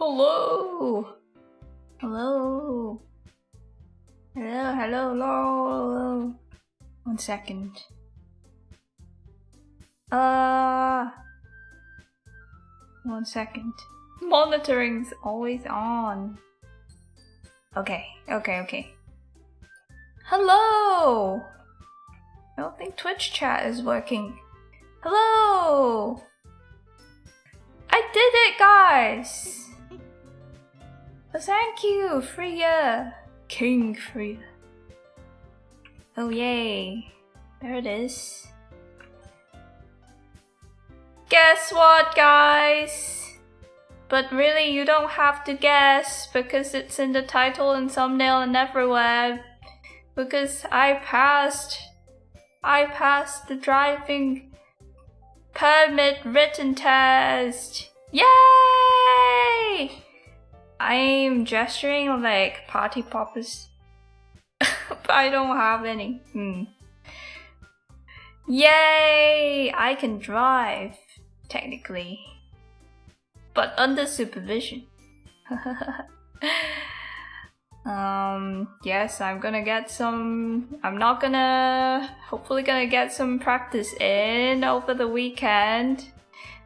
Hello. Hello. Hello, hello, hello. 1 second. 1 second. Monitoring's always on. Okay. Hello! I don't think Twitch chat is working. Hello! I did it, guys! Thank you, Freya! King Freya. Oh, yay. There it is. Guess what, guys? But really, you don't have to guess because it's in the title and thumbnail and everywhere. Because I passed the driving permit written test. Yay! I'm gesturing like party poppers. But I don't have any. Yay! I can drive, technically. But under supervision. Yes, I'm hopefully gonna get some practice in over the weekend.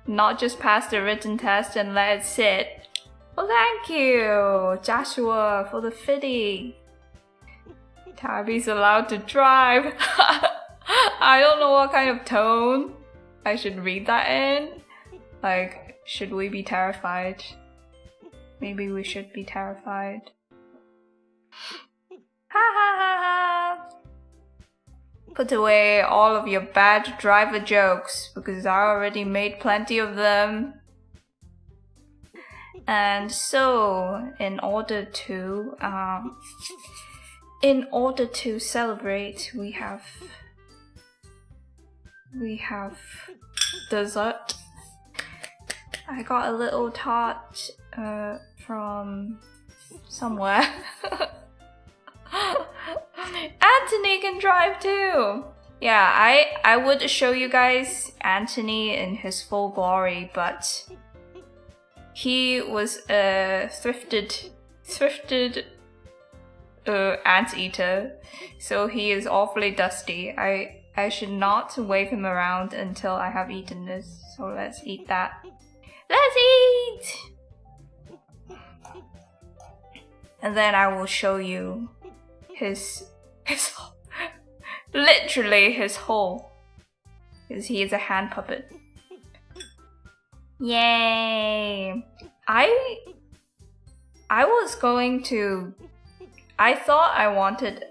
Not just pass the written test and let it sit. Well, thank you, Joshua, for the fitty. Tabby's allowed to drive. I don't know what kind of tone I should read that in. Like, should we be terrified? Maybe we should be terrified. Ha ha ha ha! Put away all of your bad driver jokes because I already made plenty of them. And so, in order to celebrate, we have dessert. I got a little tart from somewhere. Anthony can drive too! Yeah, I would show you guys Anthony in his full glory, but he was a thrifted anteater, so he is awfully dusty. I should not wave him around until I have eaten this, so let's eat that. Let's eat! And then I will show you his literally his hole, because he is a hand puppet. Yay! I thought I wanted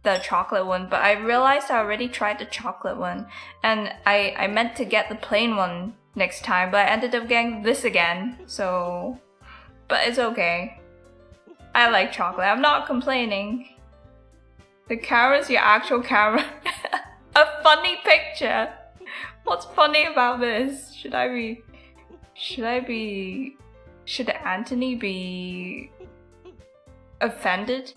the chocolate one, but I realized I already tried the chocolate one, and I meant to get the plain one next time, but I ended up getting this again, so... But it's okay. I like chocolate, I'm not complaining. The camera's your actual camera. A funny picture. What's funny about this? Should Anthony be offended?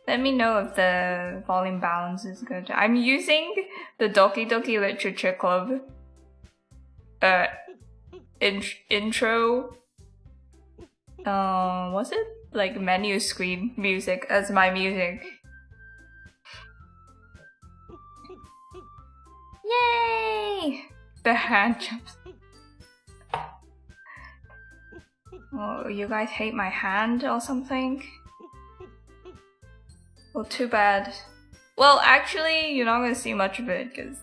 Let me know if the volume balance is good. I'm using the Doki Doki Literature Club intro. What's it? Like menu screen music as my music. Yay! The hand jumps. Oh, you guys hate my hand or something? Well, too bad. Well, actually, you're not gonna see much of it, because...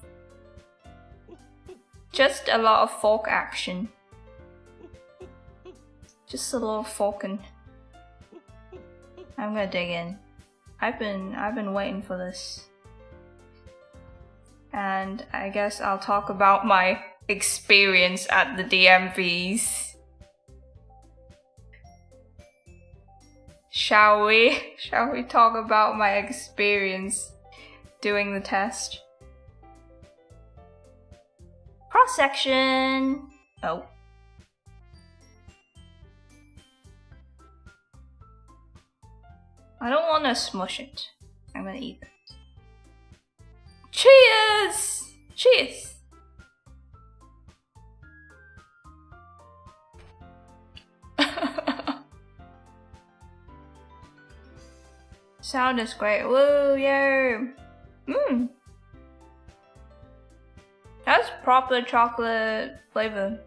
just a lot of fork action. Just a little forking. I'm gonna dig in. I've been waiting for this. And I guess I'll talk about my experience at the DMVs. Shall we? Shall we talk about my experience doing the test? Cross section. Oh. I don't want to smush it. I'm gonna eat it. Cheers! Cheers! Sound is great. Woo, yeah. That's proper chocolate flavor.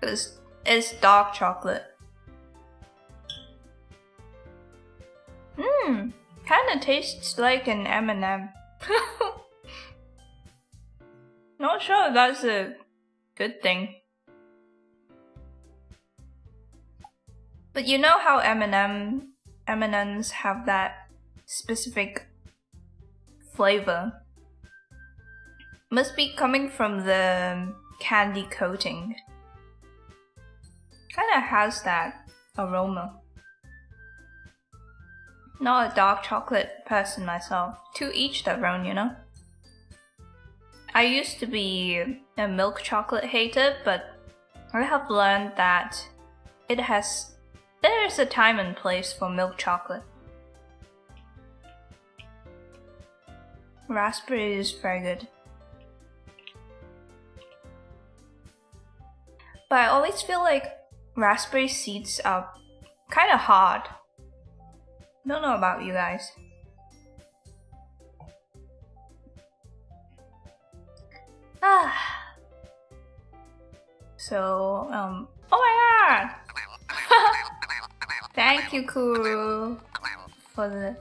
It's dark chocolate. Kinda tastes like an M&M. Not sure if that's a good thing. But you know how M&Ms have that specific flavor? Must be coming from the candy coating. Kinda has that aroma. Not a dark chocolate person myself. To each their own, you know? I used to be a milk chocolate hater, but I have learned that there's a time and place for milk chocolate. Raspberry is very good. But I always feel like raspberry seeds are kinda hard. Don't know about you guys. So, oh my god! Thank you, Kuru, for the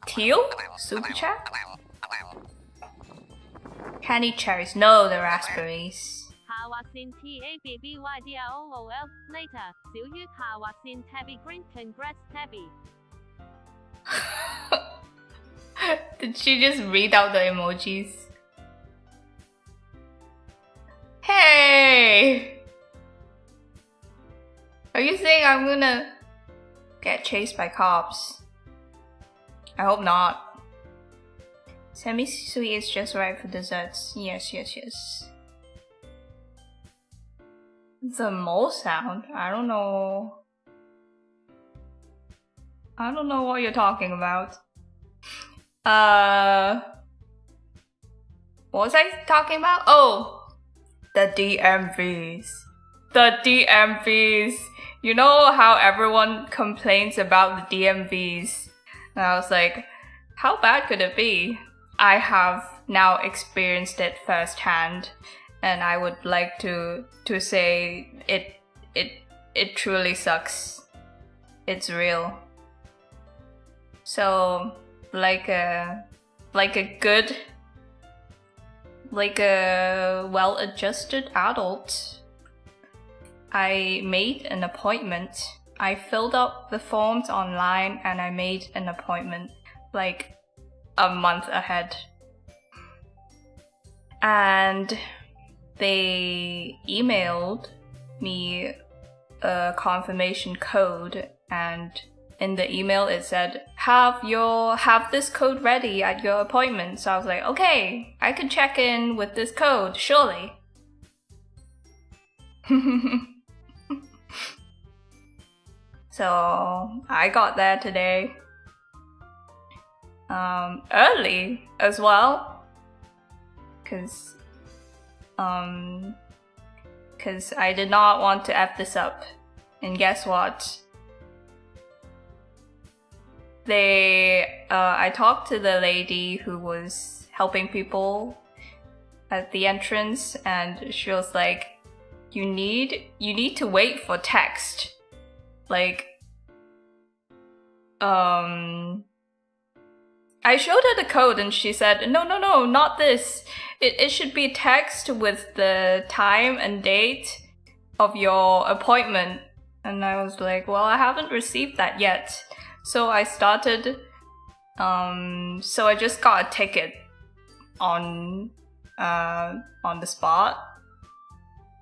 teal super chat. Candy cherries, no, the raspberries. 下劃線 TABBYDROOL later 小於下劃線 Tabby Green congrats Tabby. Did she just read out the emojis? Hey! Are you saying I'm gonna get chased by cops? I hope not. Semi-sweet is just right for desserts. Yes. The mole sound? I don't know what you're talking about. What was I talking about? Oh, the DMVs. The DMVs. You know how everyone complains about the DMVs? And I was like, how bad could it be? I have now experienced it firsthand. And I would like to say it truly sucks. It's real. So like a well-adjusted adult, I made an appointment. I filled up the forms online and I made an appointment like a month ahead. And they emailed me a confirmation code, and in the email it said, have this code ready at your appointment. So I was like, okay, I can check in with this code, surely. So I got there today. Early as well. Cause I did not want to F this up. And guess what? I talked to the lady who was helping people at the entrance, and she was like, you need to wait for text. Like, I showed her the code and she said, no, not this. It should be text with the time and date of your appointment. And I was like, well, I haven't received that yet. So I started, so I just got a ticket on the spot.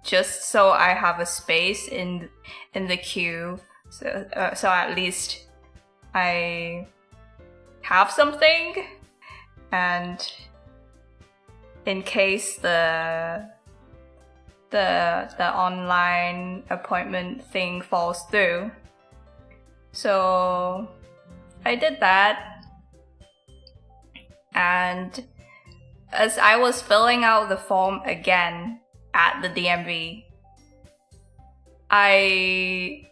Just so I have a space in the queue. So at least I have something, and in case the online appointment thing falls through. So I did that, and as I was filling out the form again at the DMV, I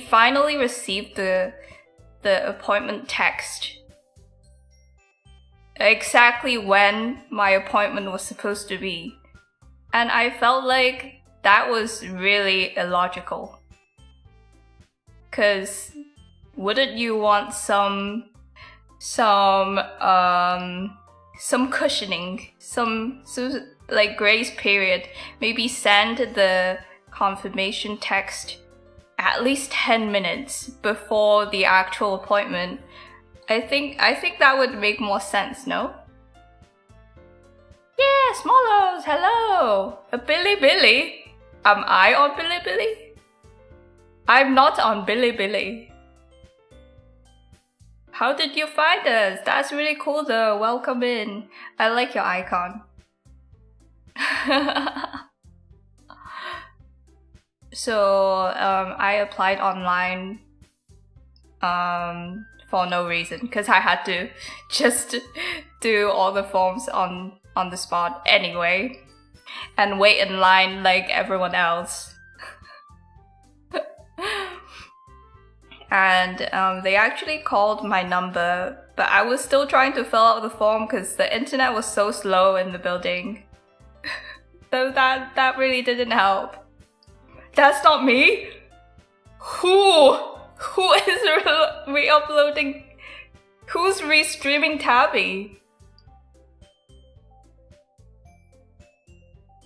finally received the appointment text exactly when my appointment was supposed to be. And I felt like that was really illogical. 'Cause wouldn't you want some cushioning, some like grace period, maybe send the confirmation text at least 10 minutes before the actual appointment. I think that would make more sense, no? Yeah, Smollows, hello! Bilibili? Am I on Bilibili? I'm not on Bilibili. How did you find us? That's really cool though, welcome in. I like your icon. So, I applied online for no reason, because I had to just do all the forms on the spot anyway, and wait in line like everyone else. And they actually called my number, but I was still trying to fill out the form because the internet was so slow in the building. So that really didn't help. That's not me? Who is re-uploading? Who's re-streaming Tabby?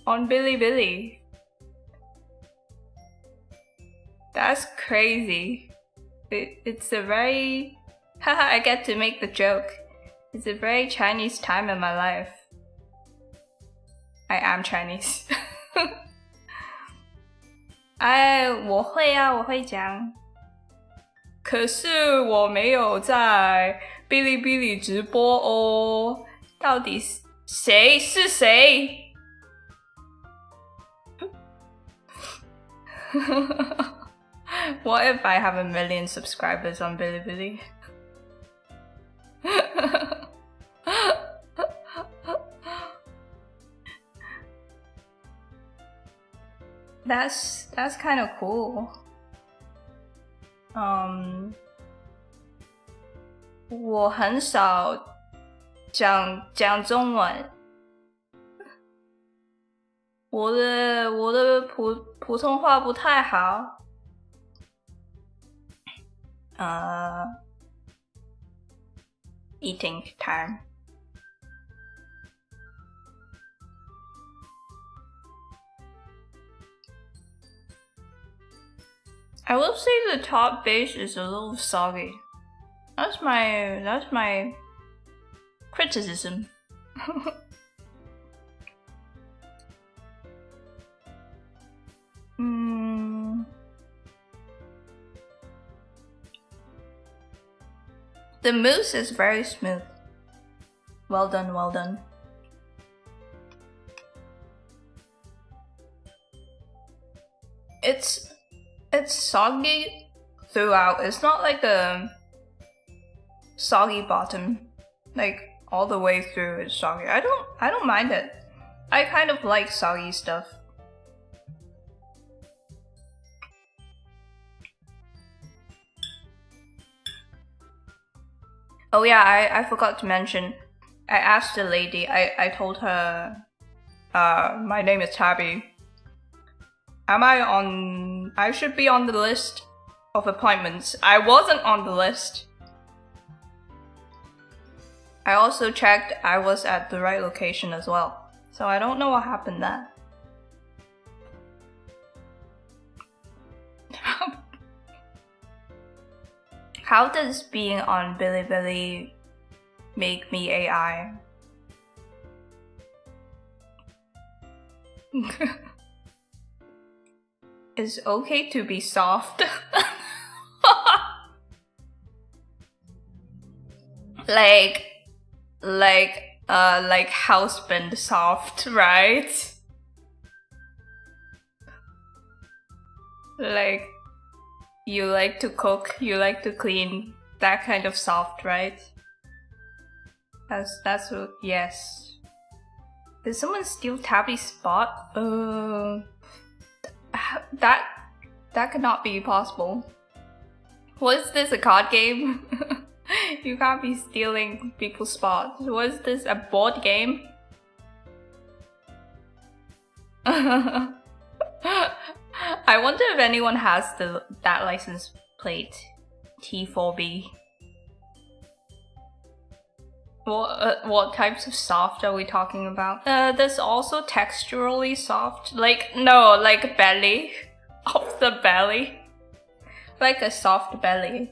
On Bilibili. That's crazy. It's a very... Haha, I get to make the joke. It's a very Chinese time in my life. I am Chinese. 哎，我会啊，我会讲。可是我没有在哔哩哔哩直播哦。到底谁是谁？What if I have 1 million subscribers on Bilibili? That's kind of cool. 我很少讲中文。我的普通话不太好。Eating time. I will say the top base is a little soggy. That's my criticism. The mousse is very smooth. Well done, well done. It's soggy throughout. It's not like a soggy bottom, like all the way through it's soggy. I don't mind it. I kind of like soggy stuff. Oh yeah, I forgot to mention. I asked the lady, I told her, my name is Tabby. I should be on the list of appointments. I wasn't on the list. I also checked I was at the right location as well. So I don't know what happened there. How does being on Bilibili make me AI? It's okay to be soft. like husband soft, right? Like you like to cook, you like to clean, that kind of soft, right? That's what, yes. Did someone steal Tabby's spot? That could not be possible. Was this a card game? You can't be stealing people's spots. Was this a board game? I wonder if anyone has that license plate. T4B. What types of soft are we talking about? There's also texturally soft. Like belly. Off the belly. Like a soft belly.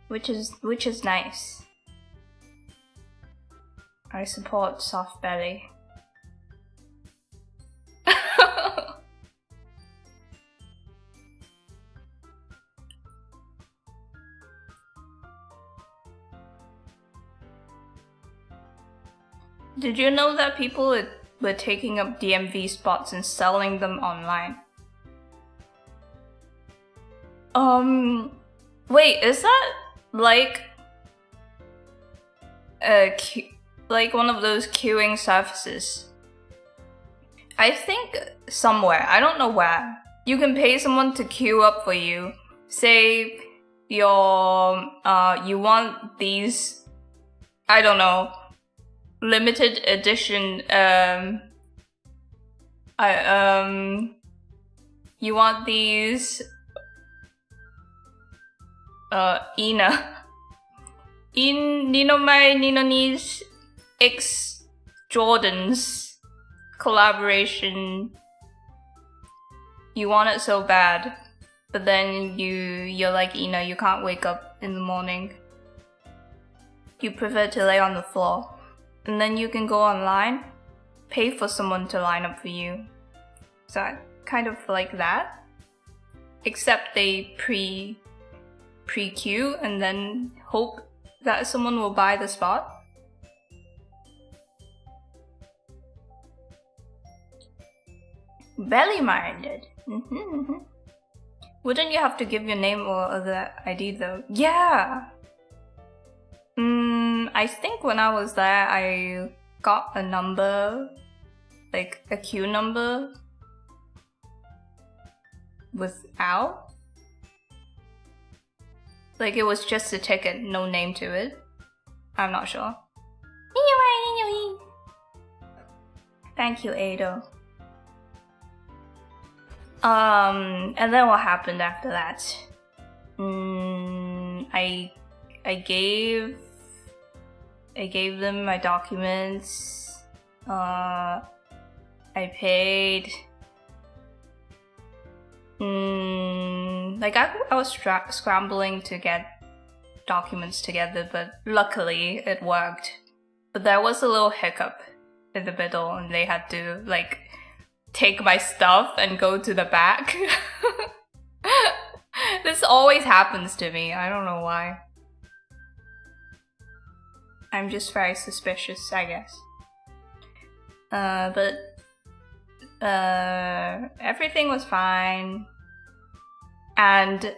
Which is nice. I support soft belly. Did you know that people were taking up DMV spots and selling them online? Wait, is that like one of those queuing services? I think somewhere, I don't know where, you can pay someone to queue up for you. Say you want these, I don't know, limited edition, you want these, Nino's X Jordans collaboration. You want it so bad, but then you're like Ina, you can't wake up in the morning. You prefer to lay on the floor. And then you can go online, pay for someone to line up for you. So kind of like that. Except they pre-queue and then hope that someone will buy the spot. Belly-minded. Wouldn't you have to give your name or other ID though? Yeah! I think when I was there, I got a number, like a queue number, without. Like it was just a ticket, no name to it. I'm not sure. Thank you, Ado. And then what happened after that? I gave them my documents. I paid. Like I was scrambling to get documents together, but luckily it worked. But there was a little hiccup in the middle, and they had to like take my stuff and go to the back. This always happens to me. I don't know why. I'm just very suspicious, I guess. But everything was fine. And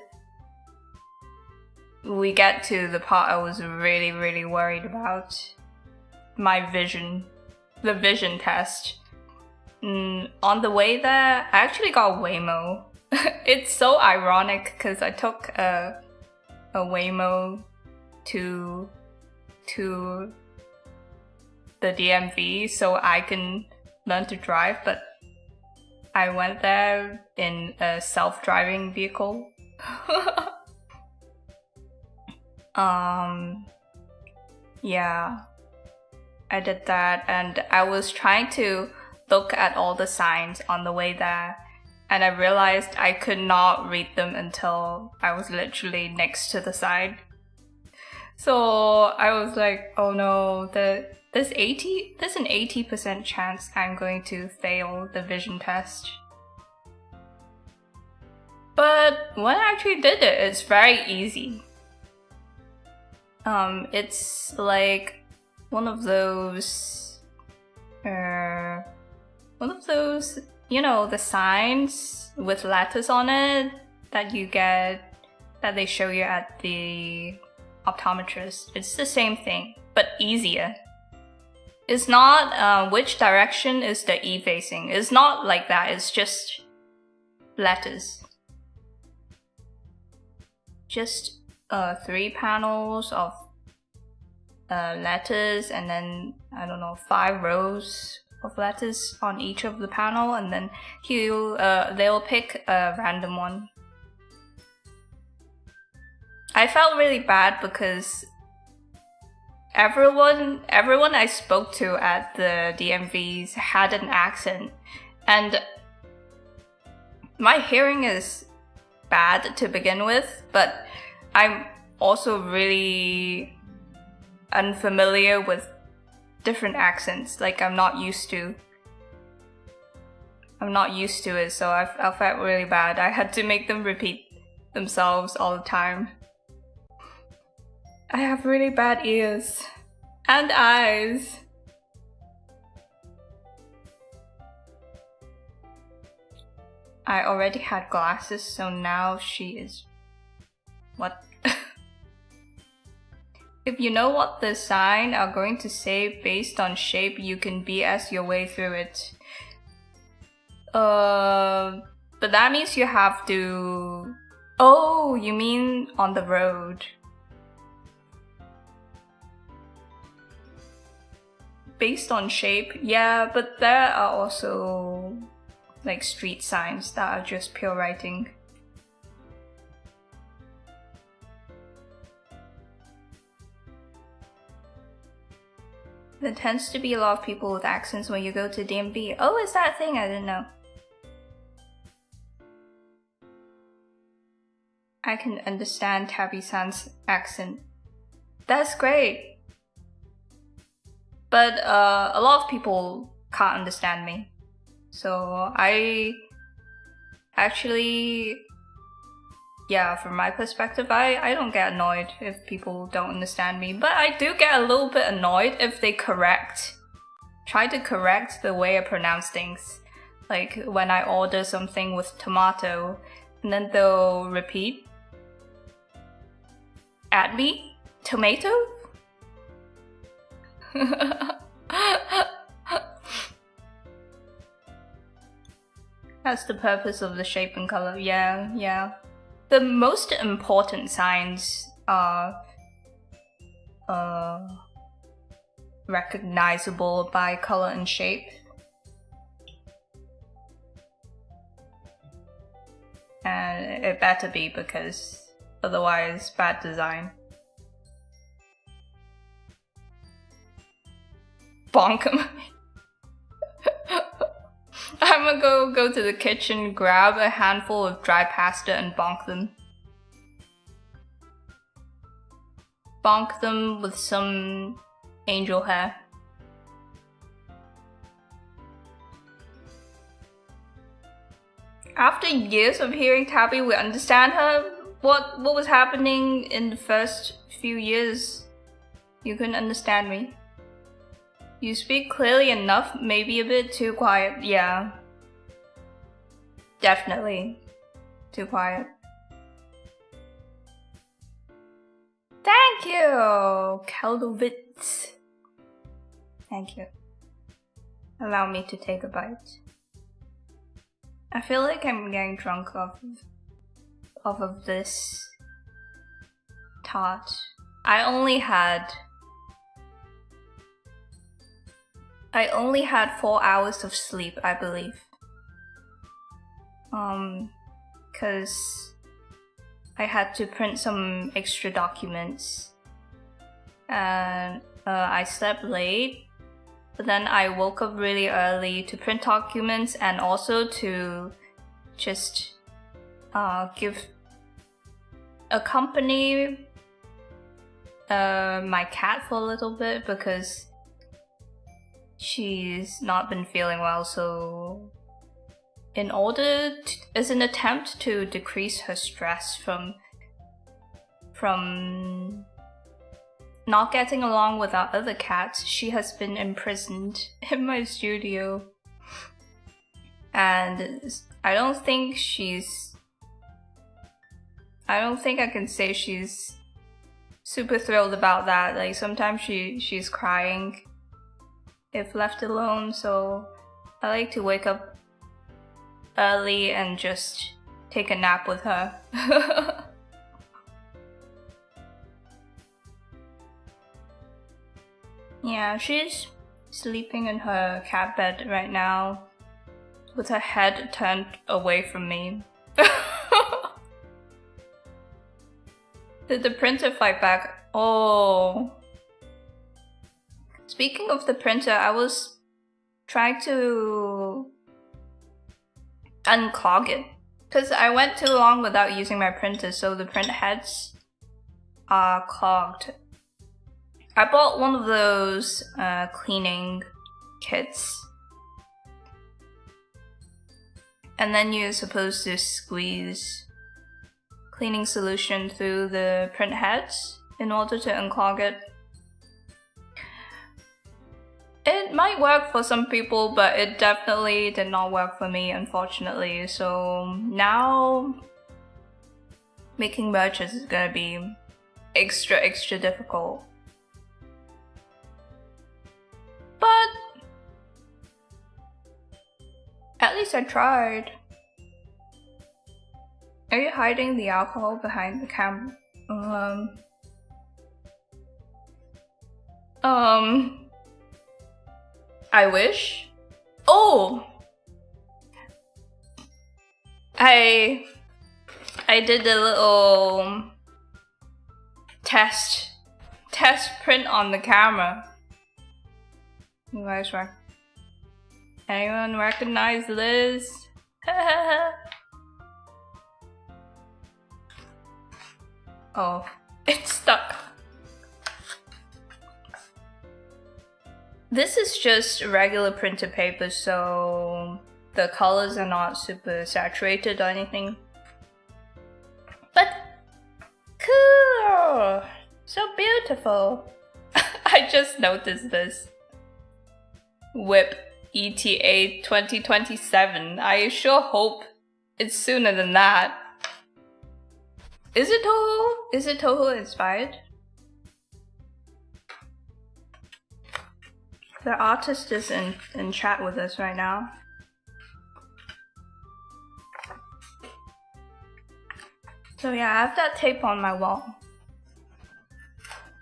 we get to the part I was really, really worried about. My vision. The vision test. On the way there, I actually got Waymo. It's so ironic because I took a Waymo to the DMV so I can learn to drive, but I went there in a self-driving vehicle. Yeah, I did that, and I was trying to look at all the signs on the way there, and I realized I could not read them until I was literally next to the sign. So I was like, oh no, there's an 80% chance I'm going to fail the vision test. But when I actually did it, it's very easy. It's like one of those, you know, the signs with letters on it that you get, that they show you at the optometrist. It's the same thing, but easier. It's not which direction is the E facing. It's not like that. It's just letters. Just 3 panels of letters, and then I don't know, 5 rows of letters on each of the panel, and then they'll pick a random one. I felt really bad because everyone I spoke to at the DMVs had an accent, and my hearing is bad to begin with, but I'm also really unfamiliar with different accents. Like, I'm not used to it, so I felt really bad. I had to make them repeat themselves all the time. I have really bad ears and eyes. I already had glasses, so now she is... What? If you know what the sign are going to say based on shape, you can BS your way through it. But that means you have to... Oh, you mean on the road. Based on shape, yeah, but there are also like street signs that are just pure writing. There tends to be a lot of people with accents when you go to DMV. Oh, is that a thing? I didn't know. I can understand Tabby-san's accent. That's great. But a lot of people can't understand me. So I actually, yeah, from my perspective, I don't get annoyed if people don't understand me. But I do get a little bit annoyed if they try to correct the way I pronounce things. Like when I order something with tomato, and then they'll repeat at me, tomato? That's the purpose of the shape and color. Yeah. The most important signs are recognizable by color and shape. And it better be, because otherwise bad design. Bonk 'em. I'm gonna go to the kitchen, grab a handful of dry pasta and bonk them. Bonk them with some angel hair. After years of hearing Tabby, we understand her. What was happening in the first few years? You couldn't understand me. You speak clearly enough, maybe a bit too quiet. Yeah. Definitely. Too quiet. Thank you, Kaldovitz. Thank you. Allow me to take a bite. I feel like I'm getting drunk off of this tart. I only had 4 hours of sleep, I believe. 'Cause I had to print some extra documents. And I slept late. But then I woke up really early to print documents and also to just accompany my cat for a little bit because she's not been feeling well. So in order as an attempt to decrease her stress from not getting along with our other cats, she has been imprisoned in my studio. And I don't think I can say she's super thrilled about that. Like sometimes she's crying if left alone, so I like to wake up early and just take a nap with her. Yeah, she's sleeping in her cat bed right now with her head turned away from me. Did the printer fight back? Oh. Speaking of the printer, I was trying to unclog it because I went too long without using my printer, so the print heads are clogged. I bought one of those cleaning kits, and then you're supposed to squeeze cleaning solution through the print heads in order to unclog it. It might work for some people, but it definitely did not work for me, unfortunately. So now making merches is gonna be extra difficult. But at least I tried. Are you hiding the alcohol behind the camera? I wish. Oh! I did a little test print on the camera. You guys anyone recognize this? Oh, it's stuck. This is just regular printer paper, so the colors are not super saturated or anything. But cool! So beautiful! I just noticed this. Whip ETA 2027. I sure hope it's sooner than that. Is it Toho? Is it Toho inspired? The artist is in chat with us right now. So yeah, I have that tape on my wall.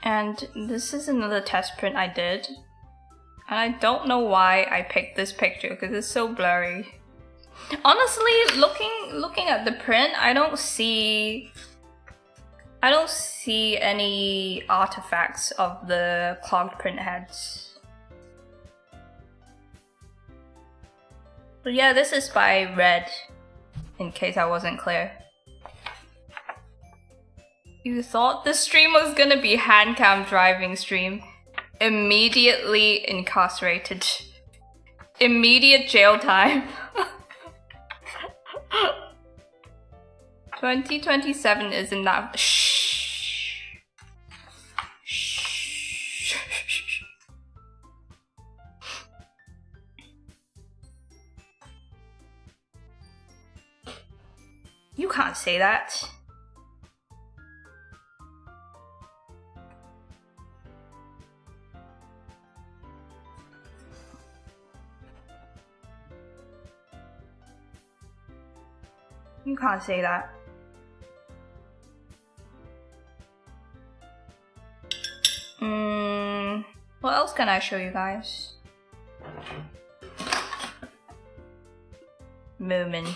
And this is another test print I did. And I don't know why I picked this picture because it's so blurry. Honestly, looking at the print, I don't see any artifacts of the clogged print heads. But yeah, this is by Red, in case I wasn't clear. You thought the stream was gonna be HANDCAM driving stream. Immediately incarcerated. Immediate jail time. 2027 isn't that. Shh. Shh. You can't say that. You can't say that. What else can I show you guys? Moomin.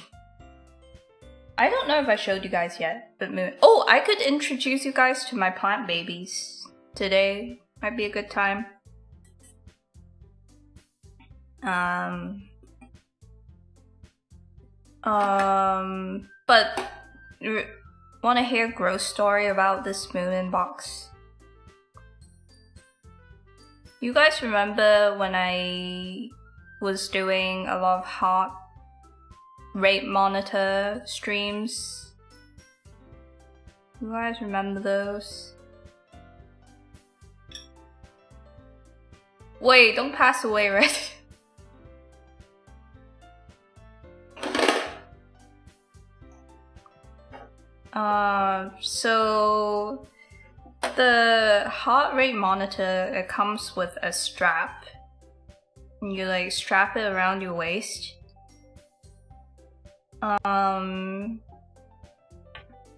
I don't know if I showed you guys yet, but Moomin. Oh, I could introduce you guys to my plant babies. Today might be a good time. But want to hear a gross story about this Moomin box? You guys remember when I was doing a lot of heart rate monitor streams? You guys remember those? Wait, don't pass away, right? So the heart rate monitor, it comes with a strap. And you like strap it around your waist.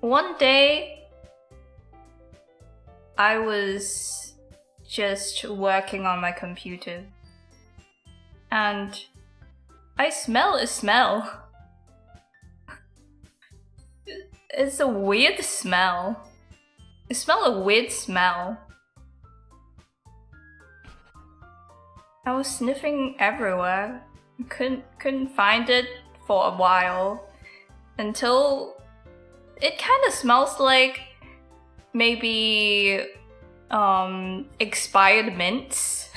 One day, I was just working on my computer, and I smell a smell. It's a weird smell. I smell a weird smell. I was sniffing everywhere. Couldn't find it for a while until it kind of smells like maybe expired mints.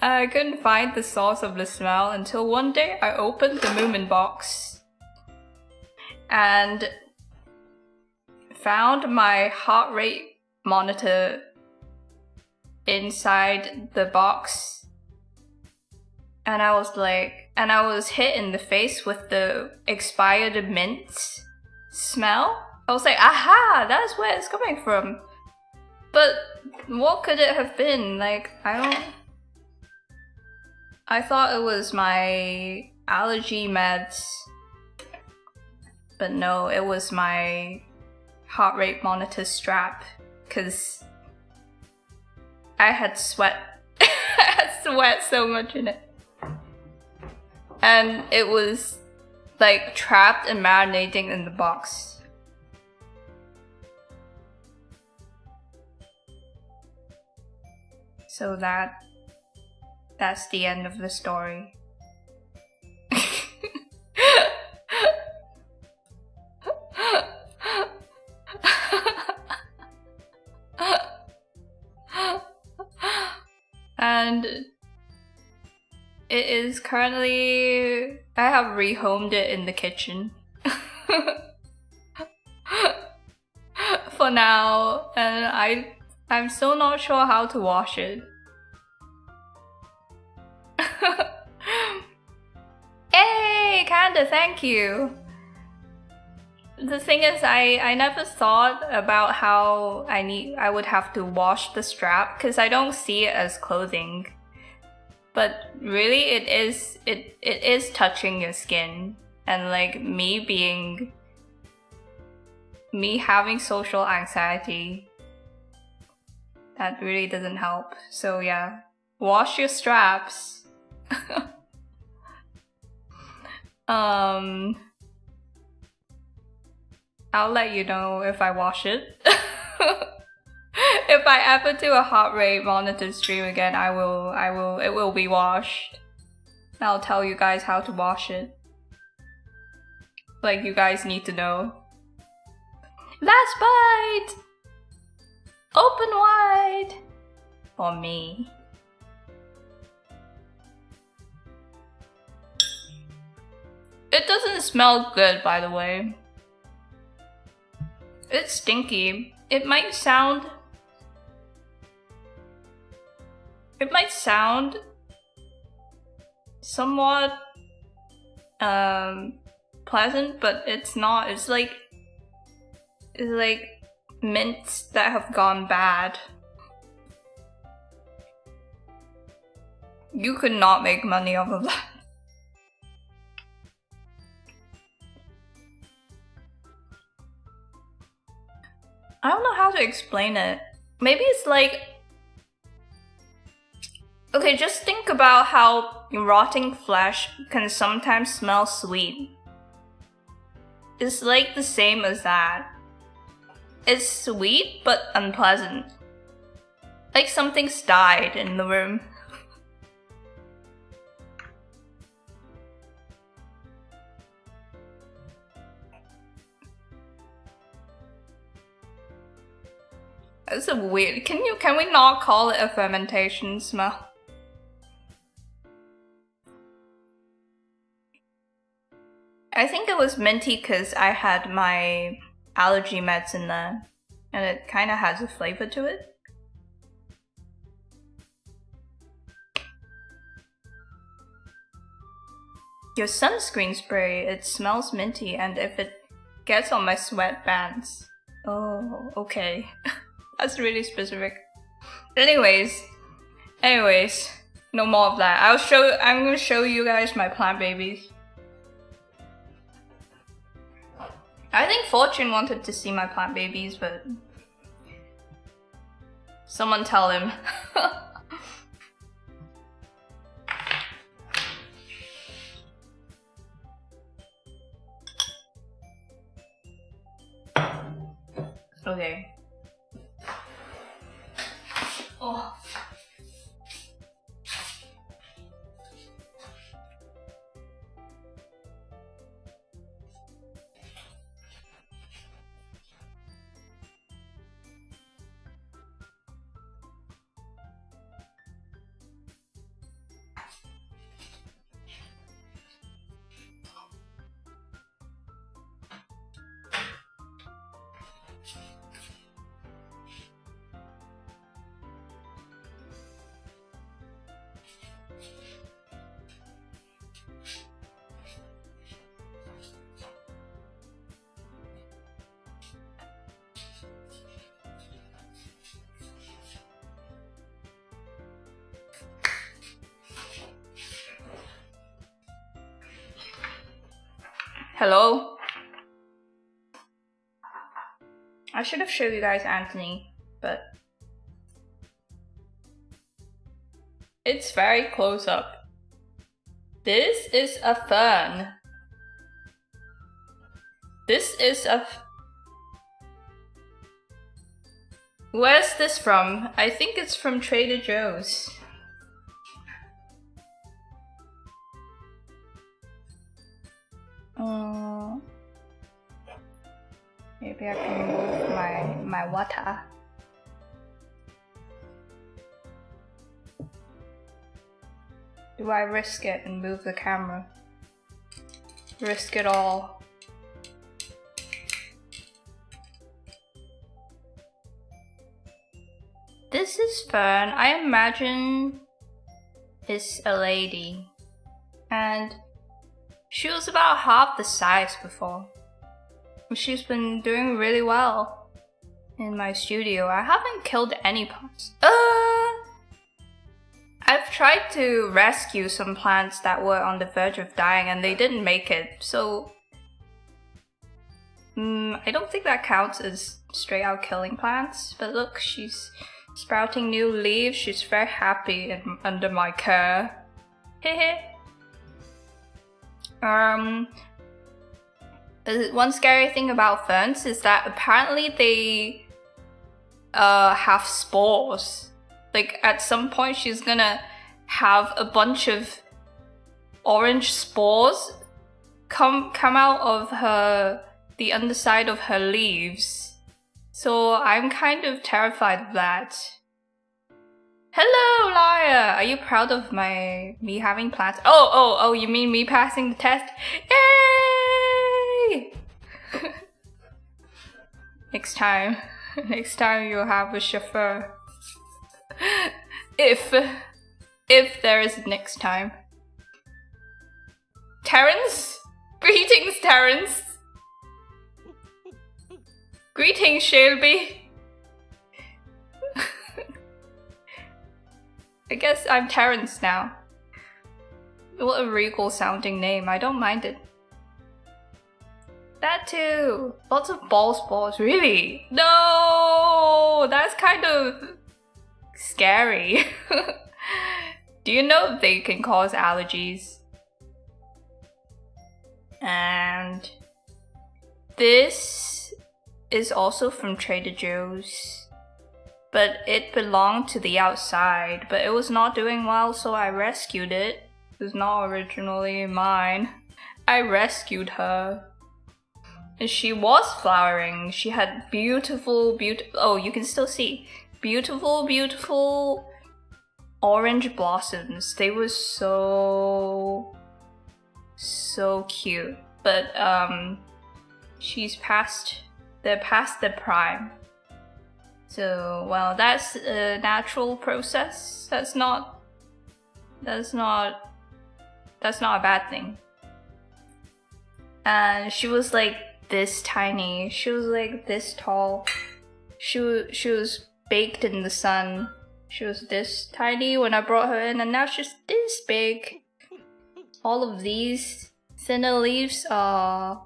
I couldn't find the source of the smell until one day I opened the Moomin box and found my heart rate monitor inside the box, and I was hit in the face with the expired mints smell. I was like, aha, that's where it's coming from. But what could it have been? Like, I thought it was my allergy meds, but no, it was my heart rate monitor strap, because I had sweat. I had sweat so much in it. And it was like trapped and marinating in the box. So that's the end of the story. And it is currently, I have rehomed it in the kitchen for now, and I'm still not sure how to wash it. Hey, Kanda, thank you. The thing is, I never thought about how I would have to wash the strap, because I don't see it as clothing. But really, it is touching your skin, and like me having social anxiety, that really doesn't help. So yeah, wash your straps. I'll let you know if I wash it. If I ever do a heart rate monitor stream again, it will be washed. I'll tell you guys how to wash it. Like, you guys need to know. Last bite! Open wide! For me. It doesn't smell good, by the way. It's stinky. It might sound somewhat pleasant, but it's not. It's like mints that have gone bad. You could not make money off of that. I don't know how to explain it. Maybe it's like... Okay, just think about how rotting flesh can sometimes smell sweet. It's like the same as that. It's sweet, but unpleasant. Like something's died in the room. It's a weird. Can we not call it a fermentation smell? I think it was minty because I had my allergy meds in there, and it kind of has a flavor to it. Your sunscreen spray, it smells minty, and if it gets on my sweatbands. Oh, okay. That's really specific. Anyways. No more of that. I'm gonna show you guys my plant babies. I think Fortune wanted to see my plant babies, but someone tell him. Okay. Oh. Hello? I should have showed you guys Anthony, but it's very close up. This is a fern. This is a... Where's this from? I think it's from Trader Joe's. Maybe I can move my water. Do I risk it and move the camera? Risk it all. This is Fern. I imagine is a lady. And she was about half the size before. She's been doing really well in my studio. I haven't killed any plants. I've tried to rescue some plants that were on the verge of dying and they didn't make it. So I don't think that counts as straight out killing plants. But look, she's sprouting new leaves. She's very happy under my care. Hehe. One scary thing about ferns is that apparently they have spores. Like at some point she's gonna have a bunch of orange spores come out of the underside of her leaves. So I'm kind of terrified of that. Hello, Lara! Are you proud of me having plants? Oh, you mean me passing the test? Yay! Next time you'll have a chauffeur. If there is a next time. Terrence? Greetings, Terrence! Greetings, Shelby! I guess I'm Terrence now. What a regal sounding name, I don't mind it. That too! Lots of ball spores, really? No! That's kind of scary. Do you know they can cause allergies? And this is also from Trader Joe's. But it belonged to the outside, but it was not doing well, so I rescued it. It was not originally mine. I rescued her. And she was flowering. She had beautiful, oh, you can still see. Beautiful orange blossoms. They were so cute. But they're past their prime. So, well, that's a natural process. That's not a bad thing. And she was like this tiny. She was like this tall. She was baked in the sun. She was this tiny when I brought her in, and now she's this big. All of these thinner leaves are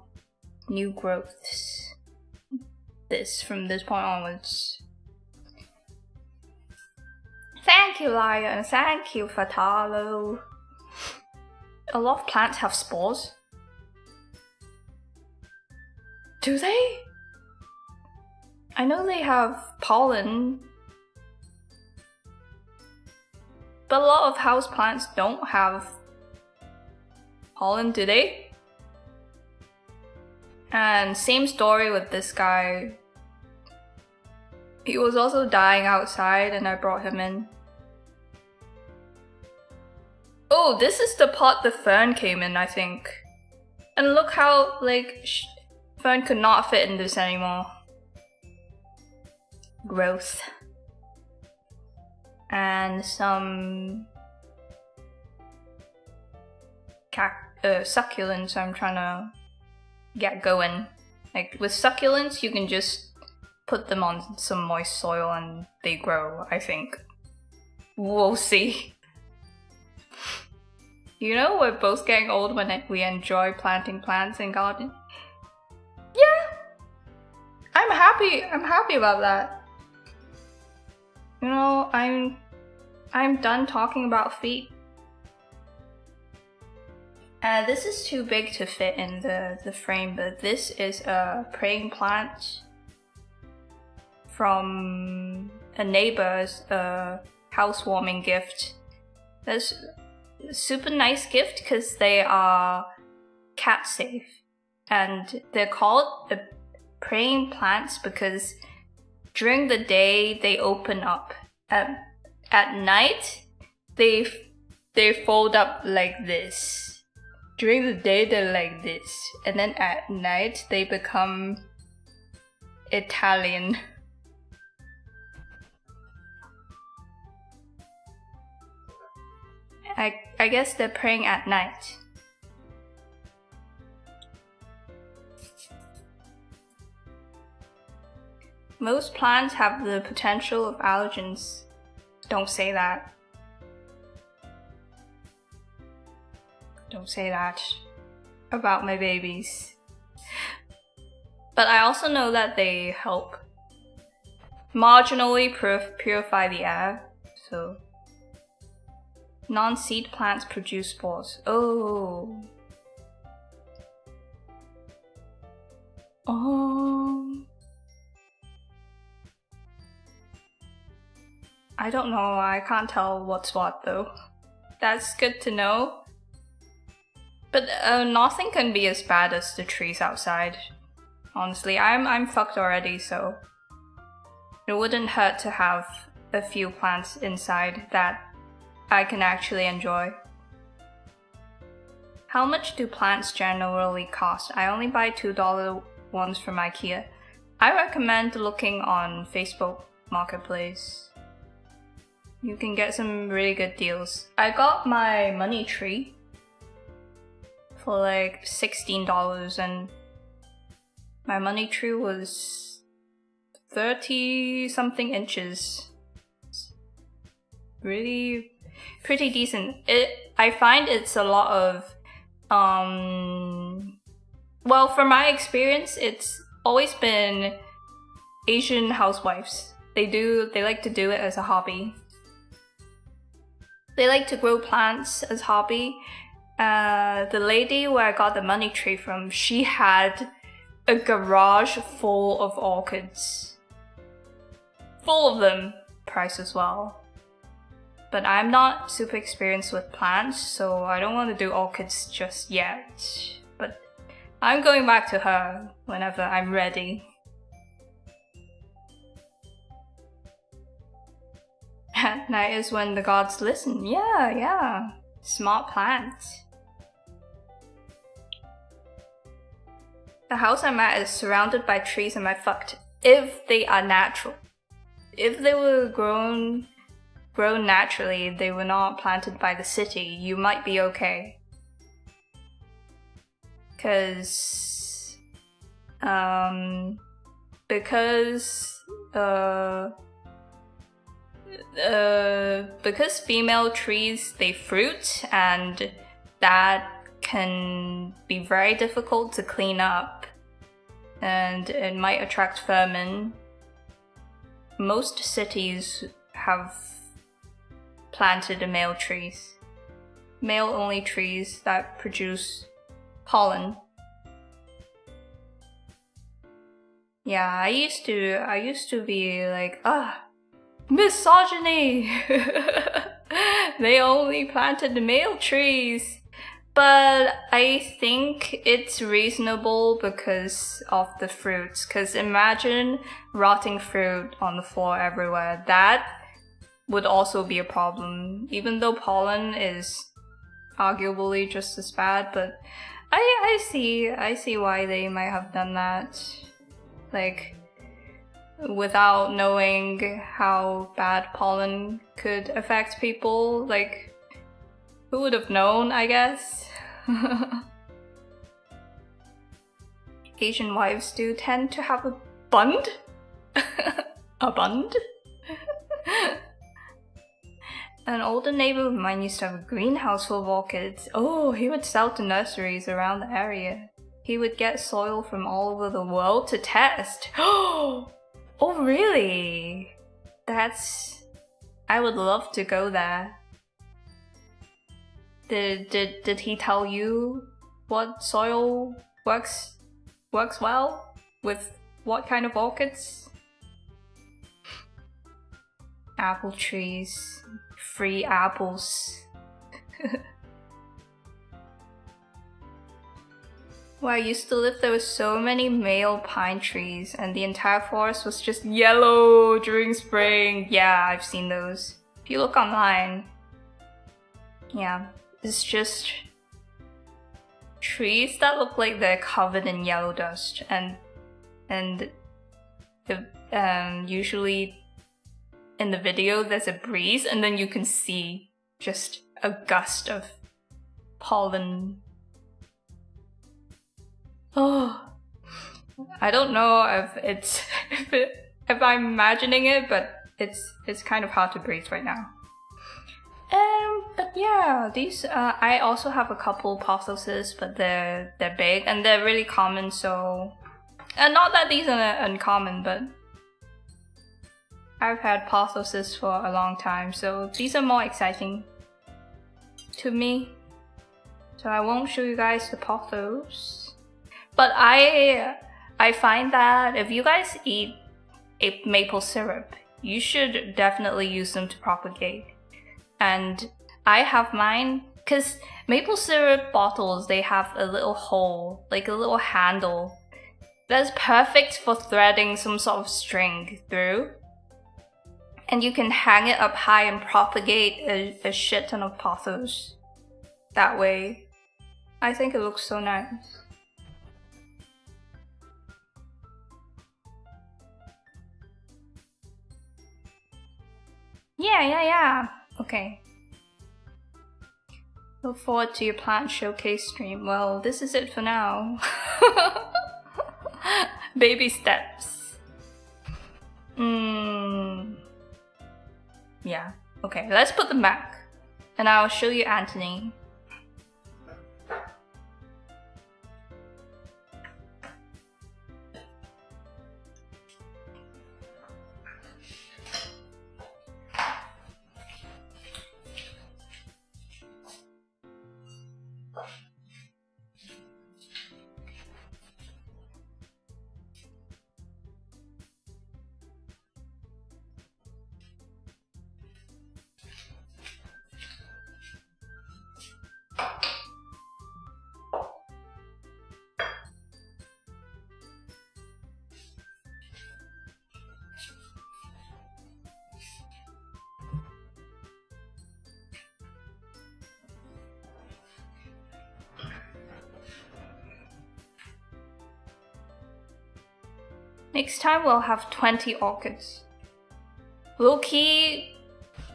new growths. From this point onwards. Thank you, Laia, and thank you, Fatalo. A lot of plants have spores. Do they? I know they have pollen. But a lot of house plants don't have pollen, do they? And same story with this guy. He was also dying outside and I brought him in. Oh, this is the pot the fern came in, I think. And look how, like, fern could not fit in this anymore. Growth. And some succulents I'm trying to get going. Like, with succulents, you can just put them on some moist soil and they grow, I think. We'll see. You know, we're both getting old when we enjoy planting plants in garden. Yeah! I'm happy about that. You know, I'm done talking about feet. This is too big to fit in the frame, but this is a praying plant from a neighbor's housewarming gift. That's a super nice gift because they are cat safe. And they're called the praying plants because during the day they open up. At night they fold up like this. During the day they're like this. And then at night they become Italian. I guess they're praying at night. Most plants have the potential of allergens. Don't say that. Don't say that about my babies. But I also know that they help marginally purify the air, so non-seed plants produce spores. Oh. I don't know, I can't tell what's what though. That's good to know. But nothing can be as bad as the trees outside. Honestly, I'm fucked already, so it wouldn't hurt to have a few plants inside that I can actually enjoy. How much do plants generally cost? I only buy $2 ones from IKEA. I recommend looking on Facebook Marketplace. You can get some really good deals. I got my money tree for like $16 and my money tree was 30 something inches. Really pretty decent. I find it's a lot of well, from my experience, it's always been Asian housewives. They like to do it as a hobby. They like to grow plants as hobby. The lady where I got the money tree from, she had a garage full of orchids. Full of them. Price as well. But I'm not super experienced with plants, so I don't want to do orchids just yet. But I'm going back to her whenever I'm ready. At night is when the gods listen. Yeah. Smart plants. The house I'm at is surrounded by trees and I fucked. If they are natural. If they were grown naturally, they were not planted by the city, you might be okay. Because because female trees, they fruit, and that can be very difficult to clean up, and it might attract vermin. Most cities have planted male trees, male-only trees that produce pollen. Yeah, I used to be like, misogyny! They only planted the male trees. But I think it's reasonable because of the fruits. Because imagine rotting fruit on the floor everywhere. That would also be a problem. Even though pollen is arguably just as bad, but I see why they might have done that. Like, without knowing how bad pollen could affect people, like, who would have known, I guess? Asian wives do tend to have a bund? A bund? An older neighbor of mine used to have a greenhouse full of orchids. Oh, he would sell to nurseries around the area. He would get soil from all over the world to test. Oh, really? I would love to go there. Did he tell you what soil works well with what kind of orchids? Apple trees, free apples. Where I used to live, there were so many male pine trees, and the entire forest was just yellow during spring. Yeah, I've seen those. If you look online, yeah, it's just trees that look like they're covered in yellow dust, and usually in the video there's a breeze, and then you can see just a gust of pollen. Oh, I don't know if I'm imagining it, but it's kind of hard to breathe right now. But yeah, these I also have a couple pothoses, but they're big and they're really common. So, not that these are uncommon, but I've had pothoses for a long time, so these are more exciting to me. So I won't show you guys the pothos. But I find that if you guys eat a maple syrup, you should definitely use them to propagate. And I have mine, because maple syrup bottles, they have a little hole, like a little handle, that's perfect for threading some sort of string through. And you can hang it up high and propagate a shit ton of pothos that way. I think it looks so nice. Yeah. Okay. Look forward to your plant showcase stream. Well, this is it for now. Baby steps. Yeah. Okay, let's put them back. And I'll show you Anthony. Next time we'll have 20 orchids. Low key,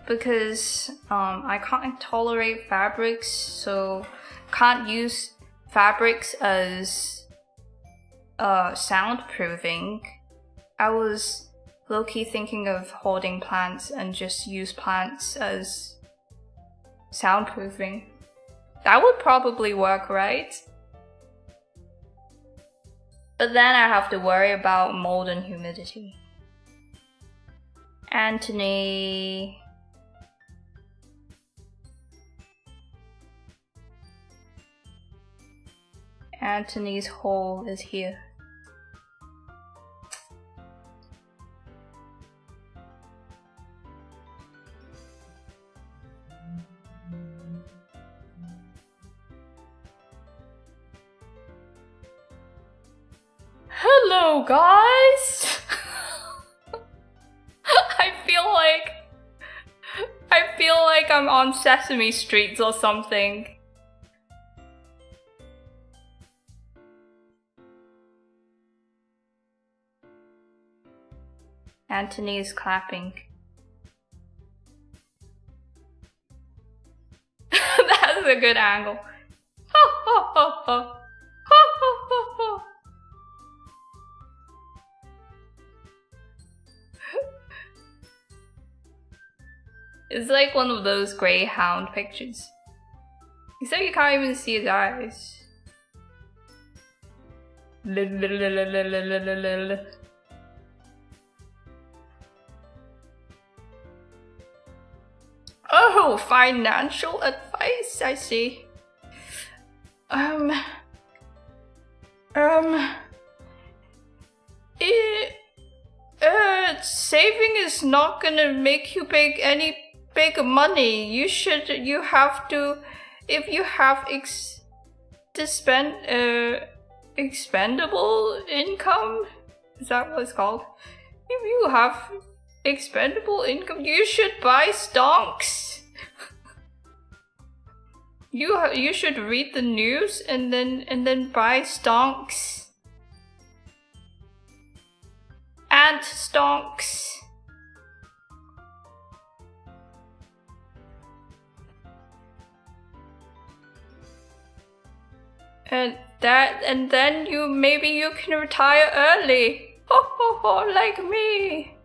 because I can't tolerate fabrics, so can't use fabrics as soundproofing. I was low-key thinking of hoarding plants and just use plants as soundproofing. That would probably work, right? But then I have to worry about mold and humidity. Anthony. Anthony's hole is here. Hello, guys! I feel like I'm on Sesame Street or something. Anthony is clapping. That's a good angle. Ho ho ho ho. Ho ho ho ho. It's like one of those Greyhound pictures. Except you can't even see his eyes. Oh, financial advice, I see. Saving is not gonna make you any big money. You have to, if you have expendable income, is that what it's called? If you have expendable income, you should buy stonks. You should read the news and then buy stonks. Ant stonks. And then maybe you can retire early. Ho ho ho, like me.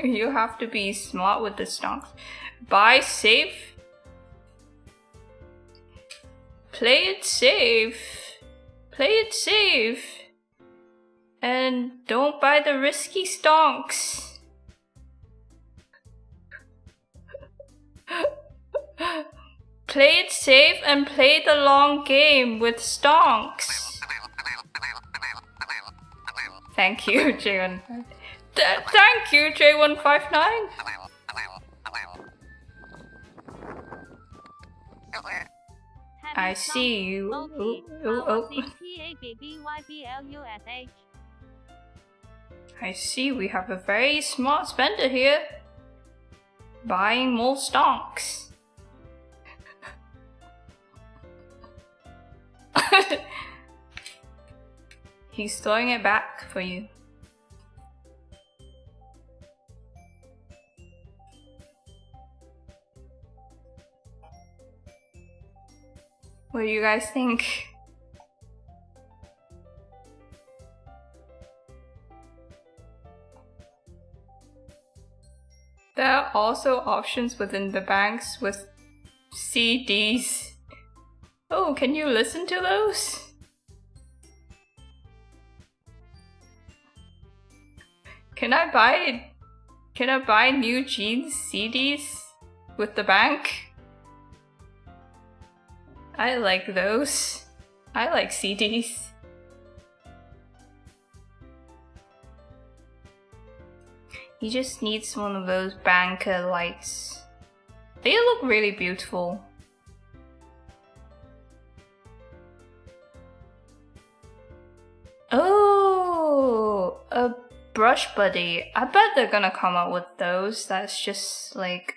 You have to be smart with the stonks. Buy safe. Play it safe. Play it safe. And don't buy the risky stonks. Play it safe and play the long game with stonks. Thank you, J1. Thank you, J159. I see you. I see we have a very smart spender here. Buying more stonks. He's throwing it back for you. What do you guys think? There are also options within the banks with CDs. Oh, can you listen to those? Can I buy New Jeans CDs with the bank? I like those. I like CDs. He just needs one of those banker lights. They look really beautiful. Oh, a brush buddy. I bet they're gonna come up with those. That's just like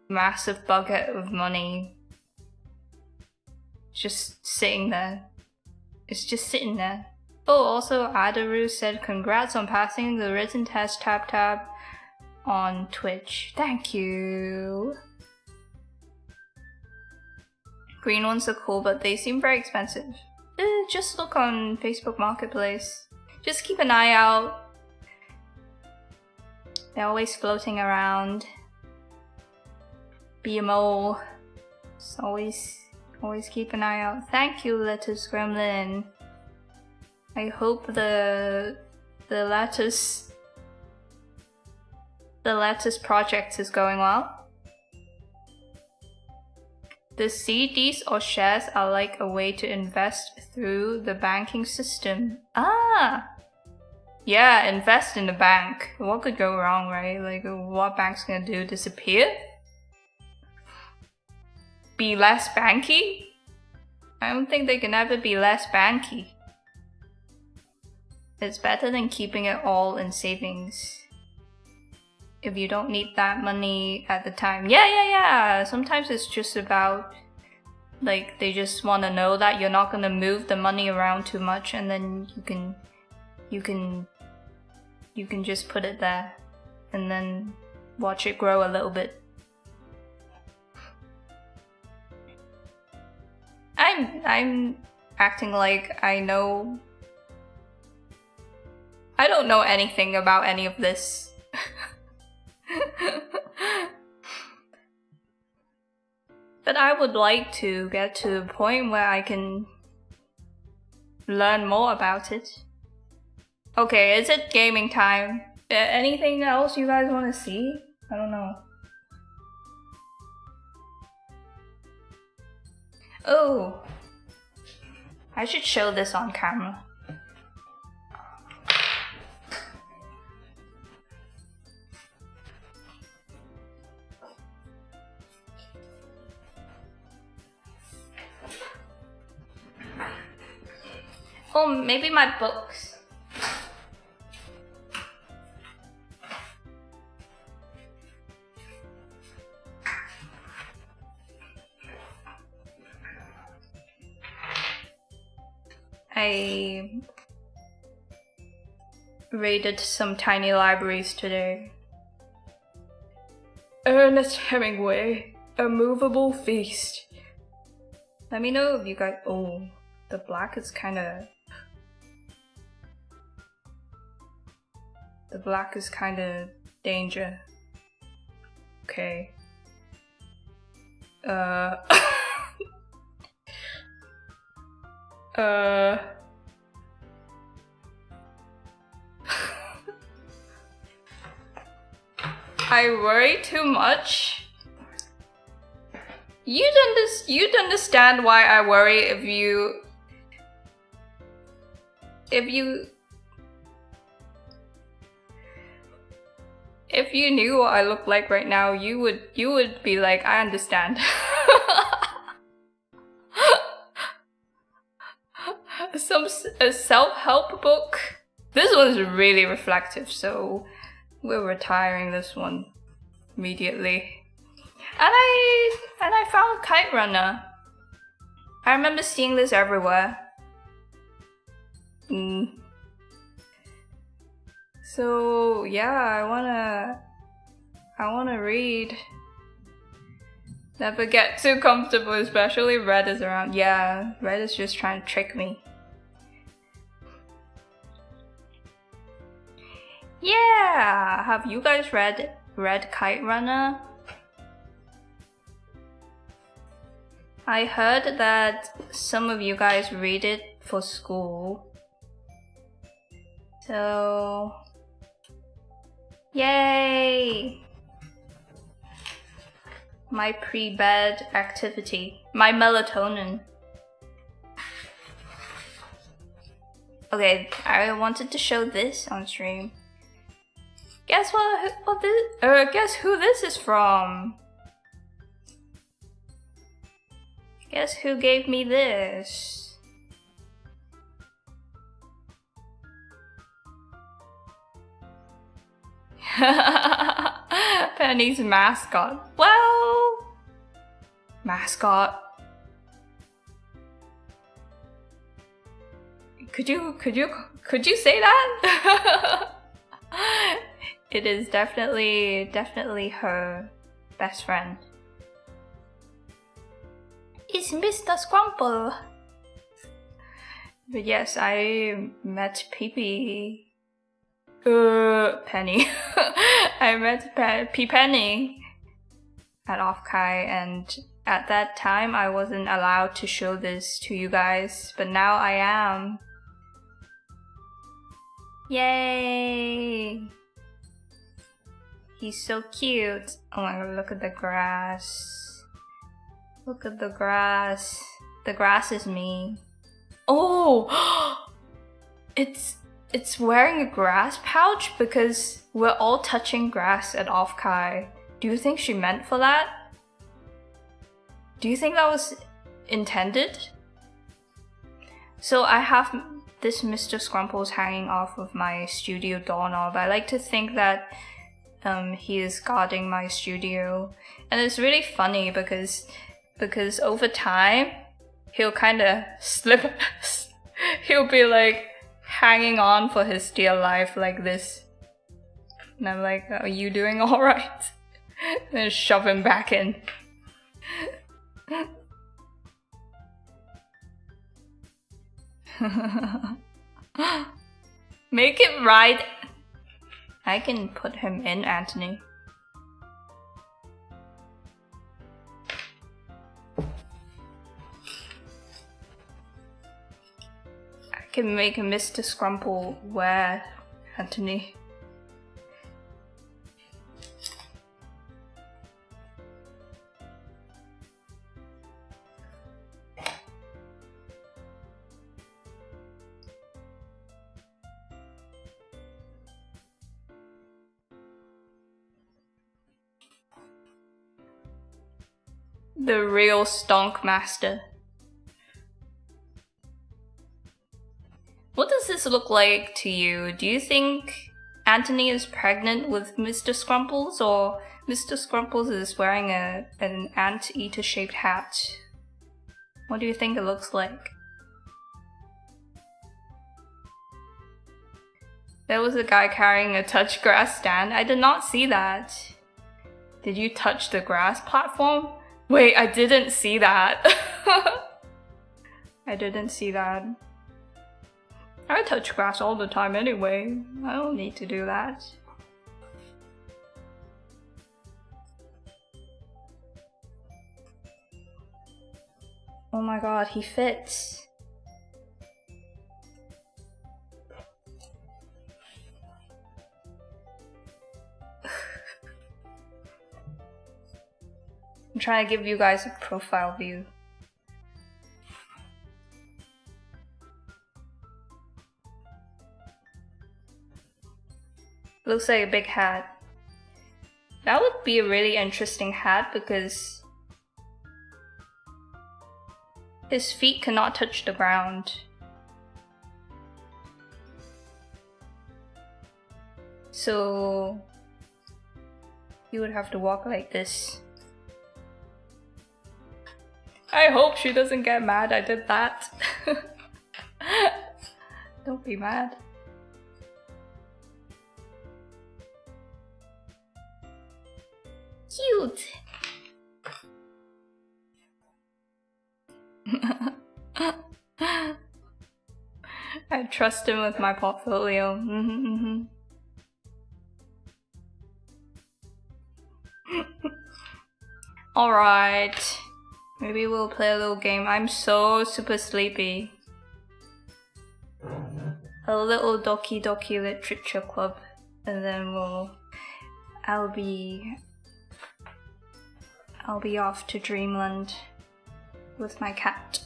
massive bucket of money. Just sitting there. It's just sitting there. Oh, also Adaru said congrats on passing the written test tab on Twitch. Thank you. Green ones are cool, but they seem very expensive. Just look on Facebook Marketplace. just keep an eye out. They're always floating around. Be a mole. Just always keep an eye out. Thank you, Lettuce Gremlin. I hope the lettuce project is going well. The CDs or shares are like a way to invest through the banking system. Ah! Yeah, invest in the bank. What could go wrong, right? Like, what bank's gonna do? Disappear? Be less banky? I don't think they can ever be less banky. It's better than keeping it all in savings. If you don't need that money at the time. Yeah. Sometimes it's just about, like, they just want to know that you're not gonna move the money around too much, and then you can just put it there and then watch it grow a little bit. I'm acting like I know. I don't know anything about any of this. But I would like to get to a point where I can learn more about it. Okay, is it gaming time? Anything else you guys want to see? I don't know. Oh, I should show this on camera. Oh, maybe my books. I raided some tiny libraries today. Ernest Hemingway, A Movable Feast. Let me know if you guys... Oh, the black is kinda... The black is kinda danger. Okay. I worry too much. You'd understand why I worry if you knew what I look like right now, you would be like, I understand. A self-help book. This one's really reflective, so we're retiring this one immediately. And I found Kite Runner. I remember seeing this everywhere. So yeah, I wanna read. Never get too comfortable, especially Red is around. Yeah, Red is just trying to trick me. Yeah, have you guys read Kite Runner? I heard that some of you guys read it for school. So, yay! My pre-bed activity. My melatonin. Okay, I wanted to show this on stream. Guess guess who this is from? Guess who gave me this? Penny's mascot. Well, mascot. Could you say that? It is definitely her best friend. It's Mr. Scrumple. But yes, I met Penny. I met Penny at Offkai, and at that time I wasn't allowed to show this to you guys, but now I am. Yay! He's so cute. Oh my god, look at the grass. Look at the grass. The grass is me. Oh! It's wearing a grass pouch because we're all touching grass at Offkai. Do you think she meant for that? Do you think that was intended? So I have this Mr. Scrumples hanging off of my studio doorknob. I like to think that he is guarding my studio. And it's really funny because over time, he'll kind of slip. He'll be like hanging on for his dear life like this. And I'm like, are you doing alright? And shove him back in. Make it right. I can put him in, Anthony. I can make Mr. Scrumple wear Anthony. The real Stonk Master. What does this look like to you? Do you think Anthony is pregnant with Mr. Scrumples, or Mr. Scrumples is wearing an anteater shaped hat? What do you think it looks like? There was a guy carrying a touch grass stand. I did not see that. Did you touch the grass platform? Wait, I didn't see that. I didn't see that. I touch grass all the time anyway. I don't need to do that. Oh my god, he fits. I'm trying to give you guys a profile view. Looks like a big hat. That would be a really interesting hat because his feet cannot touch the ground. So you would have to walk like this. I hope she doesn't get mad I did that. Don't be mad. Cute. I trust him with my portfolio. Alright. Maybe we'll play a little game. I'm so super sleepy. A little Doki Doki Literature Club. And then I'll be off to Dreamland with my cat.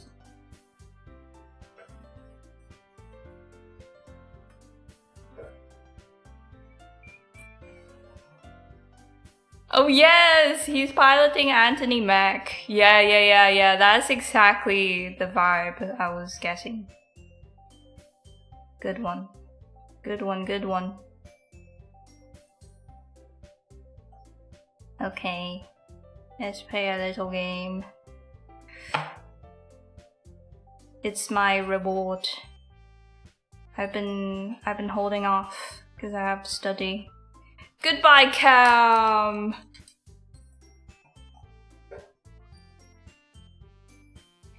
Oh yes, he's piloting Anthony Mac. Yeah. That's exactly the vibe I was getting. Good one. Good one. Okay. Let's play a little game. It's my reward. I've been holding off because I have to study. Goodbye, Cam!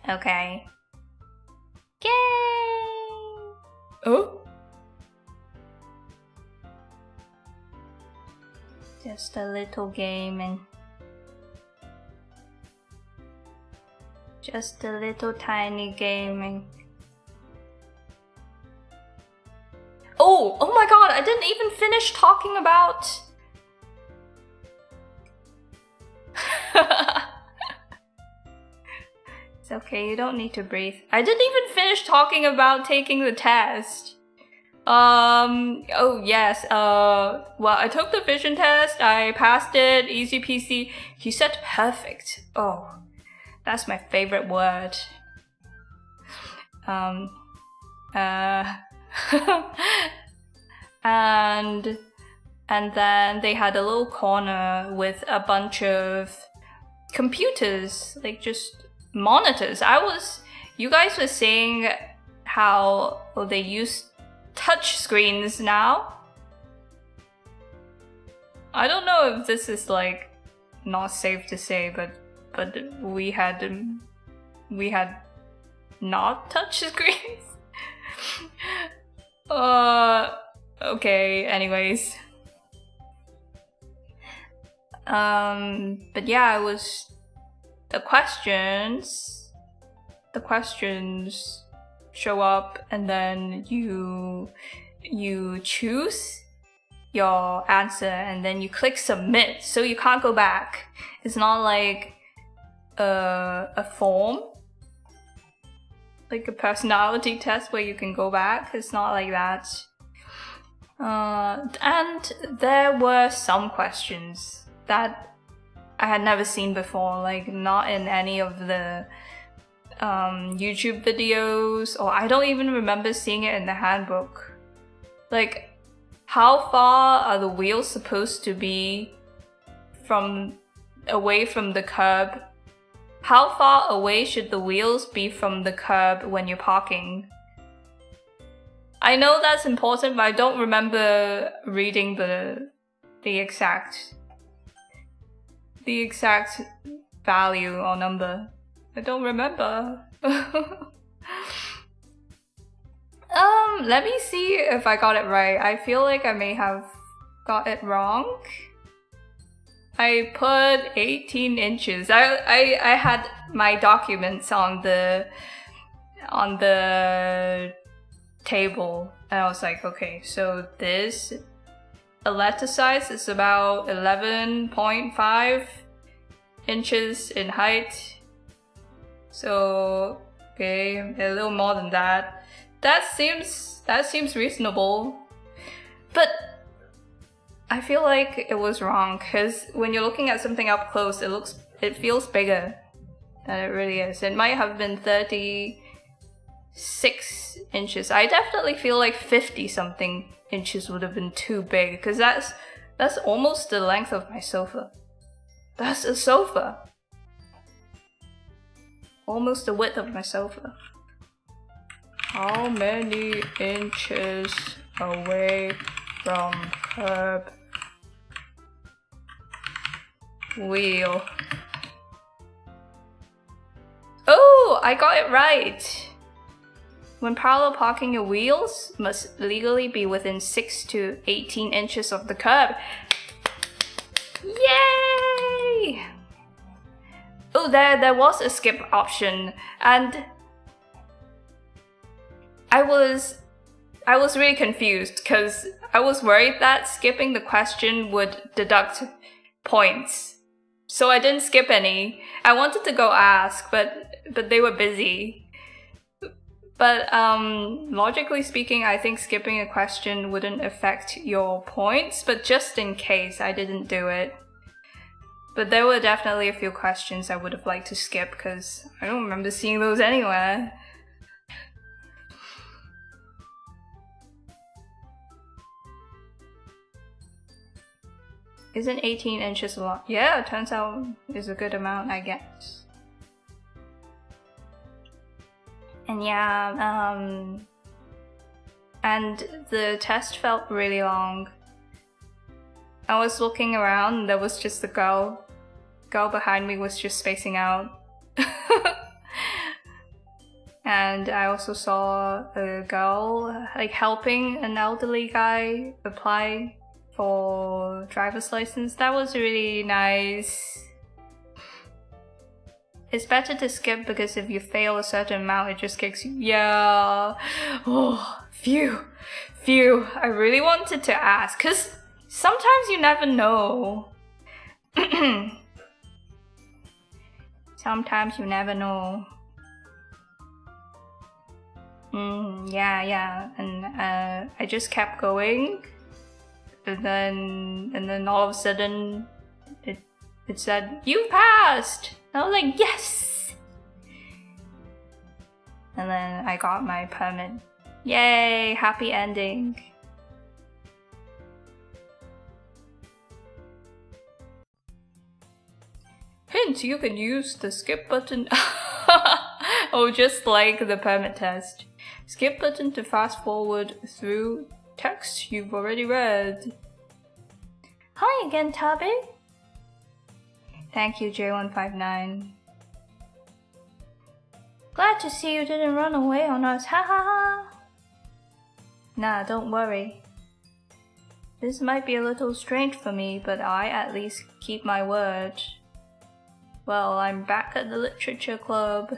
Okay. Yay! Oh? Just a little gaming. Just a little tiny gaming. Oh my god, I didn't even finish talking about... It's okay, you don't need to breathe. I didn't even finish talking about taking the test. Oh yes, well, I took the vision test, I passed it, easy peasy. You said perfect. Oh, that's my favorite word. And then they had a little corner with a bunch of computers, like just monitors. You guys were saying how they use touch screens now. I don't know if this is like not safe to say, but we had not touch screens. Okay, anyways. But yeah, it was the questions show up, and then you choose your answer, and then you click submit, so you can't go back. It's not like a form, like a personality test where you can go back. It's not like that. And there were some questions that I had never seen before, like not in any of the YouTube videos, or I don't even remember seeing it in the handbook. Like, how far are the wheels supposed to be away from the curb? How far away should the wheels be from the curb when you're parking? I know that's important, but I don't remember reading the exact value or number. I don't remember. Let me see if I got it right. I feel like I may have got it wrong. I put 18 inches. I had my documents on the table, and I was like, okay, so this a letter size is about 11.5 inches in height. So okay, a little more than that. That seems reasonable, but I feel like it was wrong, because when you're looking at something up close, it feels bigger than it really is. It might have been 36 inches. I definitely feel like 50 something inches would have been too big, because that's almost the length of my sofa. That's a sofa. Almost the width of my sofa. How many inches away from curb wheel? Oh, I got it right! When parallel parking, your wheels must legally be within 6 to 18 inches of the curb. Yay! Oh, there was a skip option, and I was really confused, because I was worried that skipping the question would deduct points. So I didn't skip any. I wanted to go ask, but they were busy. But logically speaking, I think skipping a question wouldn't affect your points, but just in case, I didn't do it. But there were definitely a few questions I would have liked to skip, because I don't remember seeing those anywhere. Isn't 18 inches a lot? Yeah, it turns out it's a good amount, I guess. And yeah, and the test felt really long. I was looking around, and there was just a girl behind me was just spacing out. And I also saw a girl like helping an elderly guy apply for driver's license. That was really nice. It's better to skip because if you fail a certain amount, it just kicks you. Yeah. Oh, phew. I really wanted to ask, because sometimes you never know. Sometimes you never know. Yeah. And I just kept going. And then all of a sudden, it said, "You passed!" I was like, yes! And then I got my permit. Yay! Happy ending. Hint, you can use the skip button. Oh, just like the permit test. Skip button to fast forward through text you've already read. Hi again, Tabby. Thank you, J159. Glad to see you didn't run away on us, ha ha ha! Nah, don't worry. This might be a little strange for me, but I at least keep my word. Well, I'm back at the literature club.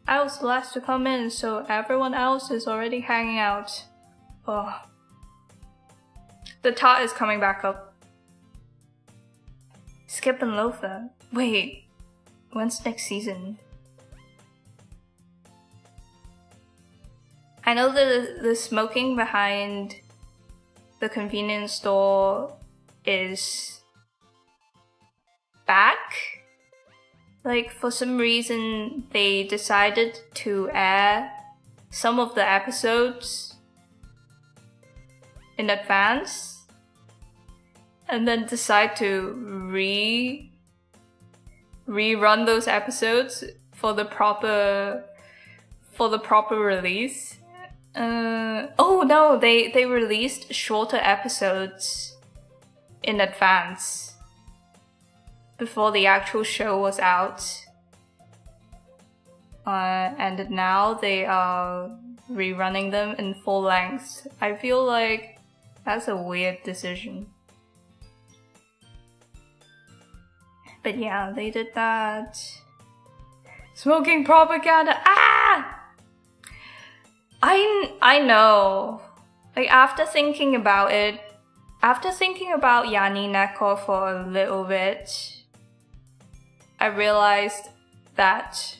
I was the last to come in, so everyone else is already hanging out. Oh. The tart is coming back up. Skip and Loafer. Wait, when's next season? I know the smoking behind the convenience store is back. Like, for some reason, they decided to air some of the episodes in advance. And then decide to rerun those episodes for the proper release. Oh no, they released shorter episodes in advance before the actual show was out. And now they are rerunning them in full length. I feel like that's a weird decision. But yeah, they did that. Smoking propaganda. Ah! I know. Like, after thinking about Yani Neko for a little bit, I realized that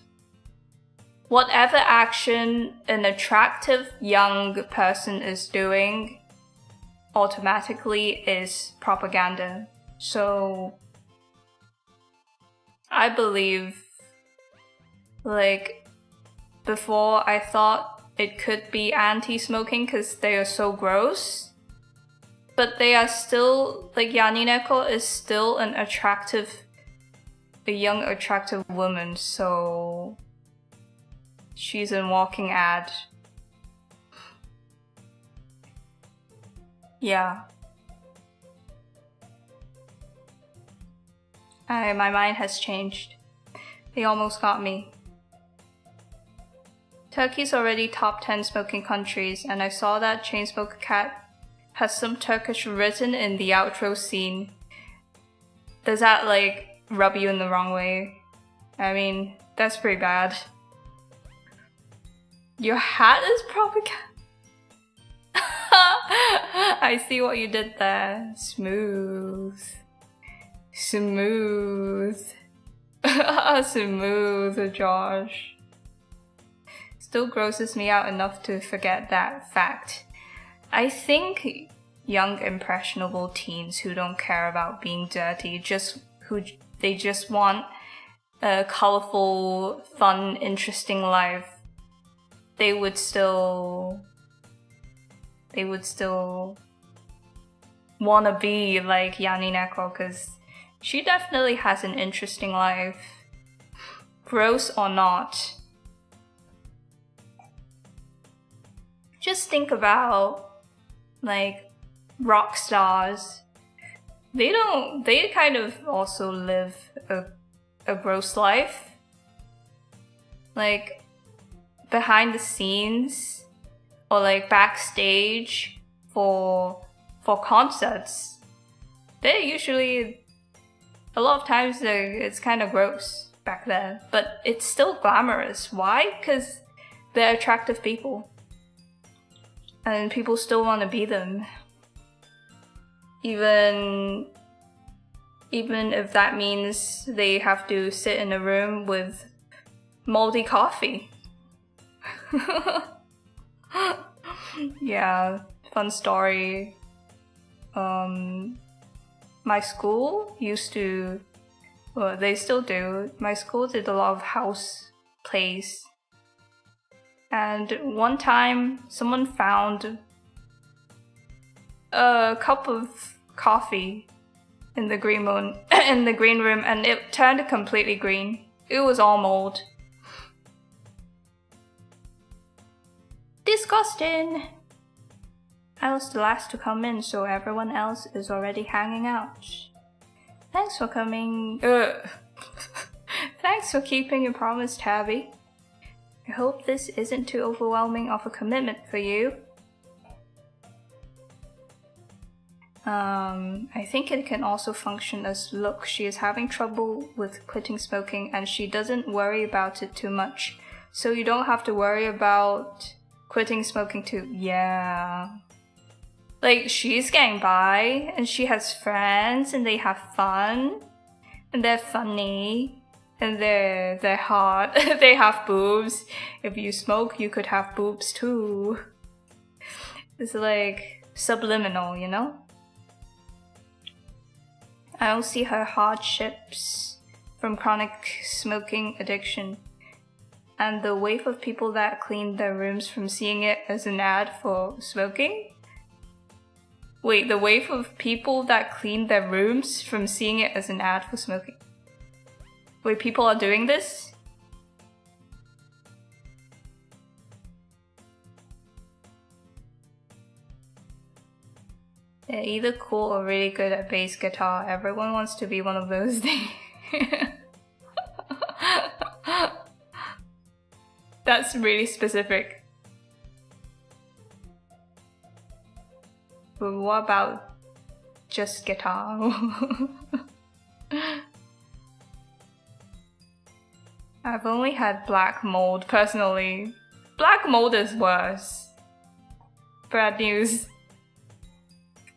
whatever action an attractive young person is doing automatically is propaganda. So I believe, like, before I thought it could be anti-smoking because they are so gross, but they are still, like, Yanineko is still a young attractive woman, so she's a walking ad. Yeah. My mind has changed. They almost got me. Turkey's already top 10 smoking countries, and I saw that Chainsmoker Cat has some Turkish written in the outro scene. Does that, like, rub you in the wrong way? I mean, that's pretty bad. Your hat is propaganda. I see what you did there. Smooth. Smooth, Josh. Still grosses me out enough to forget that fact. I think young impressionable teens who don't care about being dirty, they just want a colorful, fun, interesting life, they would still wanna be like Yanineko, because she definitely has an interesting life. Gross or not. Just think about, like, rock stars. They kind of also live a gross life. Like, behind the scenes or like backstage for concerts, they're usually, a lot of times it's kind of gross back then, but it's still glamorous. Why? Because they're attractive people and people still want to be them, even if that means they have to sit in a room with moldy coffee. Yeah, fun story. My school used to, well, they still do. My school did a lot of house plays. And one time, someone found a cup of coffee in the green room, and it turned completely green. It was all mold. Disgusting! I was the last to come in, so everyone else is already hanging out. Thanks for coming. Thanks for keeping your promise, Tabby. I hope this isn't too overwhelming of a commitment for you. I think it can also function as, look, she is having trouble with quitting smoking and she doesn't worry about it too much. So you don't have to worry about quitting smoking too. Yeah. Like, she's getting by, and she has friends, and they have fun, and they're funny, and they're hot. They have boobs. If you smoke, you could have boobs too. It's like subliminal, you know? I don't see her hardships from chronic smoking addiction, and the wave of people that clean their rooms from seeing it as an ad for smoking. Wait, the wave of people that clean their rooms from seeing it as an ad for smoking. Wait, people are doing this? They're either cool or really good at bass guitar. Everyone wants to be one of those things. That's really specific. But what about just guitar? I've only had black mold personally. Black mold is worse. Bad news.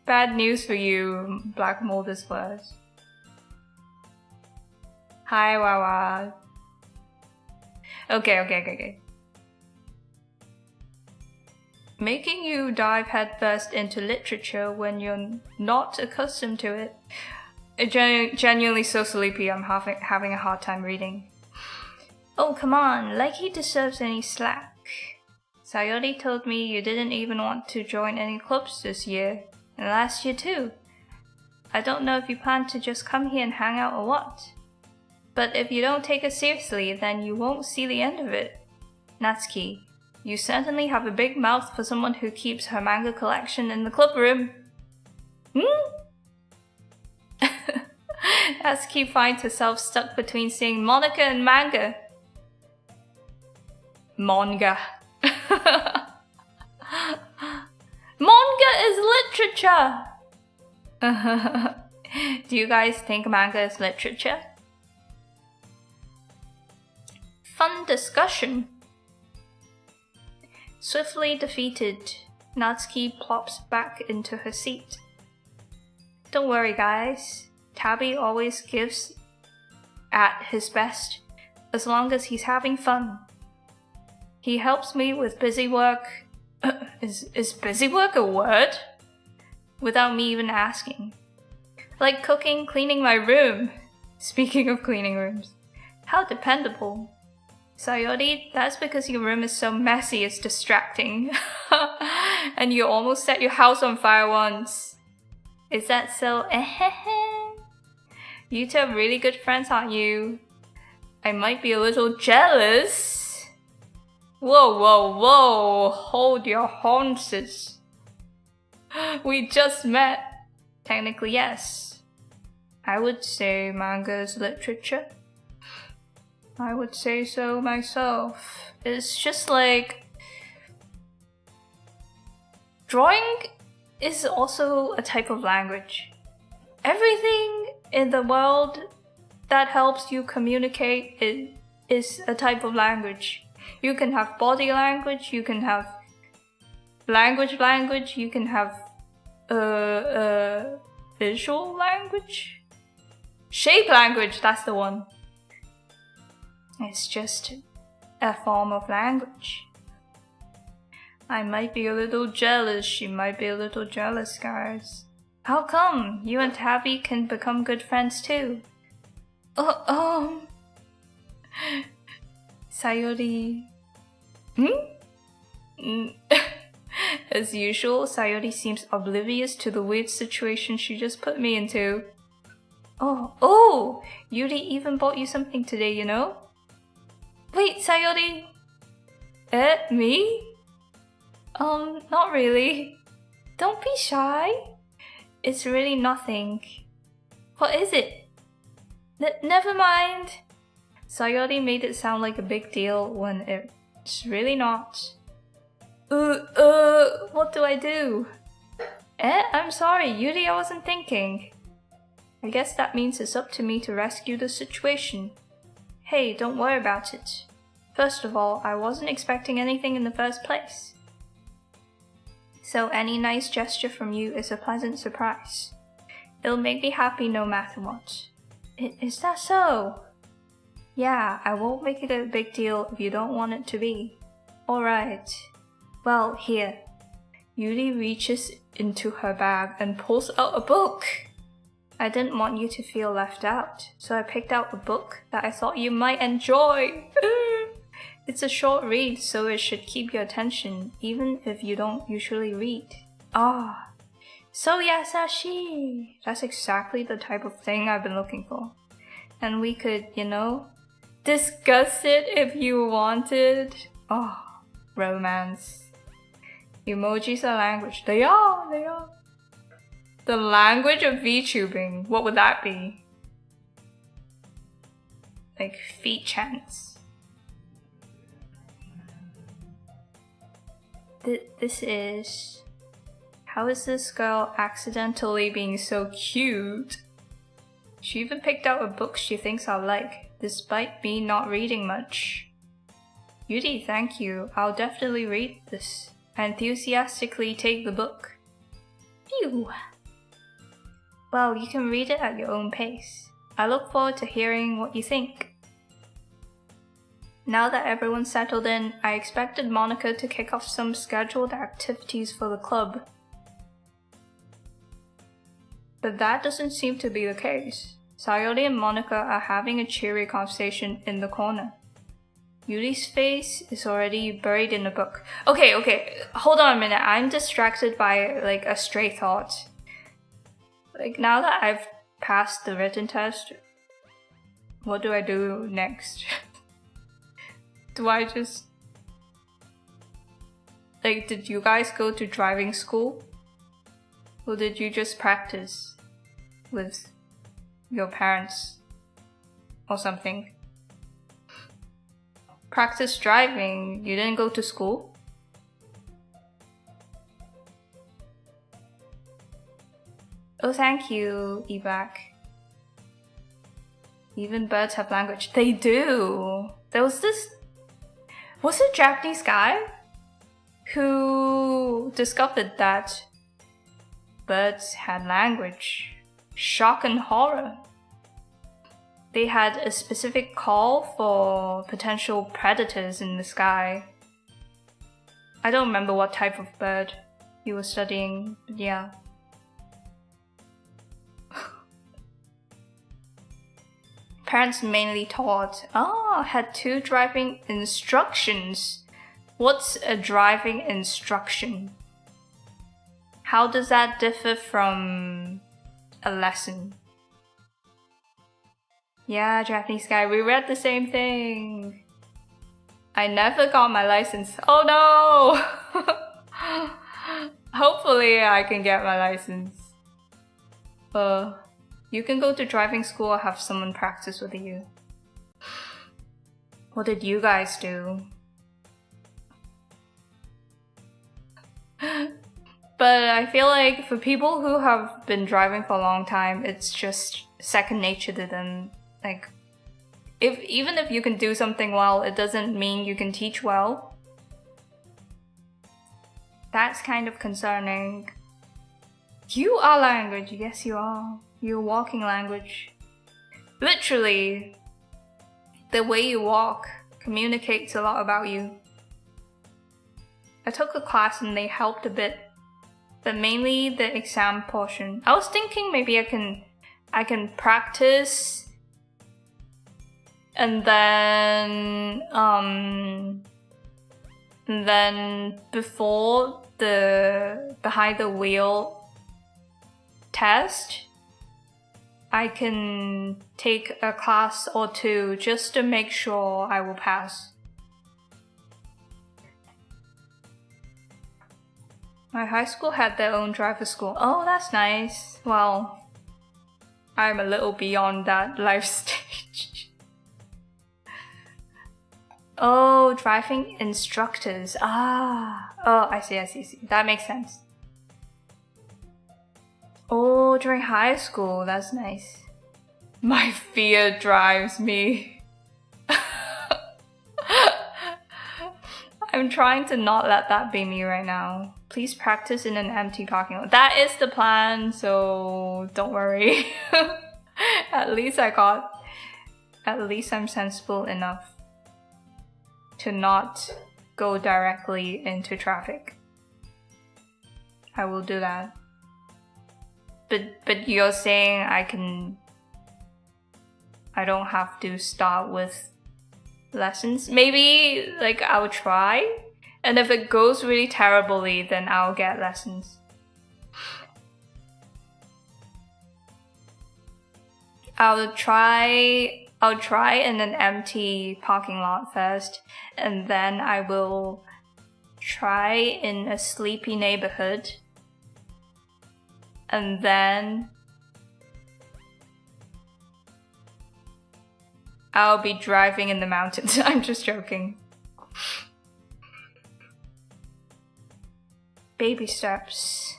Bad news for you. Black mold is worse. Hi, Wawa. Okay. Making you dive headfirst into literature when you're not accustomed to it. Genuinely so sleepy, I'm having a hard time reading. Oh, come on, like he deserves any slack. Sayori told me you didn't even want to join any clubs this year, and last year too. I don't know if you plan to just come here and hang out or what. But if you don't take it seriously, then you won't see the end of it. Natsuki, you certainly have a big mouth for someone who keeps her manga collection in the club room. Natsuki finds herself stuck between seeing Monica and manga. Manga. Manga is literature! Do you guys think manga is literature? Fun discussion. Swiftly defeated, Natsuki plops back into her seat. Don't worry, guys. Tabby always gives at his best, as long as he's having fun. He helps me with busy work. Is busy work a word? Without me even asking. Like cooking, cleaning my room. Speaking of cleaning rooms. How dependable. Sayori, that's because your room is so messy it's distracting. And you almost set your house on fire once. Is that so? You two are really good friends, aren't you? I might be a little jealous. Whoa, hold your horses. We just met. Technically, yes. I would say manga is literature. I would say so myself. It's just like drawing is also a type of language. Everything in the world that helps you communicate is a type of language. You can have body language, you can have language, you can have visual language? Shape language, that's the one. It's just a form of language. I might be a little jealous, she might be a little jealous, guys. How come? You and Tabby can become good friends too. Sayori. As usual, Sayori seems oblivious to the weird situation she just put me into. Oh, Yuri even bought you something today, you know? Wait, Sayori. Me? Not really. Don't be shy. It's really nothing. What is it? Never mind. Sayori made it sound like a big deal when it's really not. What do I do? I'm sorry, Yuri, I wasn't thinking. I guess that means it's up to me to rescue the situation. Hey, don't worry about it. First of all, I wasn't expecting anything in the first place. So any nice gesture from you is a pleasant surprise. It'll make me happy no matter what. Is that so? Yeah, I won't make it a big deal if you don't want it to be. Alright. Well, here. Yuri reaches into her bag and pulls out a book. I didn't want you to feel left out, so I picked out a book that I thought you might enjoy. It's a short read, so it should keep your attention, even if you don't usually read. So yasashi! That's exactly the type of thing I've been looking for. And we could, discuss it if you wanted. Romance. Emojis are language. They are. The language of VTubing. What would that be? Like feet chants. This is... How is this girl accidentally being so cute? She even picked out a book she thinks I'll like, despite me not reading much. Yuri, thank you. I'll definitely read this. I enthusiastically take the book. Phew. Well, you can read it at your own pace. I look forward to hearing what you think. Now that everyone's settled in, I expected Monica to kick off some scheduled activities for the club. But that doesn't seem to be the case. Sayori and Monica are having a cheery conversation in the corner. Yuri's face is already buried in a book. Okay, hold on a minute. I'm distracted by a stray thought. Now that I've passed the written test, what do I do next? Do I just... did you guys go to driving school? Or did you just practice with your parents or something? Practice driving? You didn't go to school? Oh, thank you, Ebak. Even birds have language. They do! There was a Japanese guy who discovered that birds had language. Shock and horror. They had a specific call for potential predators in the sky. I don't remember what type of bird he was studying, but yeah. Parents mainly taught, had 2 driving instructions. What's a driving instruction? How does that differ from a lesson? Yeah, Japanese guy, we read the same thing. I never got my license. Oh no! Hopefully I can get my license. You can go to driving school or have someone practice with you. What did you guys do? But I feel like for people who have been driving for a long time, it's just second nature to them. Like, even if you can do something well, it doesn't mean you can teach well. That's kind of concerning. You are language, yes you are. You're walking language. Literally, the way you walk communicates a lot about you. I took a class and they helped a bit, but mainly the exam portion. I was thinking maybe I can practice and then before the behind the wheel test, I can take a class or two just to make sure I will pass. My high school had their own driver school. Oh, that's nice. Well, I'm a little beyond that life stage. Oh, driving instructors. Ah. Oh, I see. That makes sense. Oh, during high school. That's nice. My fear drives me. I'm trying to not let that be me right now. Please practice in an empty parking lot. That is the plan, so don't worry. At least I'm sensible enough to not go directly into traffic. I will do that. But you're saying I don't have to start with lessons? Maybe like I'll try, and if it goes really terribly, then I'll get lessons. I'll try in an empty parking lot first, and then I will try in a sleepy neighborhood, and then I'll be driving in the mountains. I'm just joking. Baby steps.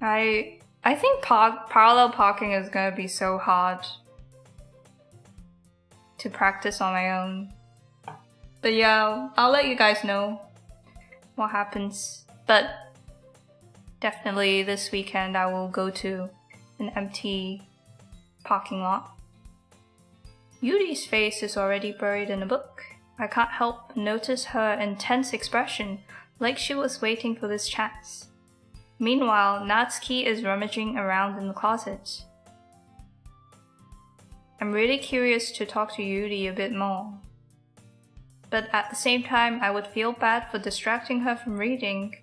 I think parallel parking is gonna be so hard to practice on my own. But yeah, I'll let you guys know what happens. But definitely this weekend I will go to an empty parking lot. Yudi's face is already buried in a book. I can't help but notice her intense expression, like she was waiting for this chance. Meanwhile, Natsuki is rummaging around in the closet. I'm really curious to talk to Yuri a bit more. But at the same time, I would feel bad for distracting her from reading.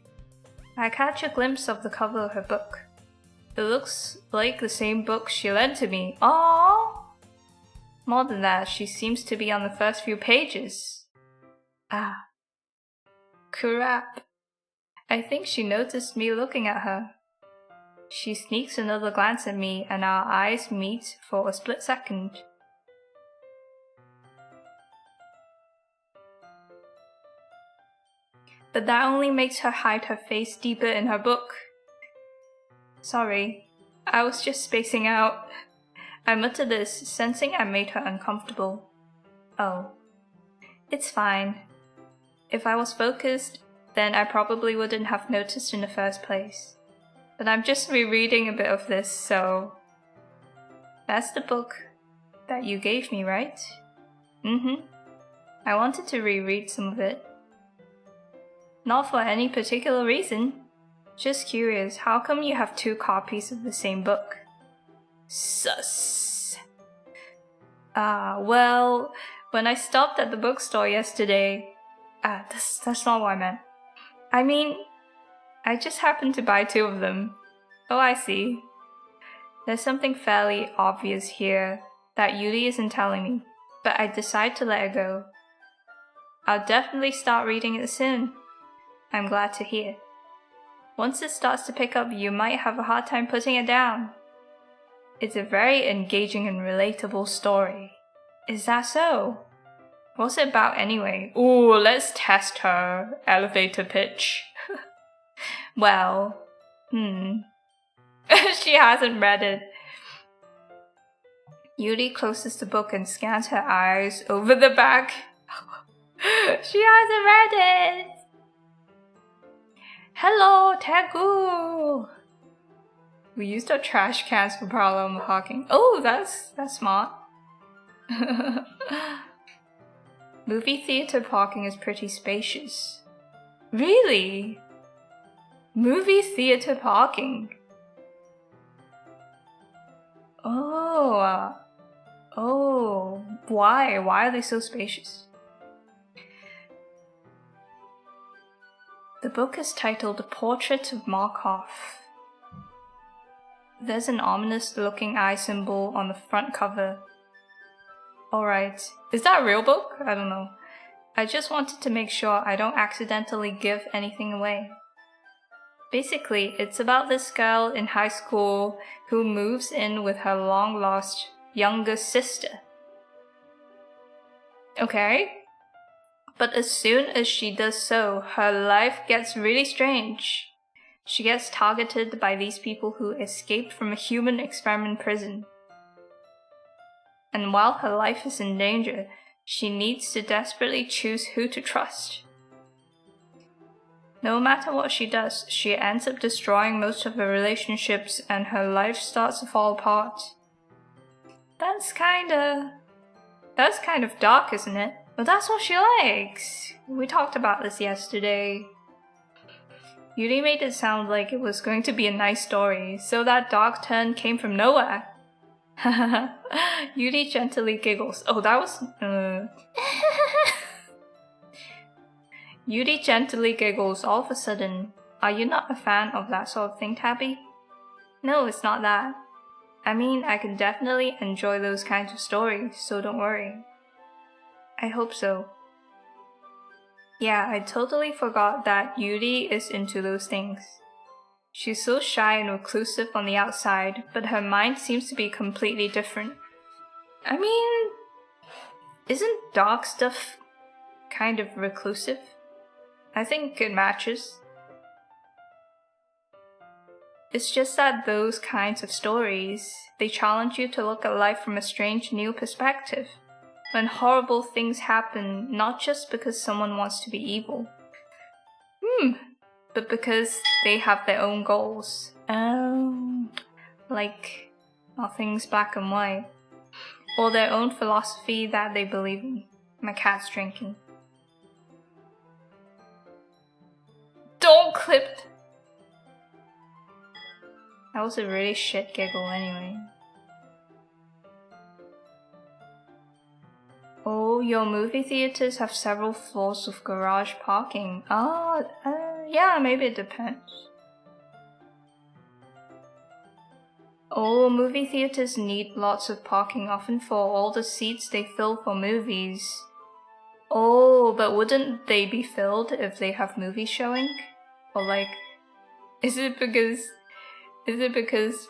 I catch a glimpse of the cover of her book. It looks like the same book she lent to me. Aww! More than that, she seems to be on the first few pages. Ah. Crap. I think she noticed me looking at her. She sneaks another glance at me and our eyes meet for a split second. But that only makes her hide her face deeper in her book. Sorry, I was just spacing out. I muttered this, sensing I made her uncomfortable. Oh. It's fine. If I was focused, then I probably wouldn't have noticed in the first place. But I'm just rereading a bit of this, so... That's the book that you gave me, right? I wanted to reread some of it. Not for any particular reason. Just curious, how come you have 2 copies of the same book? Sus. Well, when I stopped at the bookstore yesterday... that's not what I meant. I mean, I just happened to buy 2 of them. Oh, I see. There's something fairly obvious here that Yuri isn't telling me, but I decide to let it go. I'll definitely start reading it soon. I'm glad to hear. Once it starts to pick up, you might have a hard time putting it down. It's a very engaging and relatable story. Is that so? What's it about anyway? Ooh, let's test her elevator pitch. Well, she hasn't read it. Yuri closes the book and scans her eyes over the back. She hasn't read it! Hello, Tegu! We used our trash cans for parallel parking. Oh, that's smart. Movie theater parking is pretty spacious. Really? Movie theater parking? Oh, why? Why are they so spacious? The book is titled The Portrait of Markov. There's an ominous-looking eye symbol on the front cover. Alright, is that a real book? I don't know. I just wanted to make sure I don't accidentally give anything away. Basically, it's about this girl in high school who moves in with her long-lost younger sister. Okay? But as soon as she does so, her life gets really strange. She gets targeted by these people who escaped from a human experiment prison. And while her life is in danger, she needs to desperately choose who to trust. No matter what she does, she ends up destroying most of her relationships and her life starts to fall apart. That's kind of dark, isn't it? But that's what she likes. We talked about this yesterday. Yuri made it sound like it was going to be a nice story, so that dark turn came from nowhere. Yuri gently giggles. Oh, that was... Yuri gently giggles all of a sudden. Are you not a fan of that sort of thing, Tabby? No, it's not that. I mean, I can definitely enjoy those kinds of stories, so don't worry. I hope so. Yeah, I totally forgot that Yuri is into those things. She's so shy and reclusive on the outside, but her mind seems to be completely different. I mean, isn't dark stuff kind of reclusive? I think it matches. It's just that those kinds of stories, they challenge you to look at life from a strange new perspective. When horrible things happen, not just because someone wants to be evil, but because they have their own goals. Like, nothing's black and white. Or their own philosophy that they believe in. My cat's drinking. Don't clip! That was a really shit giggle anyway. Oh, your movie theaters have several floors with garage parking. Yeah, maybe it depends. Oh, movie theaters need lots of parking often for all the seats they fill for movies. Oh, but wouldn't they be filled if they have movies showing? Or like, is it because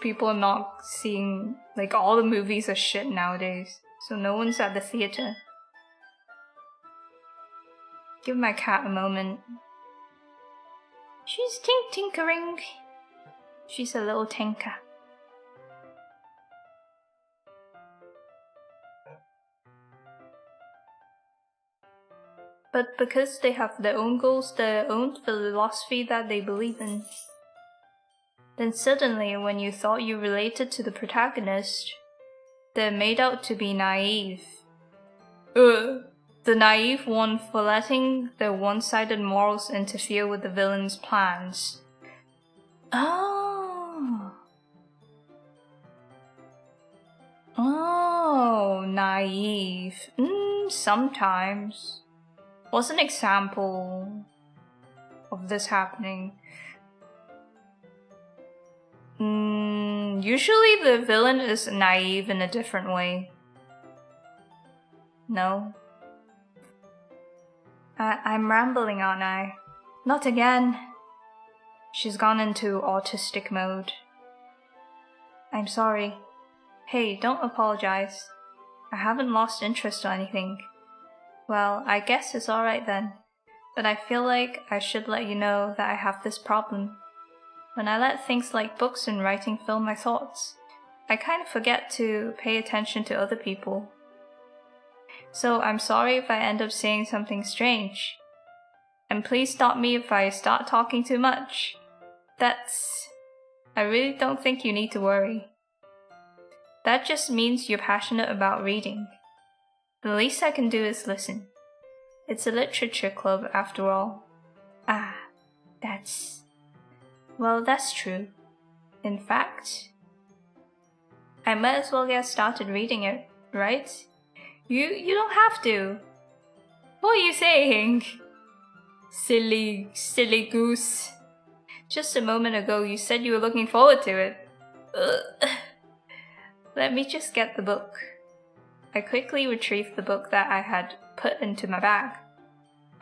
people are not seeing, like, all the movies are shit nowadays, so no one's at the theater? Give my cat a moment. She's tinkering. She's a little tinker. But because they have their own goals, their own philosophy that they believe in, then suddenly when you thought you related to the protagonist, they're made out to be naive. The naive one for letting their one-sided morals interfere with the villain's plans. Oh, naive. Sometimes. What's an example of this happening? Usually the villain is naive in a different way. No? I'm rambling, aren't I? Not again. She's gone into autistic mode. I'm sorry. Hey, don't apologize. I haven't lost interest or anything. Well, I guess it's alright then. But I feel like I should let you know that I have this problem. When I let things like books and writing fill my thoughts, I kind of forget to pay attention to other people. So I'm sorry if I end up saying something strange. And please stop me if I start talking too much. I really don't think you need to worry. That just means you're passionate about reading. The least I can do is listen. It's a literature club after all. Well, that's true. In fact, I might as well get started reading it, right? You don't have to. What are you saying? Silly goose. Just a moment ago you said you were looking forward to it. Ugh. Let me just get the book. I quickly retrieved the book that I had put into my bag.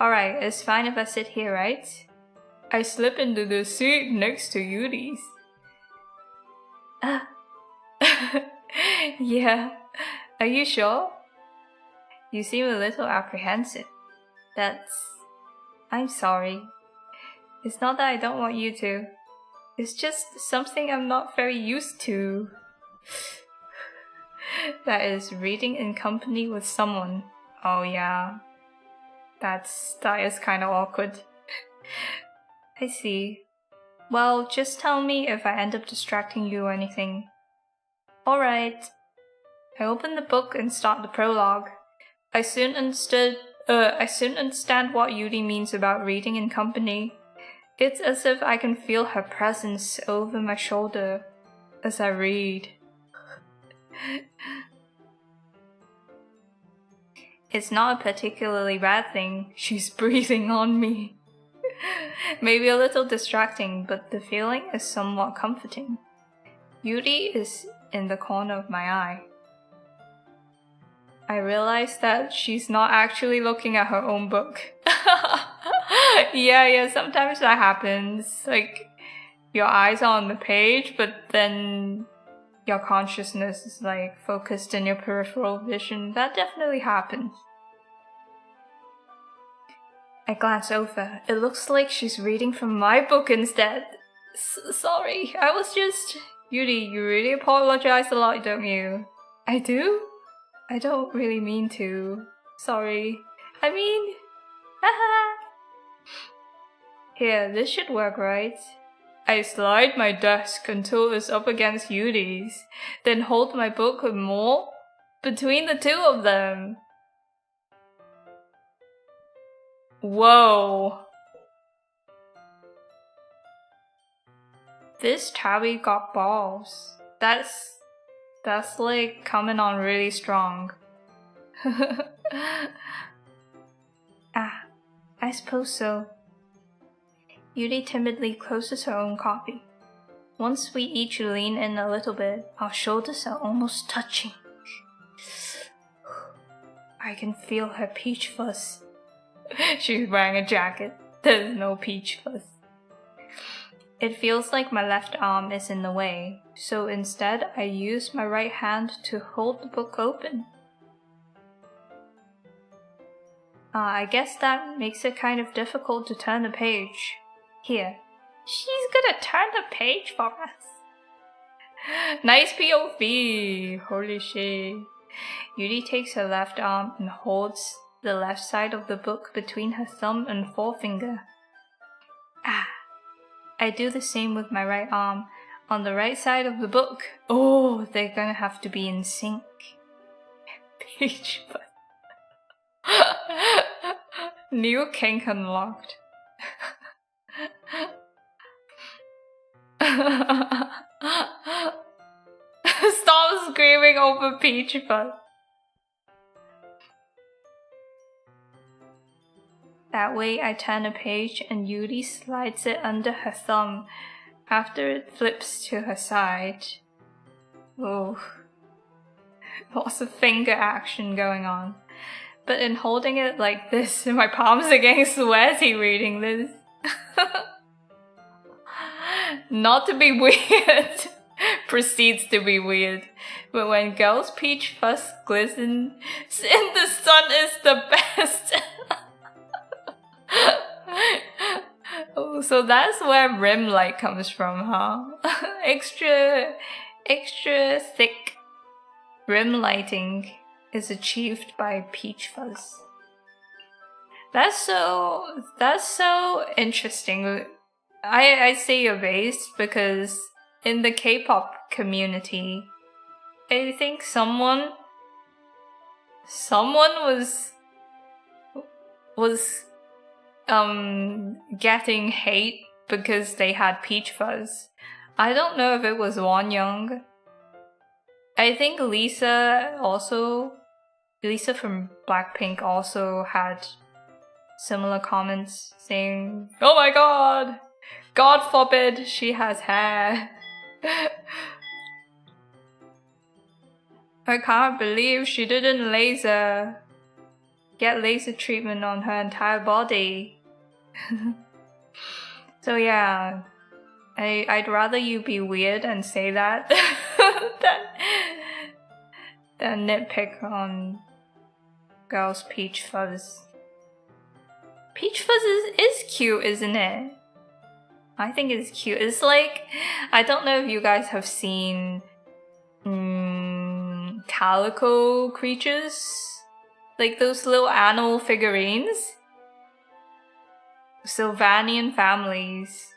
Alright, it's fine if I sit here, right? I slip into the seat next to Yuri's. Yeah, are you sure? You seem a little apprehensive. I'm sorry. It's not that I don't want you to. It's just something I'm not very used to. That is reading in company with someone. Oh yeah. That is kind of awkward. I see. Well, just tell me if I end up distracting you or anything. Alright. I open the book and start the prologue. I soon understand what Yuri means about reading in company. It's as if I can feel her presence over my shoulder as I read. It's not a particularly bad thing. She's breathing on me. Maybe a little distracting, but the feeling is somewhat comforting. Yuri is in the corner of my eye. I realize that she's not actually looking at her own book. Yeah, sometimes that happens. Like, your eyes are on the page, but then your consciousness is like focused in your peripheral vision. That definitely happens. I glance over. It looks like she's reading from my book instead. Sorry, I was just... Yuri, you really apologize a lot, don't you? I do? I don't really mean to. Sorry. I mean... Haha. Here, this should work, right? I slide my desk until it's up against Yuri's, then hold my book more between the two of them. Whoa. This Tabby got balls. That's like coming on really strong. I suppose so. Yuri timidly closes her own copy. Once we each lean in a little bit, our shoulders are almost touching. I can feel her peach fuzz. She's wearing a jacket. There's no peach fuzz. It feels like my left arm is in the way, so instead I use my right hand to hold the book open. I guess that makes it kind of difficult to turn the page. Here. She's gonna turn the page for us. Nice POV! Holy shit. Yuri takes her left arm and holds the left side of the book between her thumb and forefinger. I do the same with my right arm on the right side of the book. Oh, they're gonna have to be in sync. Page New kink unlocked. Stop screaming over peach fuzz. That way I turn a page and Yuri slides it under her thumb after it flips to her side. Oh, lots of finger action going on. But in holding it like this, my palms are getting sweaty reading this. Not to be weird. proceeds to be weird. But when girls' peach fuzz glistens in the sun is the best. Oh, so that's where rim light comes from, huh? extra thick rim lighting is achieved by peach fuzz. That's so interesting. I say you're based because in the K-pop community, I think someone was getting hate because they had peach fuzz. I don't know if it was Wonyoung. I think Lisa from Blackpink also had similar comments saying, "Oh my god! God forbid she has hair." I can't believe she didn't get laser treatment on her entire body. So yeah, I'd rather you be weird and say that than nitpick on girls' peach fuzz. Peach fuzz is cute, isn't it? I think it's cute. It's like, I don't know if you guys have seen calico creatures, like those little animal figurines. Sylvanian families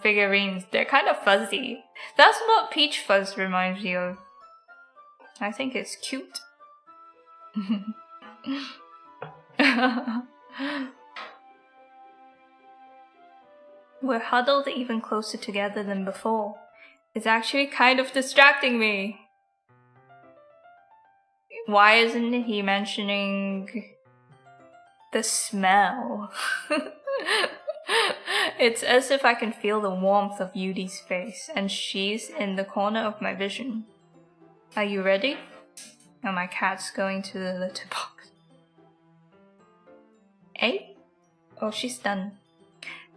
figurines. They're kind of fuzzy. That's what peach fuzz reminds me of. I think it's cute. We're huddled even closer together than before. It's actually kind of distracting me. Why isn't he mentioning the smell? It's as if I can feel the warmth of Yudi's face, and she's in the corner of my vision. Are you ready? And my cat's going to the litter box. Eh? Oh, she's done.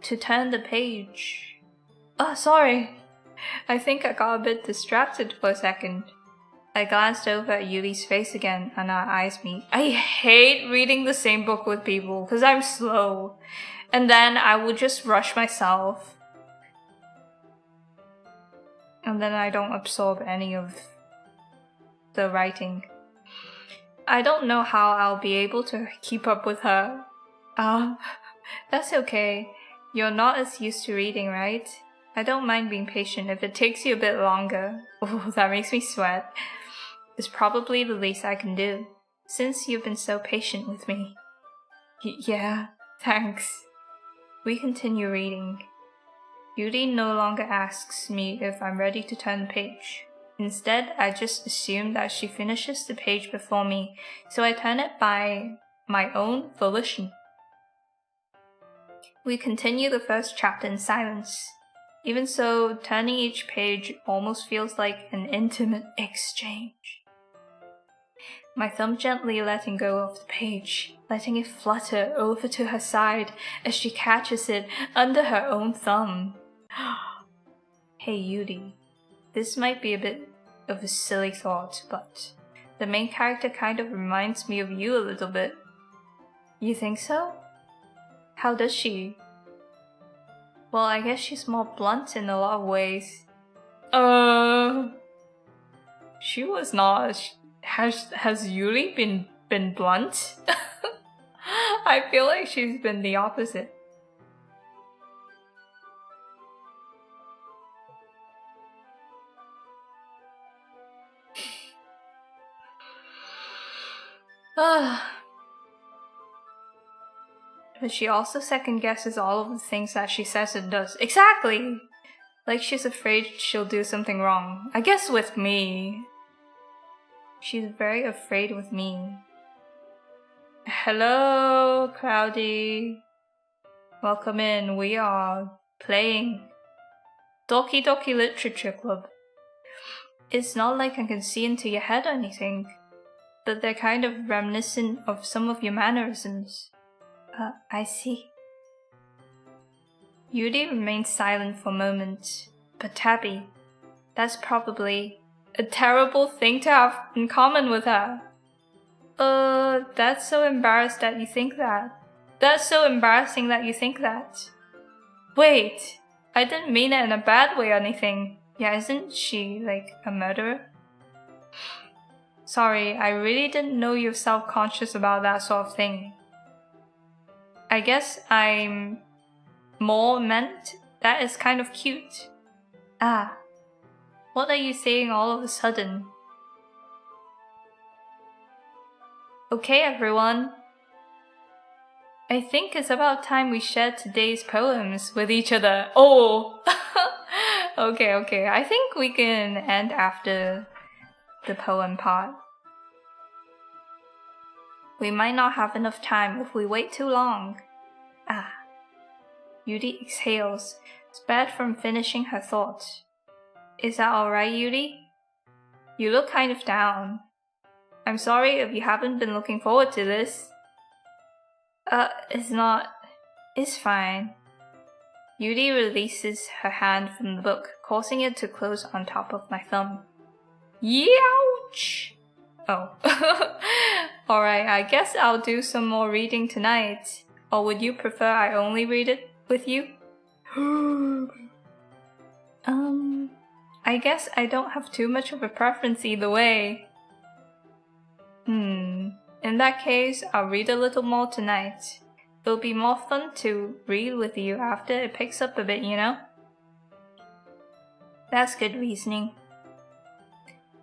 To turn the page. Oh, sorry. I think I got a bit distracted for a second. I glanced over at Yuli's face again, and our eyes meet. I hate reading the same book with people, because I'm slow. And then I would just rush myself. And then I don't absorb any of the writing. I don't know how I'll be able to keep up with her. That's okay. You're not as used to reading, right? I don't mind being patient if it takes you a bit longer. Oh, that makes me sweat. It's probably the least I can do, since you've been so patient with me. Yeah, thanks. We continue reading. Yuri no longer asks me if I'm ready to turn the page. Instead, I just assume that she finishes the page before me, so I turn it by my own volition. We continue the first chapter in silence. Even so, turning each page almost feels like an intimate exchange. My thumb gently letting go of the page, letting it flutter over to her side as she catches it under her own thumb. Hey Yuri, this might be a bit of a silly thought, but the main character kind of reminds me of you a little bit. You think so? How does she? Well, I guess she's more blunt in a lot of ways. She was not. Has Yuri been blunt? I feel like she's been the opposite. But she also second guesses all of the things that she says and does. Exactly! Like she's afraid she'll do something wrong. I guess with me. She's very afraid with me. Hello, Cloudy. Welcome in. We are playing Doki Doki Literature Club. It's not like I can see into your head or anything, but they're kind of reminiscent of some of your mannerisms. I see. Yuri remains silent for a moment, but Tabby, That's probably a terrible thing to have in common with her. That's so embarrassed that you think that. That's so embarrassing that you think that. Wait, I didn't mean it in a bad way or anything. Yeah, isn't she, like, a murderer? Sorry, I really didn't know you're self-conscious about that sort of thing. I guess I'm more meant that is kind of cute. Ah, what are you saying all of a sudden? Okay, everyone. I think it's about time we shared today's poems with each other. Oh! Okay. I think we can end after the poem part. We might not have enough time if we wait too long. Ah. Yuri exhales, sped from finishing her thought. Is that alright, Yuri? You look kind of down. I'm sorry if you haven't been looking forward to this. It's not. It's fine. Yuri releases her hand from the book, causing it to close on top of my thumb. Youch! Oh. Alright, I guess I'll do some more reading tonight. Or would you prefer I only read it with you? I guess I don't have too much of a preference either way. In that case, I'll read a little more tonight. It'll be more fun to read with you after it picks up a bit, you know? That's good reasoning.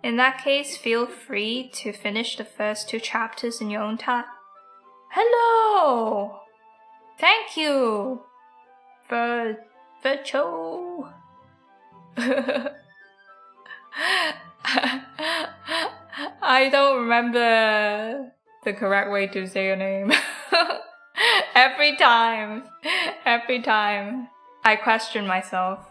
In that case, feel free to finish the first 2 chapters in your own time. Hello! Thank you! Virtual. I don't remember the correct way to say your name. Every time, I question myself.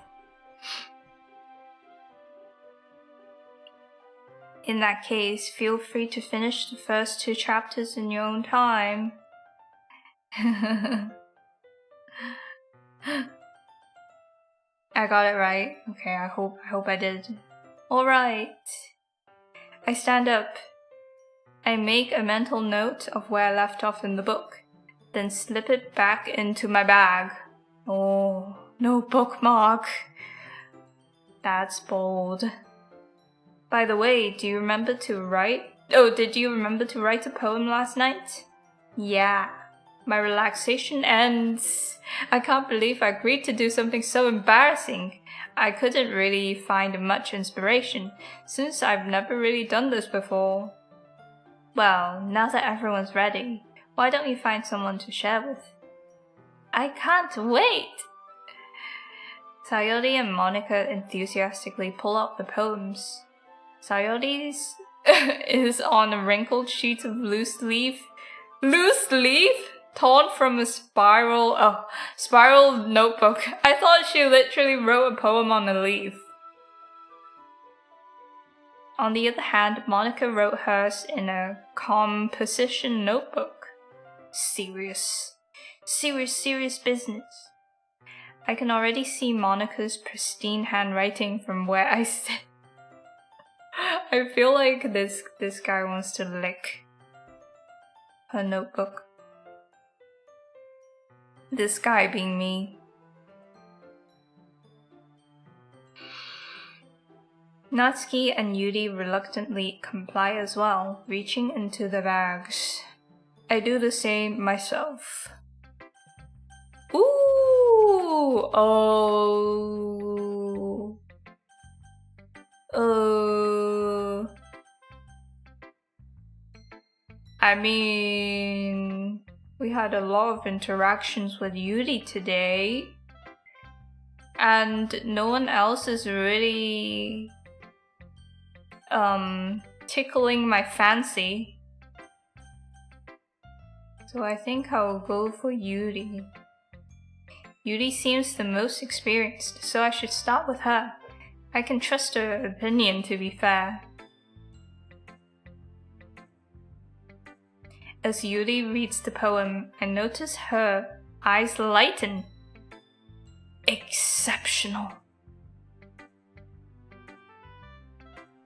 In that case, feel free to finish the first 2 chapters in your own time. I got it right. Okay, I hope I did. Alright. I stand up. I make a mental note of where I left off in the book, then slip it back into my bag. Oh, no bookmark. That's bold. By the way, did you remember to write a poem last night? Yeah. My relaxation ends. I can't believe I agreed to do something so embarrassing. I couldn't really find much inspiration, since I've never really done this before. Well, now that everyone's ready, why don't you find someone to share with? I can't wait! Sayori and Monica enthusiastically pull out the poems. Sayori's is on a wrinkled sheet of loose leaf? Torn from a spiral notebook. I thought she literally wrote a poem on a leaf. On the other hand, Monica wrote hers in a composition notebook. Serious business. I can already see Monica's pristine handwriting from where I sit. I feel like this guy wants to lick her notebook. This guy being me. Natsuki and Yuri reluctantly comply as well, reaching into their bags. I do the same myself. Ooh! I mean, we had a lot of interactions with Yuri today, and no one else is really tickling my fancy. So I think I'll go for Yuri. Yuri seems the most experienced, so I should start with her. I can trust her opinion, to be fair. As Yuri reads the poem, I notice her eyes lighten. Exceptional.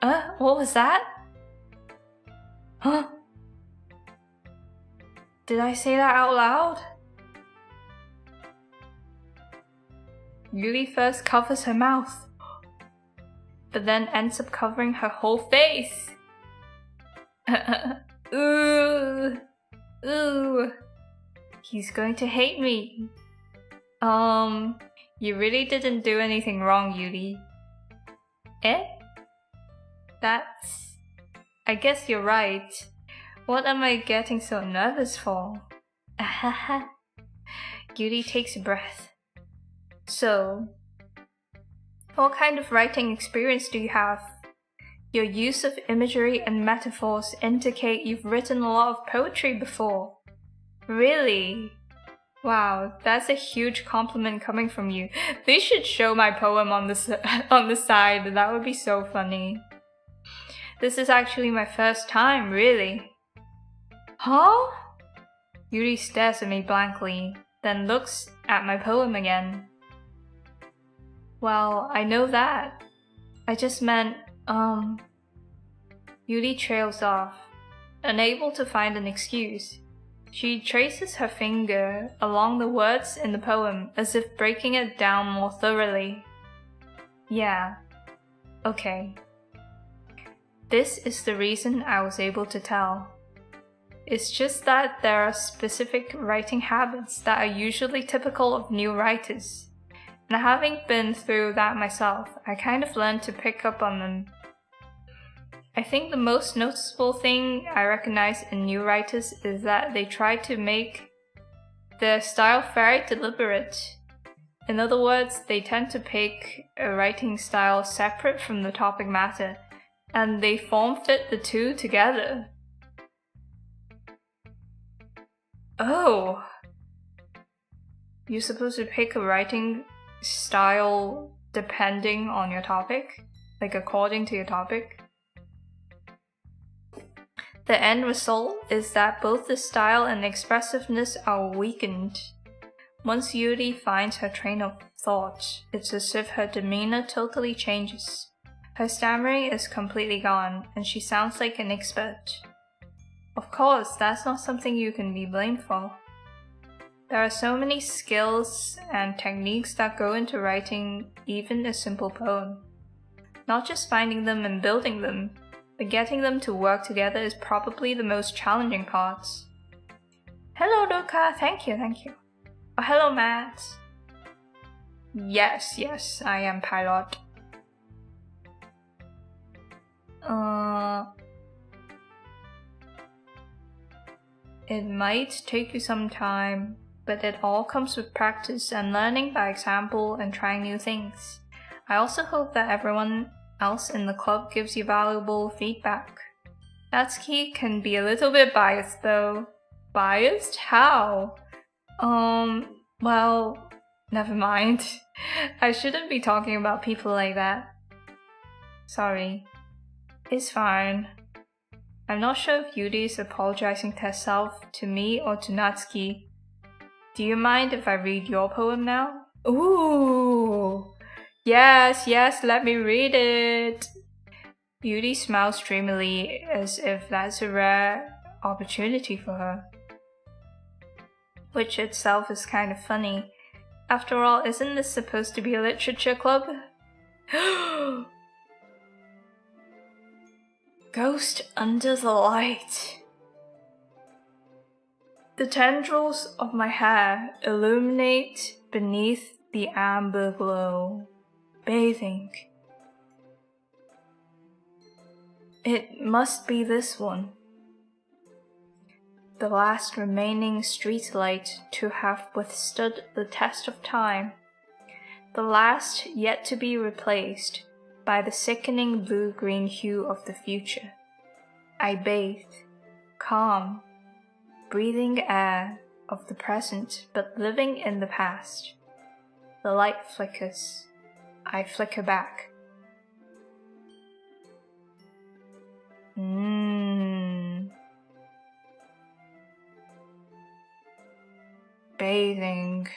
What was that? Huh? Did I say that out loud? Yuli first covers her mouth, but then ends up covering her whole face. Ooh. Ooh. He's going to hate me. You really didn't do anything wrong, Yuli. Eh? I guess you're right. What am I getting so nervous for? Yuli takes a breath. So, what kind of writing experience do you have? Your use of imagery and metaphors indicate you've written a lot of poetry before. Really? Wow, that's a huge compliment coming from you. They should show my poem on the side. That would be so funny. This is actually my first time, really. Huh? Yuri stares at me blankly, then looks at my poem again. Well, I know that. I just meant, Yuri trails off, unable to find an excuse. She traces her finger along the words in the poem as if breaking it down more thoroughly. Yeah, okay. This is the reason I was able to tell. It's just that there are specific writing habits that are usually typical of new writers. And having been through that myself, I kind of learned to pick up on them. I think the most noticeable thing I recognize in new writers is that they try to make their style very deliberate. In other words, they tend to pick a writing style separate from the topic matter, and they form-fit the two together. Oh! You're supposed to pick a writing style depending on your topic? Like according to your topic? The end result is that both the style and expressiveness are weakened. Once Yuri finds her train of thought, it's as if her demeanor totally changes. Her stammering is completely gone, and she sounds like an expert. Of course, that's not something you can be blamed for. There are so many skills and techniques that go into writing even a simple poem. Not just finding them and building them, but getting them to work together is probably the most challenging part. Hello, Luca. Thank you. Oh, hello, Matt. Yes, I am pilot. It might take you some time, but it all comes with practice and learning by example and trying new things. I also hope that everyone else in the club gives you valuable feedback. Natsuki can be a little bit biased though. Biased? How? Well, never mind. I shouldn't be talking about people like that. Sorry. It's fine. I'm not sure if Yuri is apologizing to herself, to me, or to Natsuki. Do you mind if I read your poem now? Ooh! Yes, let me read it! Beauty smiles dreamily as if that's a rare opportunity for her. Which itself is kind of funny. After all, isn't this supposed to be a literature club? Ghost under the light. The tendrils of my hair illuminate beneath the amber glow. Bathing. It must be this one. The last remaining streetlight to have withstood the test of time. The last yet to be replaced by the sickening blue-green hue of the future. I bathe, calm, breathing air of the present but living in the past. The light flickers. I flicker back. Bathing.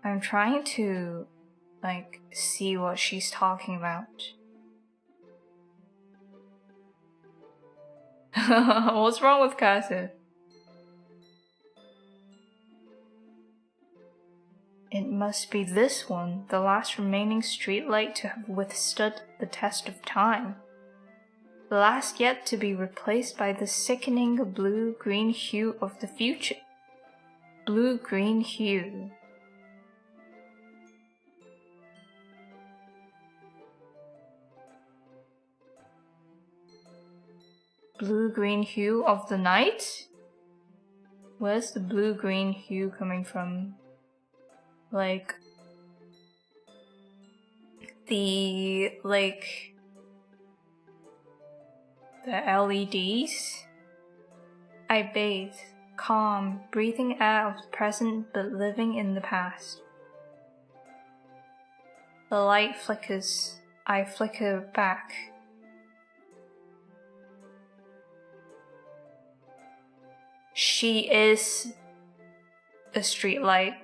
I'm trying to, like see what she's talking about. What's wrong with cursive? It must be this one, the last remaining streetlight to have withstood the test of time. The last yet to be replaced by the sickening blue-green hue of the future. Blue-green hue. Blue-green hue of the night? Where's the blue-green hue coming from? Like the LEDs? I bathe, calm, breathing out of the present but living in the past. The light flickers, I flicker back. She is a streetlight.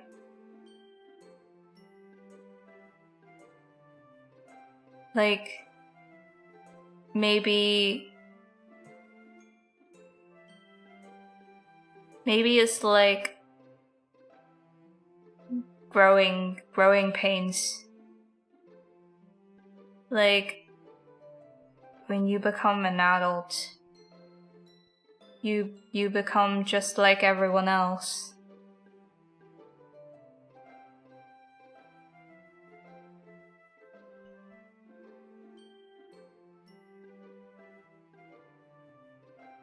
Like, maybe it's like growing pains. Like, when you become an adult, you become just like everyone else.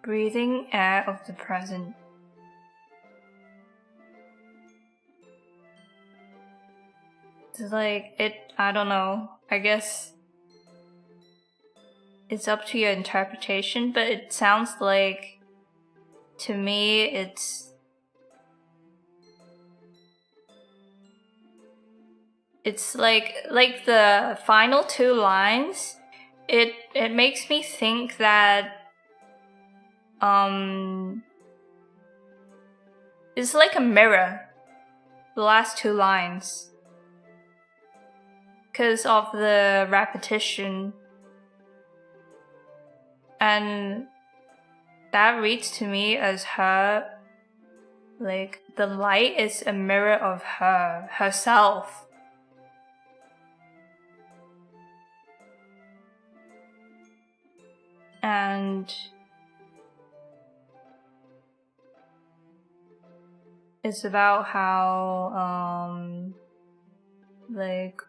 Breathing air of the present. It's like, I don't know, I guess it's up to your interpretation, but it sounds like, to me, it's like the final two lines, it makes me think that it's like a mirror, the last two lines, because of the repetition, and that reads to me as her, like, the light is a mirror of herself. And it's about how, like,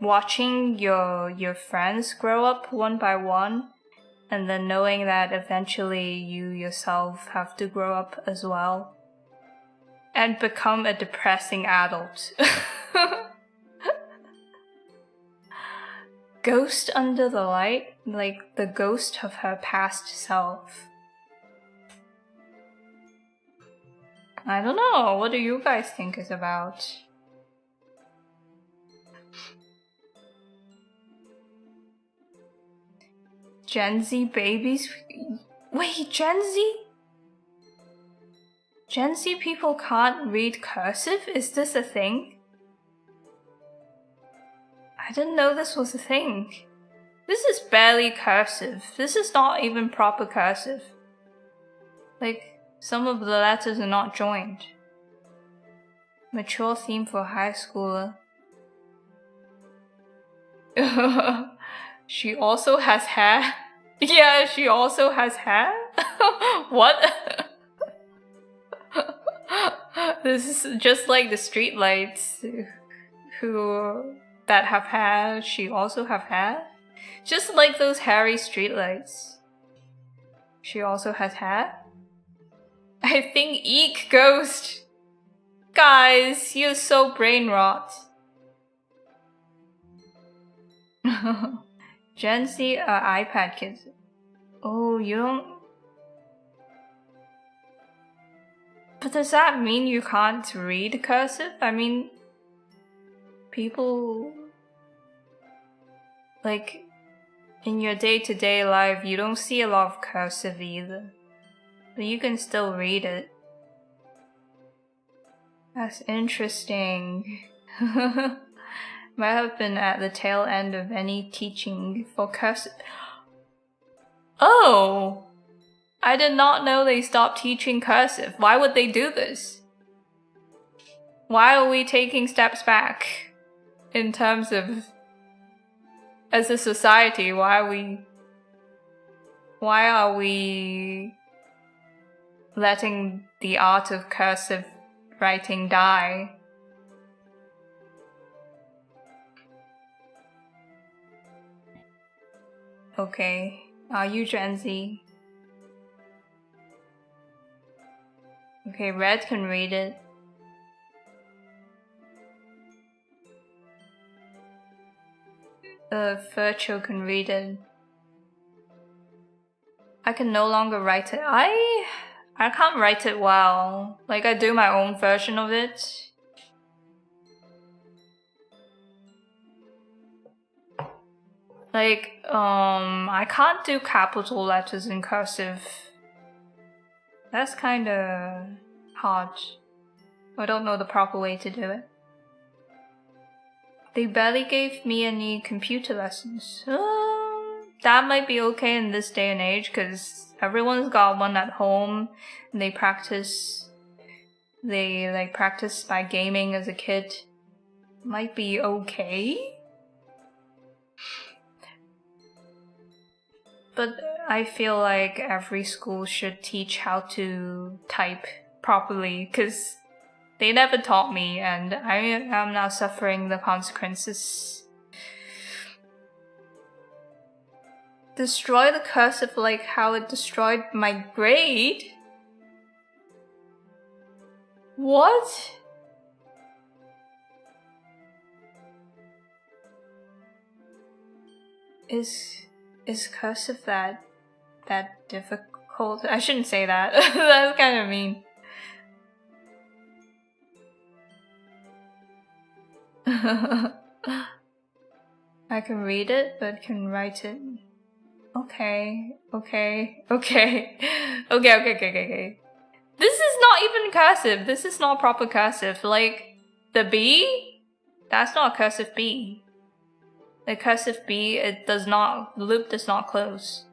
watching your friends grow up one by one, and then knowing that eventually you yourself have to grow up as well and become a depressing adult. Ghost under the light, like the ghost of her past self. I don't know, what do you guys think it's about? Gen Z babies? Wait, Gen Z? Gen Z people can't read cursive? Is this a thing? I didn't know this was a thing. This is barely cursive. This is not even proper cursive. Like, some of the letters are not joined. Mature theme for high schooler. She also has hair? Yeah, she also has hair? What? This is just like the streetlights that have hair. She also have hair? Just like those hairy streetlights. She also has hair? I think eek ghost. Guys, you're so brain rot. Gen Z are iPad kids. Oh, you don't... But does that mean you can't read cursive? I mean, people... Like, in your day-to-day life, you don't see a lot of cursive either. But you can still read it. That's interesting. Might have been at the tail end of any teaching for cursive. Oh! I did not know they stopped teaching cursive. Why would they do this? Why are we taking steps back in terms of as a society? Why are we letting the art of cursive writing die? Okay, are you Gen Z? Okay, Red can read it. Virtual can read it. I can no longer write it. I can't write it well. Like, I do my own version of it. Like, I can't do capital letters in cursive. That's kinda hard. I don't know the proper way to do it. They barely gave me any computer lessons. That might be okay in this day and age, because everyone's got one at home, and they practice by gaming as a kid. Might be okay. But I feel like every school should teach how to type properly, because they never taught me, and I am now suffering the consequences. Destroy the cursive like how it destroyed my grade? What? Is cursive that difficult? I shouldn't say that. That's kind of mean. I can read it, but can write it. Okay. This is not even cursive. This is not proper cursive. Like, the B? That's not cursive B. The cursive B, the loop does not close.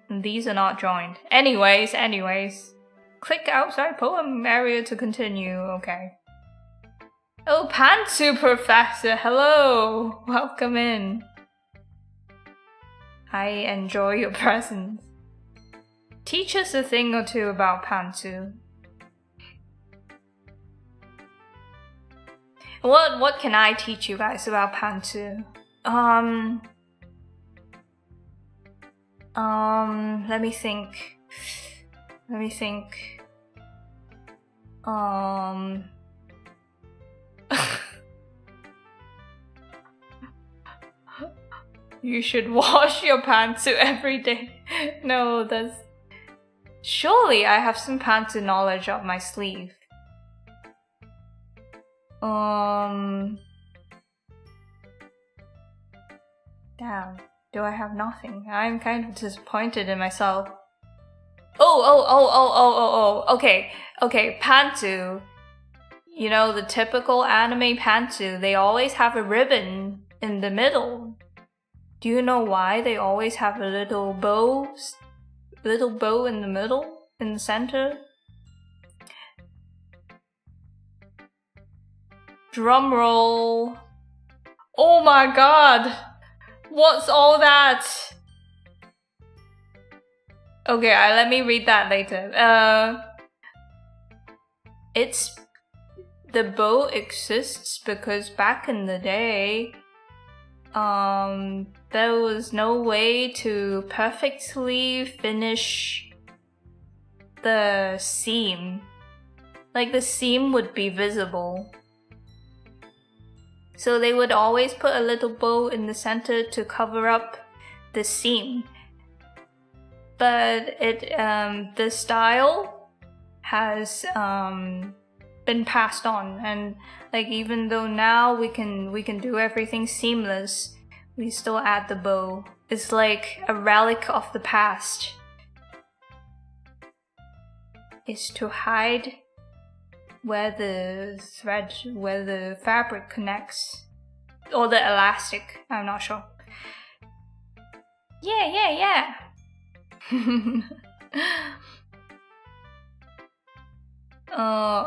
And these are not joined. Anyways. Click outside poem area to continue. Okay. Oh, Pantsu Professor, hello! Welcome in. I enjoy your presence. Teach us a thing or two about Pantsu. What can I teach you guys about Pantsu? Let me think. You should wash your pantsu every day. No, that's... Surely I have some pantsu knowledge up my sleeve. Damn. Do I have nothing? I'm kind of disappointed in myself. Okay, pantsu. You know, the typical anime pantsu, they always have a ribbon in the middle. Do you know why they always have a little bow in the middle, in the center? Drum roll. Oh my god! What's all that? Okay, let me read that later. The bow exists because back in the day, there was no way to perfectly finish the seam. Like, the seam would be visible. So they would always put a little bow in the center to cover up the seam. But the style has been passed on, and like, even though now we can do everything seamless, we still add the bow. It's like a relic of the past. It's to hide where the fabric connects. Or the elastic, I'm not sure. Yeah.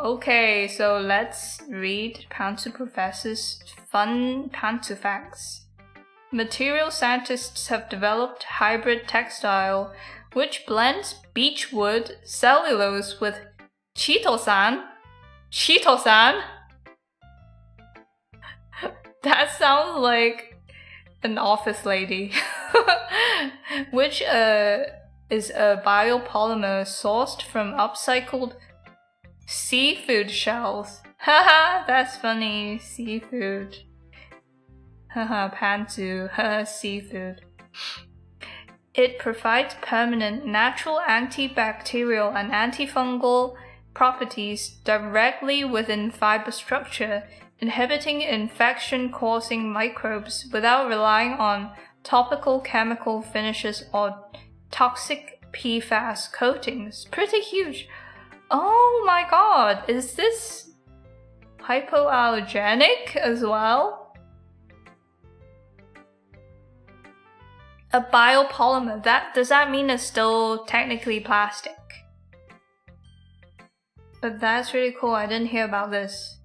Okay, so let's read Pantsu Professor's fun Pantsu facts. Material scientists have developed hybrid textile which blends beechwood cellulose with chitosan. That sounds like an office lady. Which is a biopolymer sourced from upcycled seafood shells. Haha, that's funny. Seafood. Haha, pantsu. Haha, seafood. It provides permanent natural antibacterial and antifungal properties directly within fiber structure, inhibiting infection-causing microbes without relying on topical chemical finishes or toxic PFAS coatings. Pretty huge. Oh my god, is this hypoallergenic as well? A biopolymer, does that mean it's still technically plastic? But that's really cool, I didn't hear about this.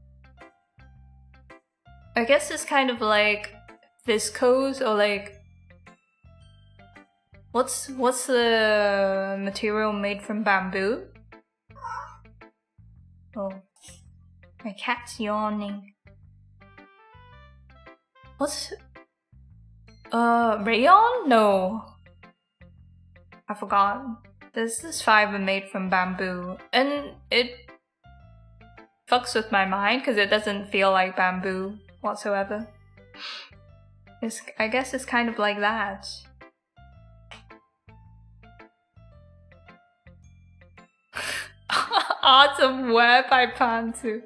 I guess it's kind of like viscose or like... What's the material made from bamboo? Oh, my cat's yawning. What's... rayon? No. I forgot. There's this fiber made from bamboo, and it fucks with my mind because it doesn't feel like bamboo whatsoever. I guess it's kind of like that. Art of Wear by Pantsu.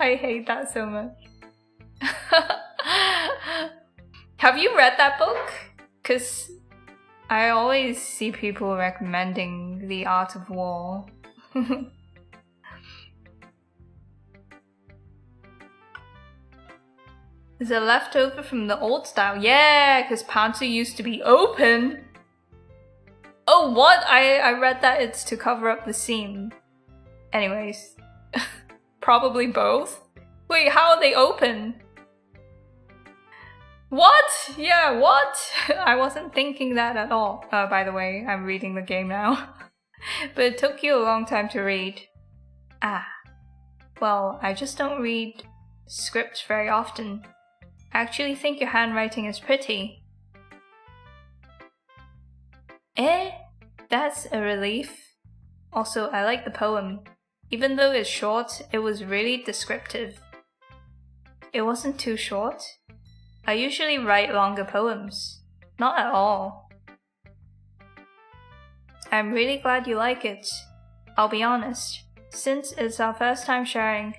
I hate that so much. Have you read that book? Because I always see people recommending The Art of War. Is it leftover from the old style? Yeah, because pantsu used to be open. Oh, what? I read that it's to cover up the seam. Anyways, probably both. Wait, how are they open? What? Yeah, what? I wasn't thinking that at all. By the way, I'm reading the game now. But it took you a long time to read. Ah. Well, I just don't read scripts very often. I actually think your handwriting is pretty. That's a relief. Also, I like the poem. Even though it's short, it was really descriptive. It wasn't too short. I usually write longer poems. Not at all. I'm really glad you like it. I'll be honest, since it's our first time sharing,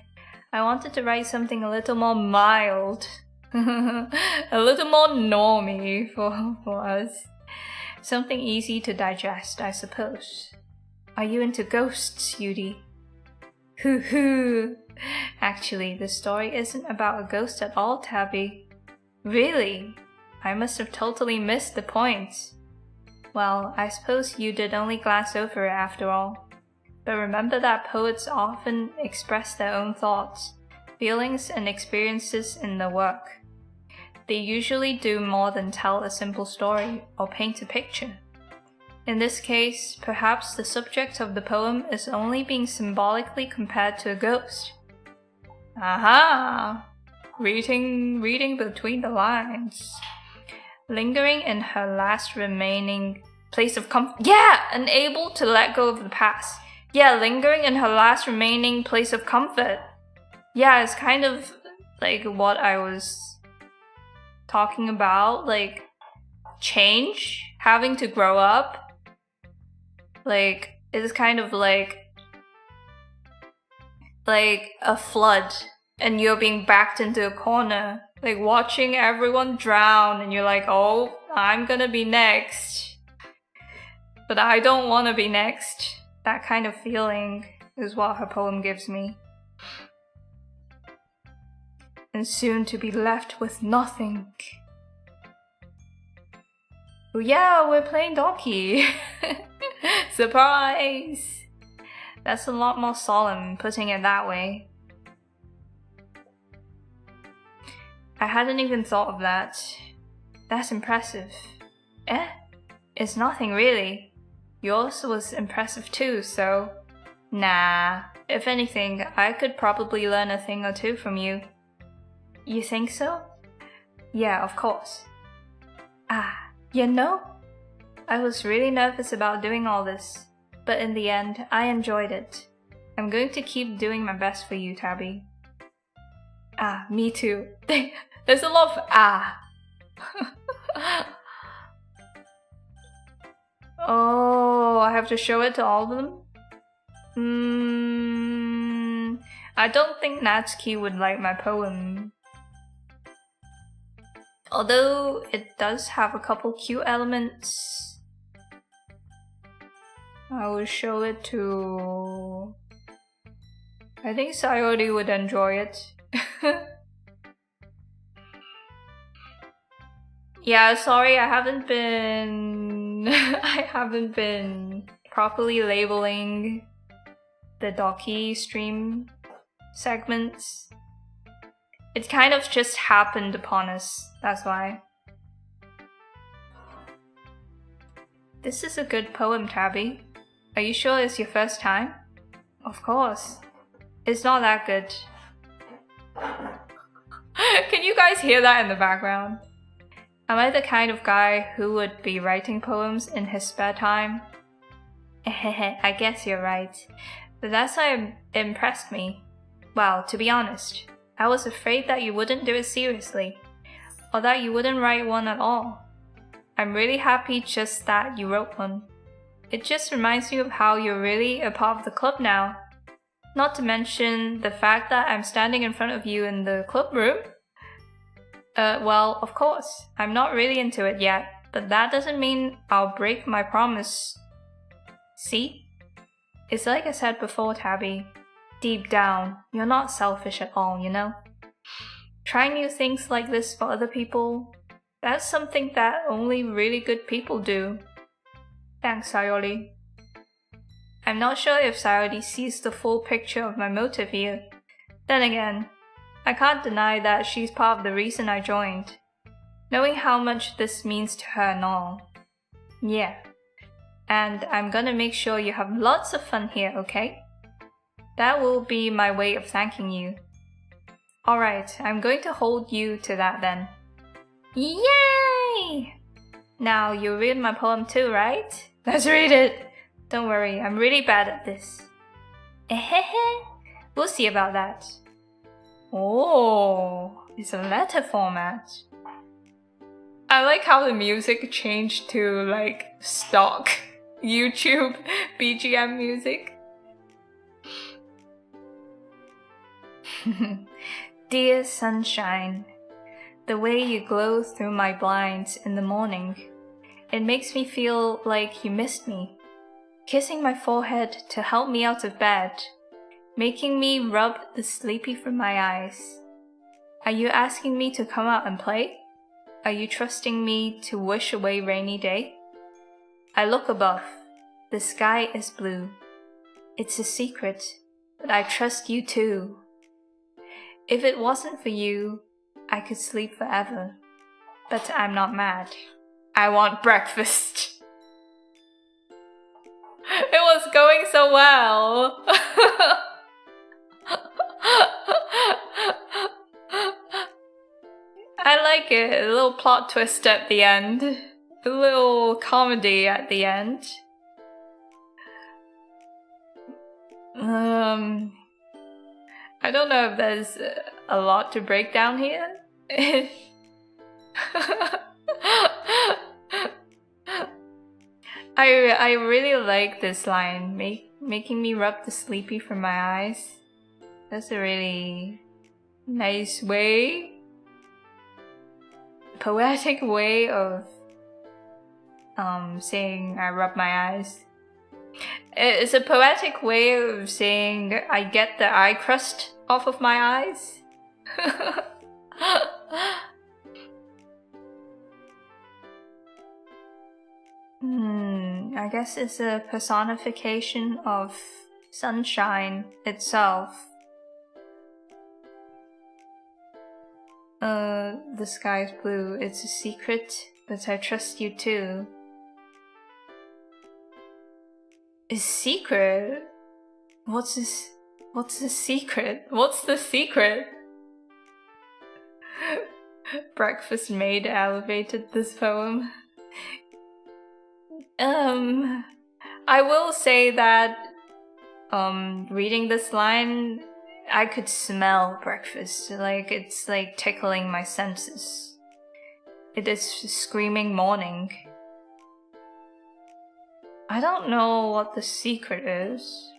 I wanted to write something a little more mild. A little more normie for us. Something easy to digest, I suppose. Are you into ghosts, Yudi? Hoo hoo. Actually, the story isn't about a ghost at all, Tabby. Really? I must have totally missed the point. Well, I suppose you did only glance over it after all. But remember that poets often express their own thoughts, feelings, and experiences in their work. They usually do more than tell a simple story or paint a picture. In this case, perhaps the subject of the poem is only being symbolically compared to a ghost. Aha! Reading between the lines. Lingering in her last remaining place of comfort. Yeah! Unable to let go of the past. Yeah, lingering in her last remaining place of comfort. Yeah, it's kind of like what I was talking about. Like, change. Having to grow up. Like, it's kind of like a flood. And you're being backed into a corner. Like, watching everyone drown. And you're like, oh, I'm gonna be next. But I don't want to be next. That kind of feeling is what her poem gives me. and soon to be left with nothing. Oh yeah, we're playing donkey. Surprise! That's a lot more solemn, putting it that way. I hadn't even thought of that. That's impressive. It's nothing really. Yours was impressive too, so... Nah, if anything, I could probably learn a thing or two from you. You think so? Yeah, of course. You know, I was really nervous about doing all this, but in the end, I enjoyed it. I'm going to keep doing my best for you, Tabby. Me too. There's a lot of Oh, I have to show it to all of them? I don't think Natsuki would like my poem. Although it does have a couple cute elements. I will show it to... I think Sayori would enjoy it. Yeah, sorry, I haven't been properly labeling the Doki stream segments. It kind of just happened upon us, that's why. This is a good poem, Tabby. Are you sure it's your first time? Of course. It's not that good. Can you guys hear that in the background? Am I the kind of guy who would be writing poems in his spare time? I guess you're right. But that's why it impressed me. Well, to be honest, I was afraid that you wouldn't do it seriously, or that you wouldn't write one at all. I'm really happy just that you wrote one. It just reminds me of how you're really a part of the club now. Not to mention the fact that I'm standing in front of you in the club room. Well, of course, I'm not really into it yet, but that doesn't mean I'll break my promise. See? It's like I said before, Tabby. Deep down, you're not selfish at all, you know? Trying new things like this for other people, that's something that only really good people do. Thanks, Sayori. I'm not sure if Sayori sees the full picture of my motive here. Then again, I can't deny that she's part of the reason I joined, knowing how much this means to her and all. Yeah. And I'm gonna make sure you have lots of fun here, okay? That will be my way of thanking you. Alright, I'm going to hold you to that then. Yay! Now, you'll read my poem too, right? Let's read it! Don't worry, I'm really bad at this. We'll see about that. Oh, it's a letter format. I like how the music changed to like stock YouTube BGM music. Dear sunshine, the way you glow through my blinds in the morning, it makes me feel like you missed me. Kissing my forehead to help me out of bed, making me rub the sleepy from my eyes. Are you asking me to come out and play? Are you trusting me to wish away rainy day? I look above. The sky is blue. It's a secret, but I trust you too. If it wasn't for you, I could sleep forever. But I'm not mad. I want breakfast. It was going so well. I like it. A little plot twist at the end. A little comedy at the end. I don't know if there's a lot to break down here. I really like this line, making me rub the sleepy from my eyes. That's a really nice way, poetic way of saying I rub my eyes. It's a poetic way of saying I get the eye crust off of my eyes. I guess it's a personification of sunshine itself. The sky is blue. It's a secret, but I trust you too. A secret? What's this? What's the secret? What's the secret? Breakfast maid elevated this poem. I will say that, reading this line, I could smell breakfast. Like, it's like tickling my senses. It is screaming morning. I don't know what the secret is.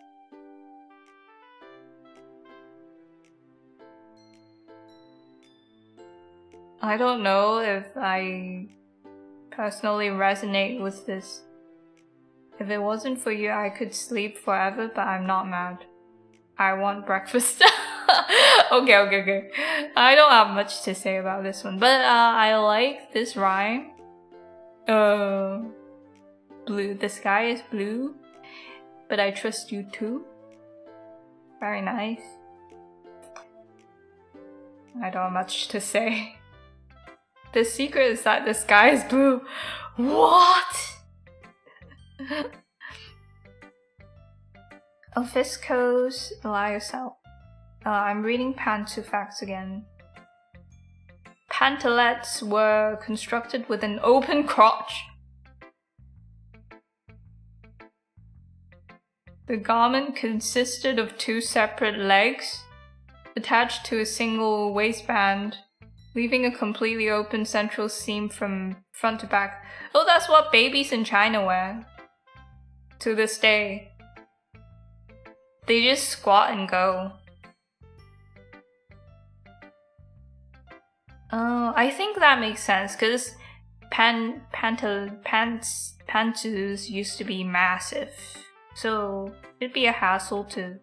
I don't know if I personally resonate with this. If it wasn't for you, I could sleep forever, but I'm not mad. I want breakfast. Okay. I don't have much to say about this one, but I like this rhyme. Blue. The sky is blue, but I trust you too. Very nice. I don't have much to say. The secret is that the sky is blue. What? Fiscos, lie yourself. I'm reading Pantu facts again. Pantalettes were constructed with an open crotch. The garment consisted of 2 separate legs attached to a single waistband, leaving a completely open central seam from front to back. Oh, that's what babies in China wear. To this day. They just squat and go. Oh, I think that makes sense, because pantus used to be massive. So it'd be a hassle to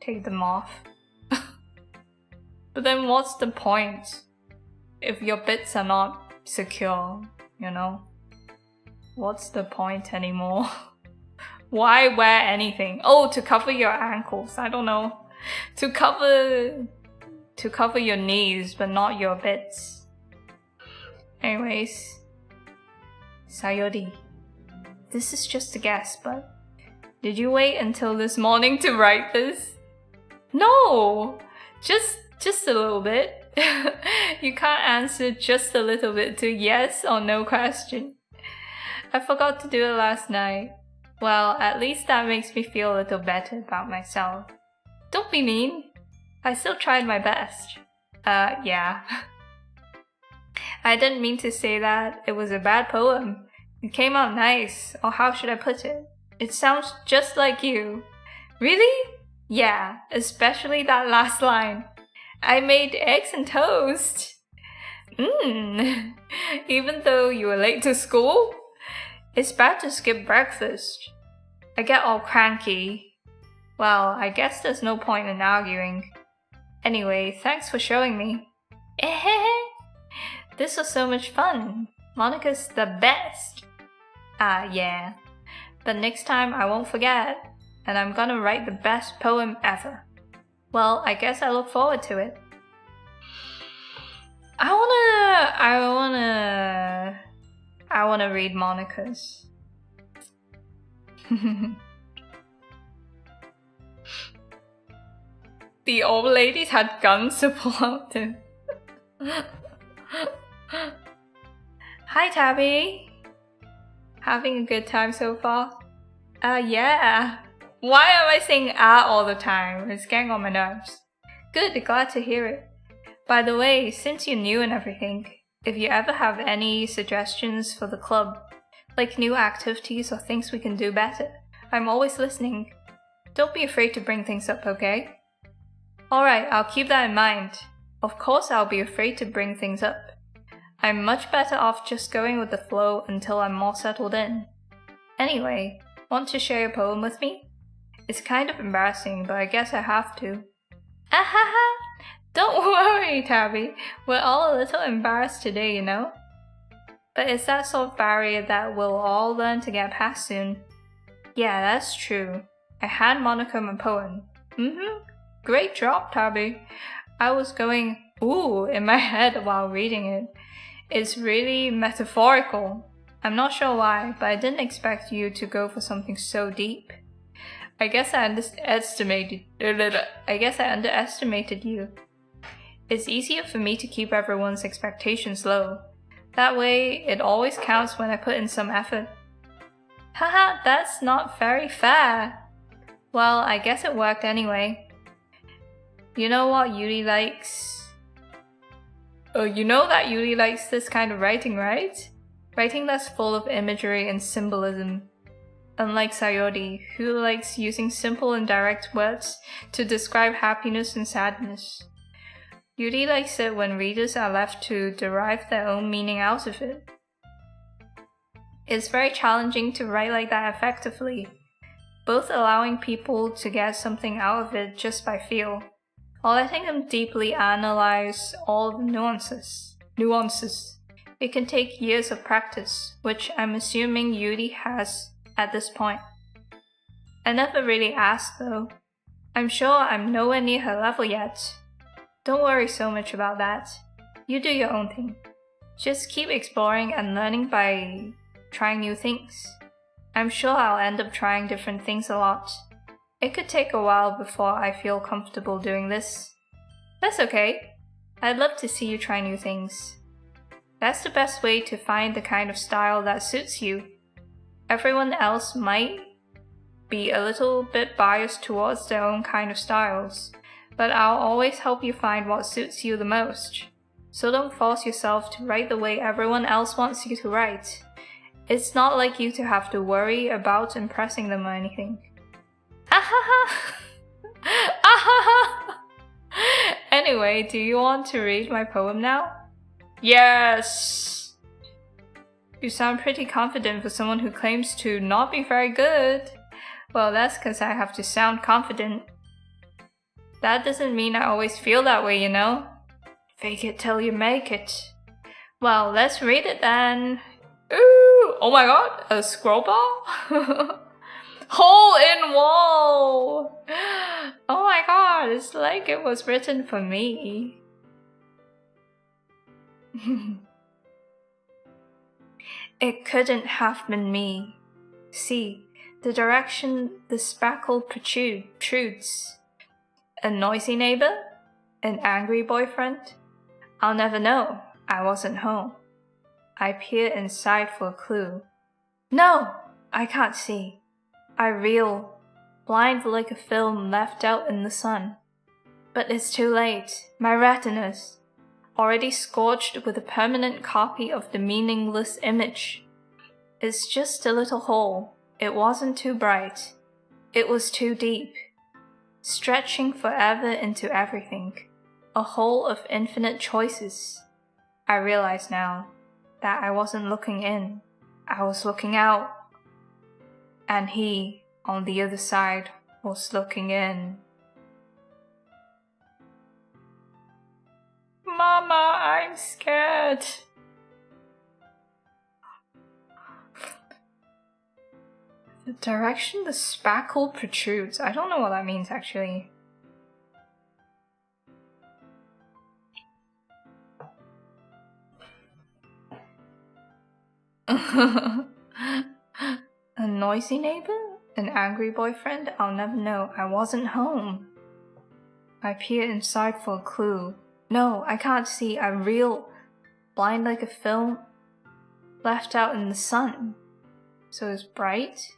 take them off. But then what's the point if your bits are not secure, you know? What's the point anymore? Why wear anything? Oh, to cover your ankles, I don't know. To cover your knees, but not your bits. Anyways. Sayori. This is just a guess, but did you wait until this morning to write this? No! Just a little bit. You can't answer just a little bit to yes or no question. I forgot to do it last night. Well, at least that makes me feel a little better about myself. Don't be mean. I still tried my best. Yeah. I didn't mean to say that. It was a bad poem. It came out nice, or how should I put it? It sounds just like you. Really? Yeah, especially that last line. I made eggs and toast. Even though you were late to school? It's bad to skip breakfast. I get all cranky. Well, I guess there's no point in arguing. Anyway, thanks for showing me. This was so much fun. Monica's the best. Yeah. But next time I won't forget, and I'm gonna write the best poem ever. Well, I guess I look forward to it. I wanna read Monica's. The old ladies had guns to pull out too. Hi, Tabby. Having a good time so far? Yeah. Why am I saying all the time? It's getting on my nerves. Good, glad to hear it. By the way, since you're new and everything, if you ever have any suggestions for the club, like new activities or things we can do better, I'm always listening. Don't be afraid to bring things up, okay? Alright, I'll keep that in mind. Of course I'll be afraid to bring things up. I'm much better off just going with the flow until I'm more settled in. Anyway, want to share your poem with me? It's kind of embarrassing, but I guess I have to. Ahaha! Don't worry, Tabby. We're all a little embarrassed today, you know? But it's that sort of barrier that we'll all learn to get past soon. Yeah, that's true. I had monochrome a poem. Great job, Tabby. I was going, ooh, in my head while reading it. It's really metaphorical. I'm not sure why, but I didn't expect you to go for something so deep. I guess I underestimated you. It's easier for me to keep everyone's expectations low. That way, it always counts when I put in some effort. Haha, that's not very fair. Well, I guess it worked anyway. You know what Yuri likes? Oh, you know that Yuri likes this kind of writing, right? Writing that's full of imagery and symbolism. Unlike Sayori, who likes using simple and direct words to describe happiness and sadness. Yuri likes it when readers are left to derive their own meaning out of it. It's very challenging to write like that effectively, both allowing people to get something out of it just by feel, while letting them deeply analyze all the nuances. It can take years of practice, which I'm assuming Yuri has at this point. I never really asked though. I'm sure I'm nowhere near her level yet. Don't worry so much about that. You do your own thing. Just keep exploring and learning by trying new things. I'm sure I'll end up trying different things a lot. It could take a while before I feel comfortable doing this. That's okay. I'd love to see you try new things. That's the best way to find the kind of style that suits you. Everyone else might be a little bit biased towards their own kind of styles, but I'll always help you find what suits you the most. So don't force yourself to write the way everyone else wants you to write. It's not like you to have to worry about impressing them or anything. Ahaha! Ahaha! Anyway, do you want to read my poem now? Yes! You sound pretty confident for someone who claims to not be very good. Well, that's because I have to sound confident. That doesn't mean I always feel that way, you know? Fake it till you make it. Well, let's read it then. Ooh! Oh my god, a scroll ball? Hole in wall! Oh my god, it's like it was written for me. It couldn't have been me. See, the direction the spackle protrudes. A noisy neighbor? An angry boyfriend? I'll never know. I wasn't home. I peer inside for a clue. No! I can't see. I reel, blind like a film left out in the sun. But it's too late. My retinas, already scorched with a permanent copy of the meaningless image. It's just a little hole. It wasn't too bright. It was too deep. Stretching forever into everything. A hole of infinite choices. I realize now that I wasn't looking in. I was looking out. And he, on the other side, was looking in. Mama, I'm scared. The direction the spackle protrudes. I don't know what that means actually. A noisy neighbor? An angry boyfriend? I'll never know. I wasn't home. I peer inside for a clue. No, I can't see. I reel, blind like a film, left out in the sun. So it's bright?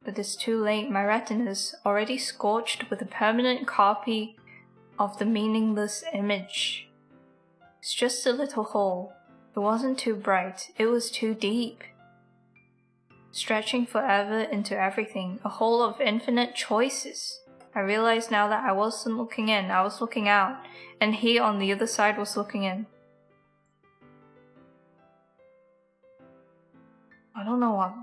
But it's too late. My retinas, already scorched with a permanent copy of the meaningless image. It's just a little hole. It wasn't too bright. It was too deep. Stretching forever into everything. A hole of infinite choices. I realize now that I wasn't looking in. I was looking out. And he on the other side was looking in. I don't know what...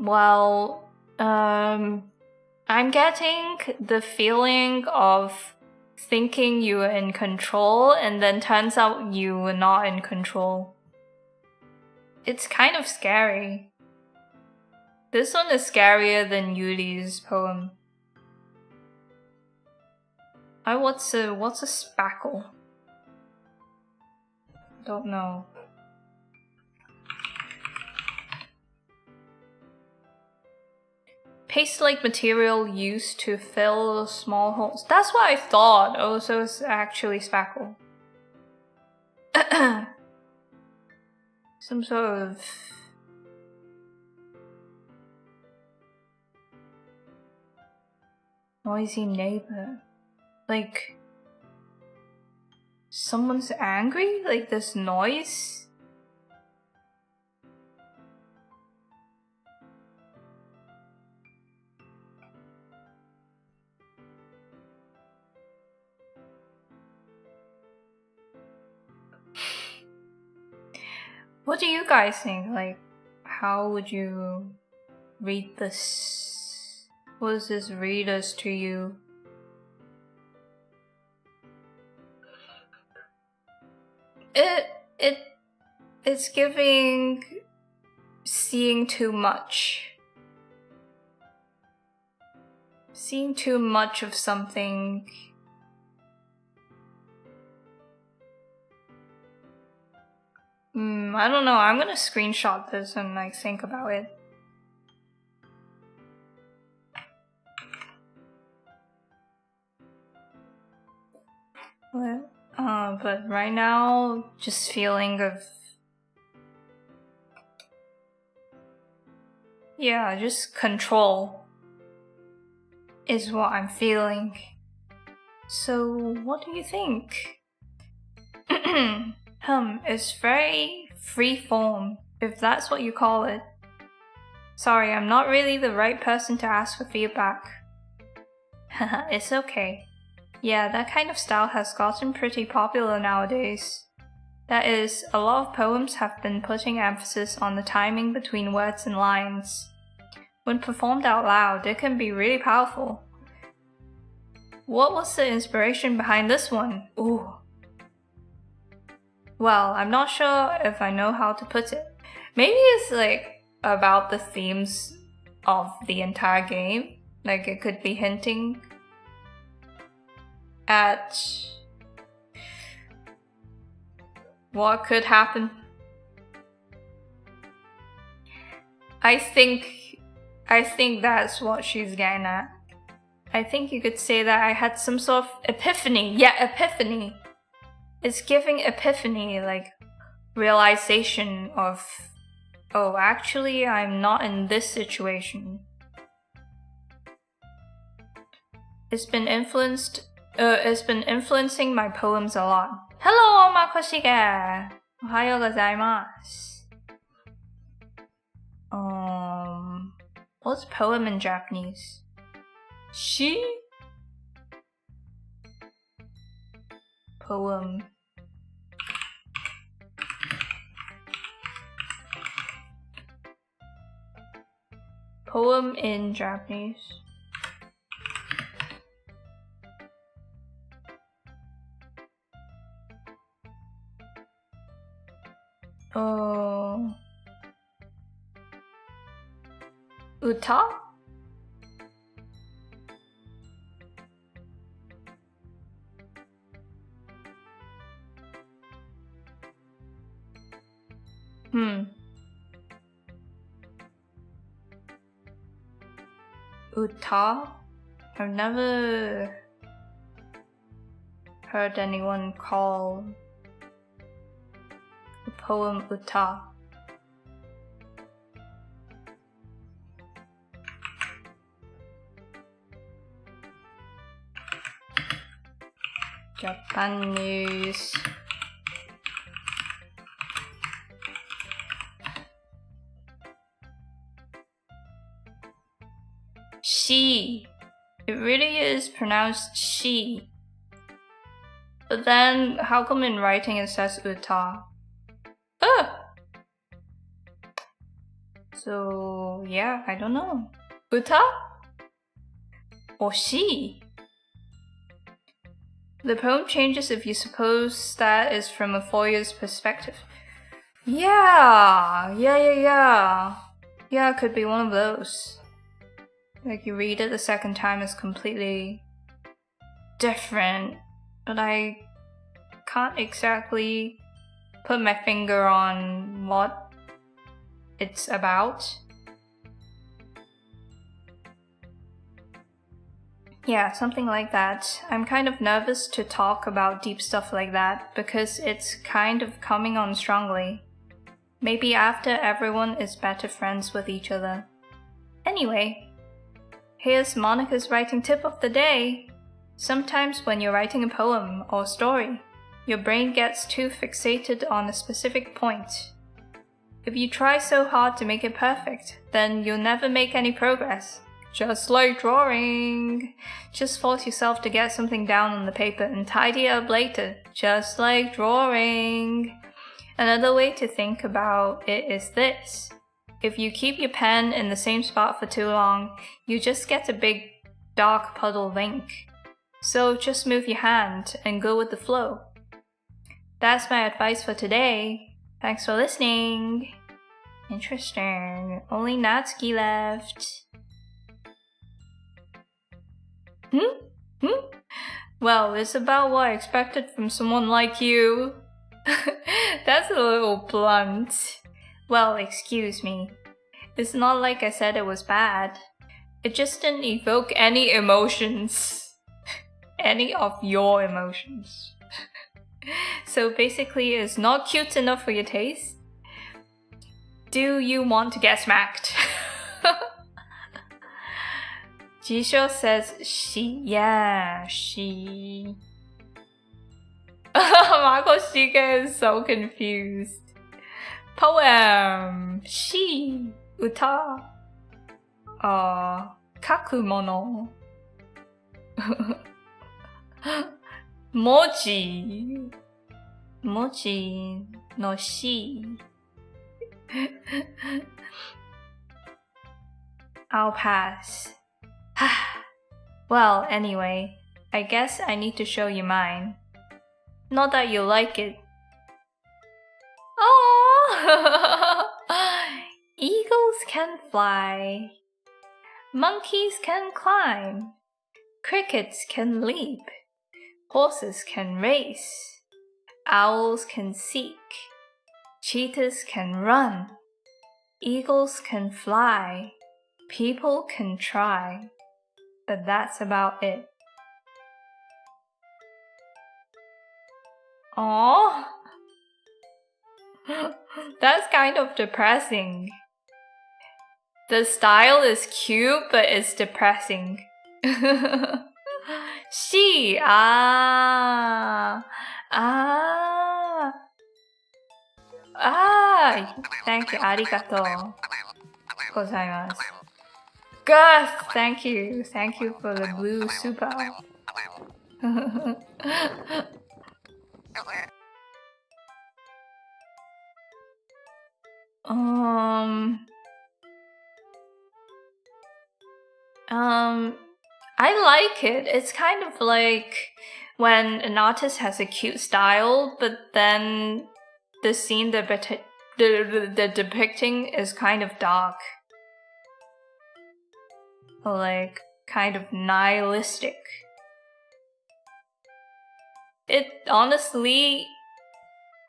well, I'm getting the feeling of thinking you were in control and then turns out you were not in control. It's kind of scary. This one is scarier than Yuli's poem. What's a spackle? Don't know. Paste-like material used to fill small holes. That's what I thought. Oh, so it's actually spackle. Some sort of... noisy neighbor. Like... someone's angry? Like this noise? What do you guys think? Like, how would you read this? What does this read as to you? It's giving seeing too much. Seeing too much of something. I don't know, I'm gonna screenshot this and like think about it. But right now, just feeling of... yeah, just control is what I'm feeling. So, what do you think? It's very free-form, if that's what you call it. Sorry, I'm not really the right person to ask for feedback. Haha, it's okay. Yeah, that kind of style has gotten pretty popular nowadays. That is, a lot of poems have been putting emphasis on the timing between words and lines. When performed out loud, it can be really powerful. What was the inspiration behind this one? Ooh. Well, I'm not sure if I know how to put it. Maybe it's like about the themes of the entire game. Like it could be hinting at what could happen. I think that's what she's getting at. I think you could say that I had some sort of epiphany. Yeah, epiphany. It's giving epiphany, like realization of, oh, actually I'm not in this situation. It's been influencing my poems a lot. Hello, Makoshige! Ohayo gozaimasu. What's poem in Japanese? Shi? Poem. Poem in Japanese. Oh. Uta? Uta? I've never heard anyone call the poem Uta. Japan news. She. It really is pronounced she. But then, how come in writing it says uta? So, yeah, I don't know. Uta? Or she? The poem changes if you suppose that is from a foyer's perspective. Yeah, it could be one of those. Like you read it the second time is completely different, but I can't exactly put my finger on what it's about. Yeah, something like that. I'm kind of nervous to talk about deep stuff like that because it's kind of coming on strongly. Maybe after everyone is better friends with each other. Anyway, here's Monica's writing tip of the day. Sometimes when you're writing a poem or story, your brain gets too fixated on a specific point. If you try so hard to make it perfect, then you'll never make any progress. Just like drawing. Just force yourself to get something down on the paper and tidy it up later. Just like drawing. Another way to think about it is this. If you keep your pen in the same spot for too long, you just get a big dark puddle of ink. So just move your hand and go with the flow. That's my advice for today. Thanks for listening. Interesting. Only Natsuki left. Well, it's about what I expected from someone like you. That's a little blunt. Well, excuse me. It's not like I said it was bad. It just didn't evoke any emotions. Any of your emotions. So basically, it's not cute enough for your taste. Do you want to get smacked? Jisho says she. Yeah, she. Makoshika is so confused. Poem. She. Uta. Kakumono. Mochi. Mochi no shi. I'll pass. Well, anyway, I guess I need to show you mine. Not that you like it. Oh! Eagles can fly. Monkeys can climb. Crickets can leap. Horses can race. Owls can seek. Cheetahs can run. Eagles can fly. People can try. But that's about it. Aww. That's kind of depressing. The style is cute, but it's depressing. She. Thank you. Arigatou gozaimasu. Gus, thank you. Thank you for the blue super. I like it. It's kind of like when an artist has a cute style, but then the scene they're depicting is kind of dark. Or like kind of nihilistic. It honestly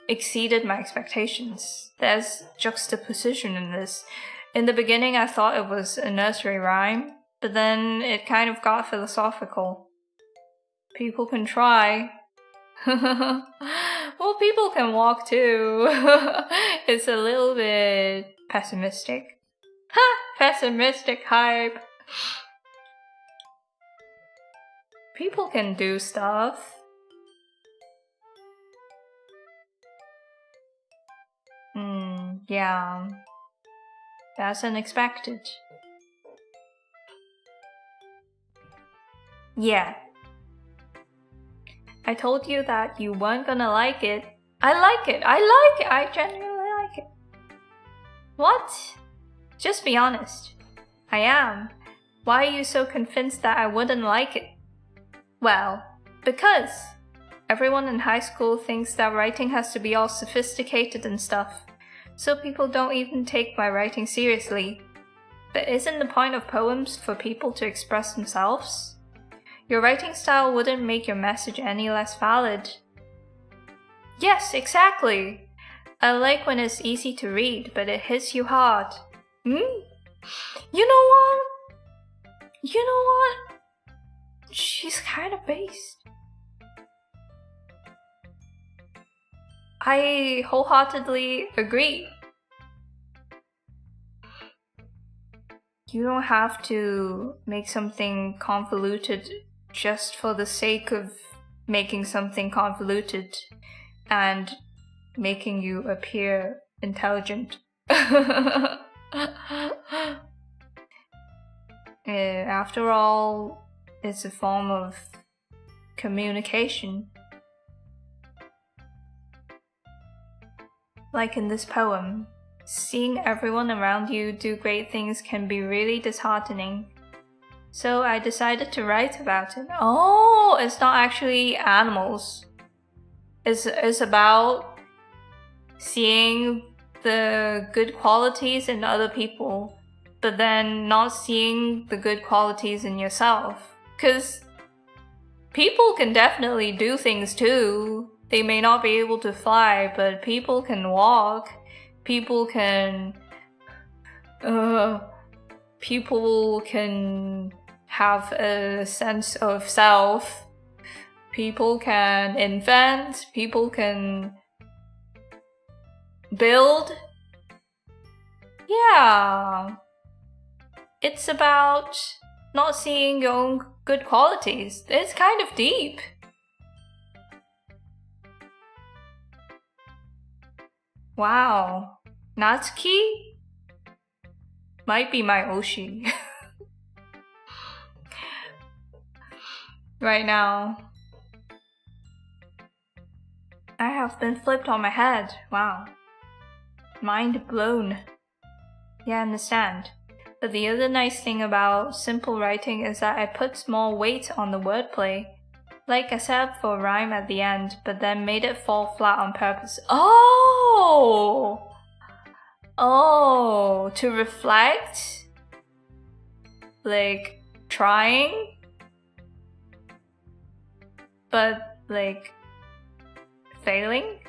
exceeded my expectations. There's juxtaposition in this. In the beginning I thought it was a nursery rhyme, but then it kind of got philosophical. People can try. Well, people can walk too. It's a little bit pessimistic. Ha! Pessimistic hype. People can do stuff. Yeah. That's unexpected. Yeah. I told you that you weren't gonna like it. I like it. I genuinely like it. What? Just be honest. I am. Why are you so convinced that I wouldn't like it? Well, because everyone in high school thinks that writing has to be all sophisticated and stuff, so people don't even take my writing seriously. But isn't the point of poems for people to express themselves? Your writing style wouldn't make your message any less valid. Yes, exactly. I like when it's easy to read, but it hits you hard. You know what? She's kind of based. I wholeheartedly agree. You don't have to make something convoluted just for the sake of making something convoluted and making you appear intelligent. After all, it's a form of communication. Like in this poem, seeing everyone around you do great things can be really disheartening. So I decided to write about it. Oh, it's not actually animals. It's about seeing the good qualities in other people, but then not seeing the good qualities in yourself. 'Cause people can definitely do things too. They may not be able to fly, but people can walk. People can have a sense of self. People can invent. People can build. Yeah. It's about not seeing your own good qualities. It's kind of deep. Wow. Natsuki might be my Oshi. Right now. I have been flipped on my head. Wow. Mind blown. Yeah, I understand. But the other nice thing about simple writing is that I put small weight on the wordplay. Like I set up for a rhyme at the end, but then made it fall flat on purpose. Oh, to reflect? Like, trying? But, like, failing?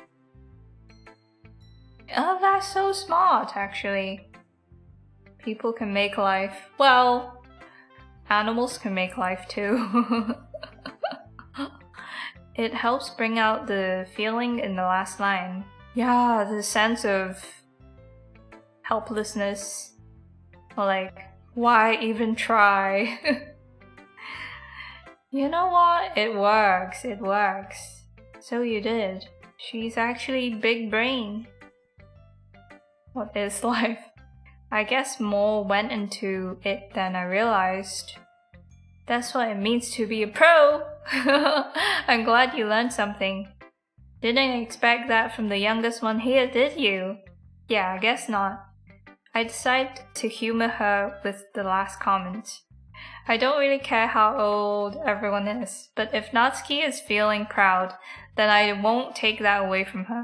Oh, that's so smart, actually. People can make life. Well, animals can make life too. It helps bring out the feeling in the last line. Yeah, the sense of helplessness. Or like, why even try? You know what? It works. It works. So you did. She's actually big brain. What is life? I guess more went into it than I realized. That's what it means to be a pro! I'm glad you learned something. Didn't expect that from the youngest one here, did you? Yeah, I guess not. I decided to humor her with the last comment. I don't really care how old everyone is, but if Natsuki is feeling proud, then I won't take that away from her.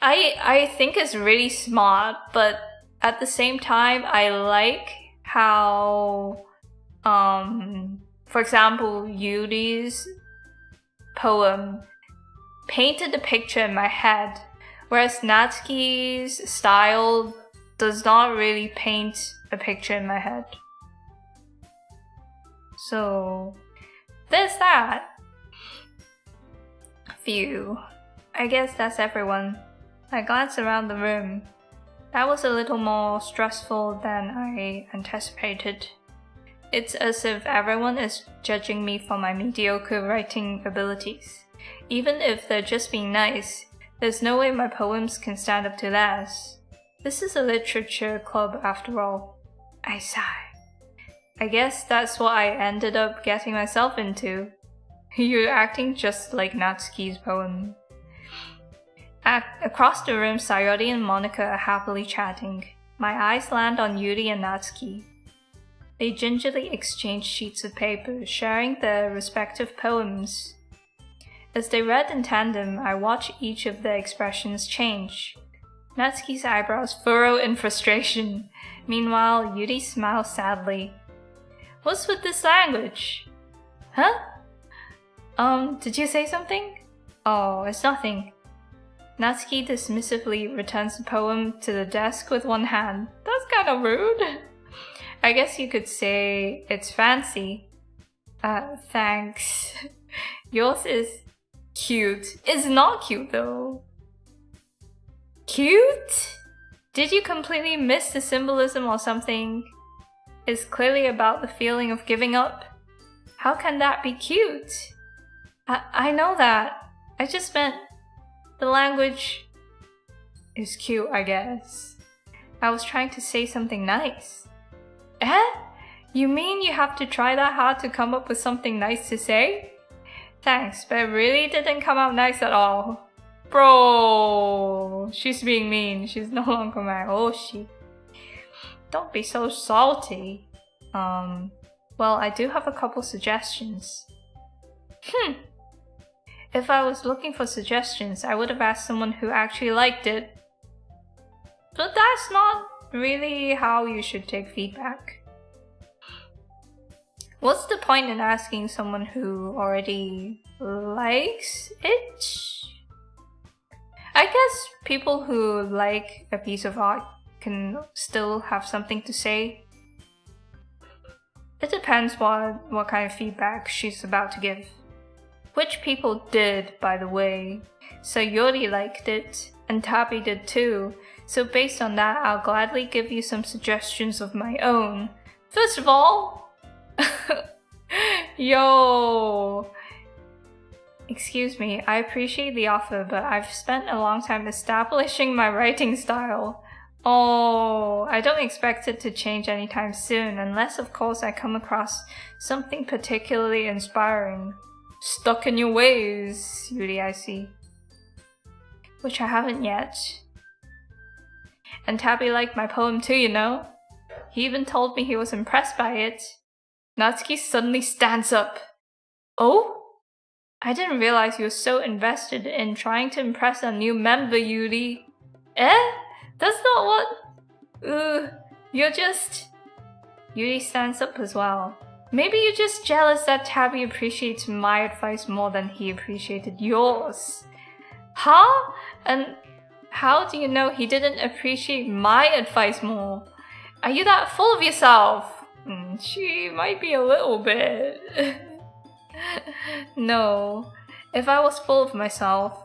I think it's really smart, but at the same time, I like how, for example, Yuri's poem painted a picture in my head, whereas Natsuki's style does not really paint a picture in my head. So, there's that. Phew. I guess that's everyone. I glanced around the room. That was a little more stressful than I anticipated. It's as if everyone is judging me for my mediocre writing abilities. Even if they're just being nice, there's no way my poems can stand up to theirs. This is a literature club after all. I sigh. I guess that's what I ended up getting myself into. You're acting just like Natsuki's poem. Across the room, Sayori and Monica are happily chatting. My eyes land on Yuri and Natsuki. They gingerly exchanged sheets of paper, sharing their respective poems. As they read in tandem, I watched each of their expressions change. Natsuki's eyebrows furrow in frustration. Meanwhile, Yuri smiles sadly. What's with this language? Huh? Did you say something? Oh, it's nothing. Natsuki dismissively returns the poem to the desk with one hand. That's kind of rude. I guess you could say it's fancy. Thanks. Yours is cute. It's not cute though. Cute? Did you completely miss the symbolism or something? It's clearly about the feeling of giving up. How can that be cute? I know that. I just meant the language is cute, I guess. I was trying to say something nice. Eh? You mean you have to try that hard to come up with something nice to say? Thanks, but it really didn't come out nice at all. Bro, she's being mean. She's no longer my Oshi. Don't be so salty. Well, I do have a couple suggestions. If I was looking for suggestions, I would have asked someone who actually liked it. But that's not really how you should take feedback. What's the point in asking someone who already likes it? I guess people who like a piece of art can still have something to say. It depends what kind of feedback she's about to give. Which people did, by the way. So Yuri liked it, and Tabby did too. So based on that, I'll gladly give you some suggestions of my own. First of all, yo! Excuse me, I appreciate the offer, but I've spent a long time establishing my writing style. Oh, I don't expect it to change anytime soon, unless of course I come across something particularly inspiring. Stuck in your ways, Yuri, I see. Which I haven't yet. And Tabby liked my poem too, you know? He even told me he was impressed by it. Natsuki suddenly stands up. Oh? I didn't realize you were so invested in trying to impress a new member, Yuri. Eh? That's not what... you're just... Yuri stands up as well. Maybe you're just jealous that Tabby appreciates my advice more than he appreciated yours. Huh? And how do you know he didn't appreciate my advice more? Are you that full of yourself? She might be a little bit. No. If I was full of myself,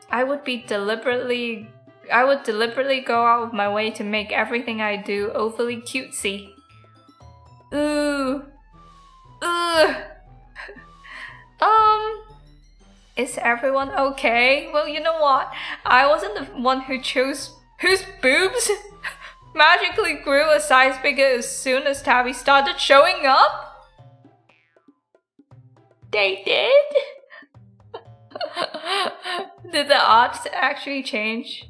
I would deliberately go out of my way to make everything I do overly cutesy. Is everyone okay? Well, you know what? I wasn't the one who chose whose boobs magically grew a size bigger as soon as Tabby started showing up. They did? Did the art actually change?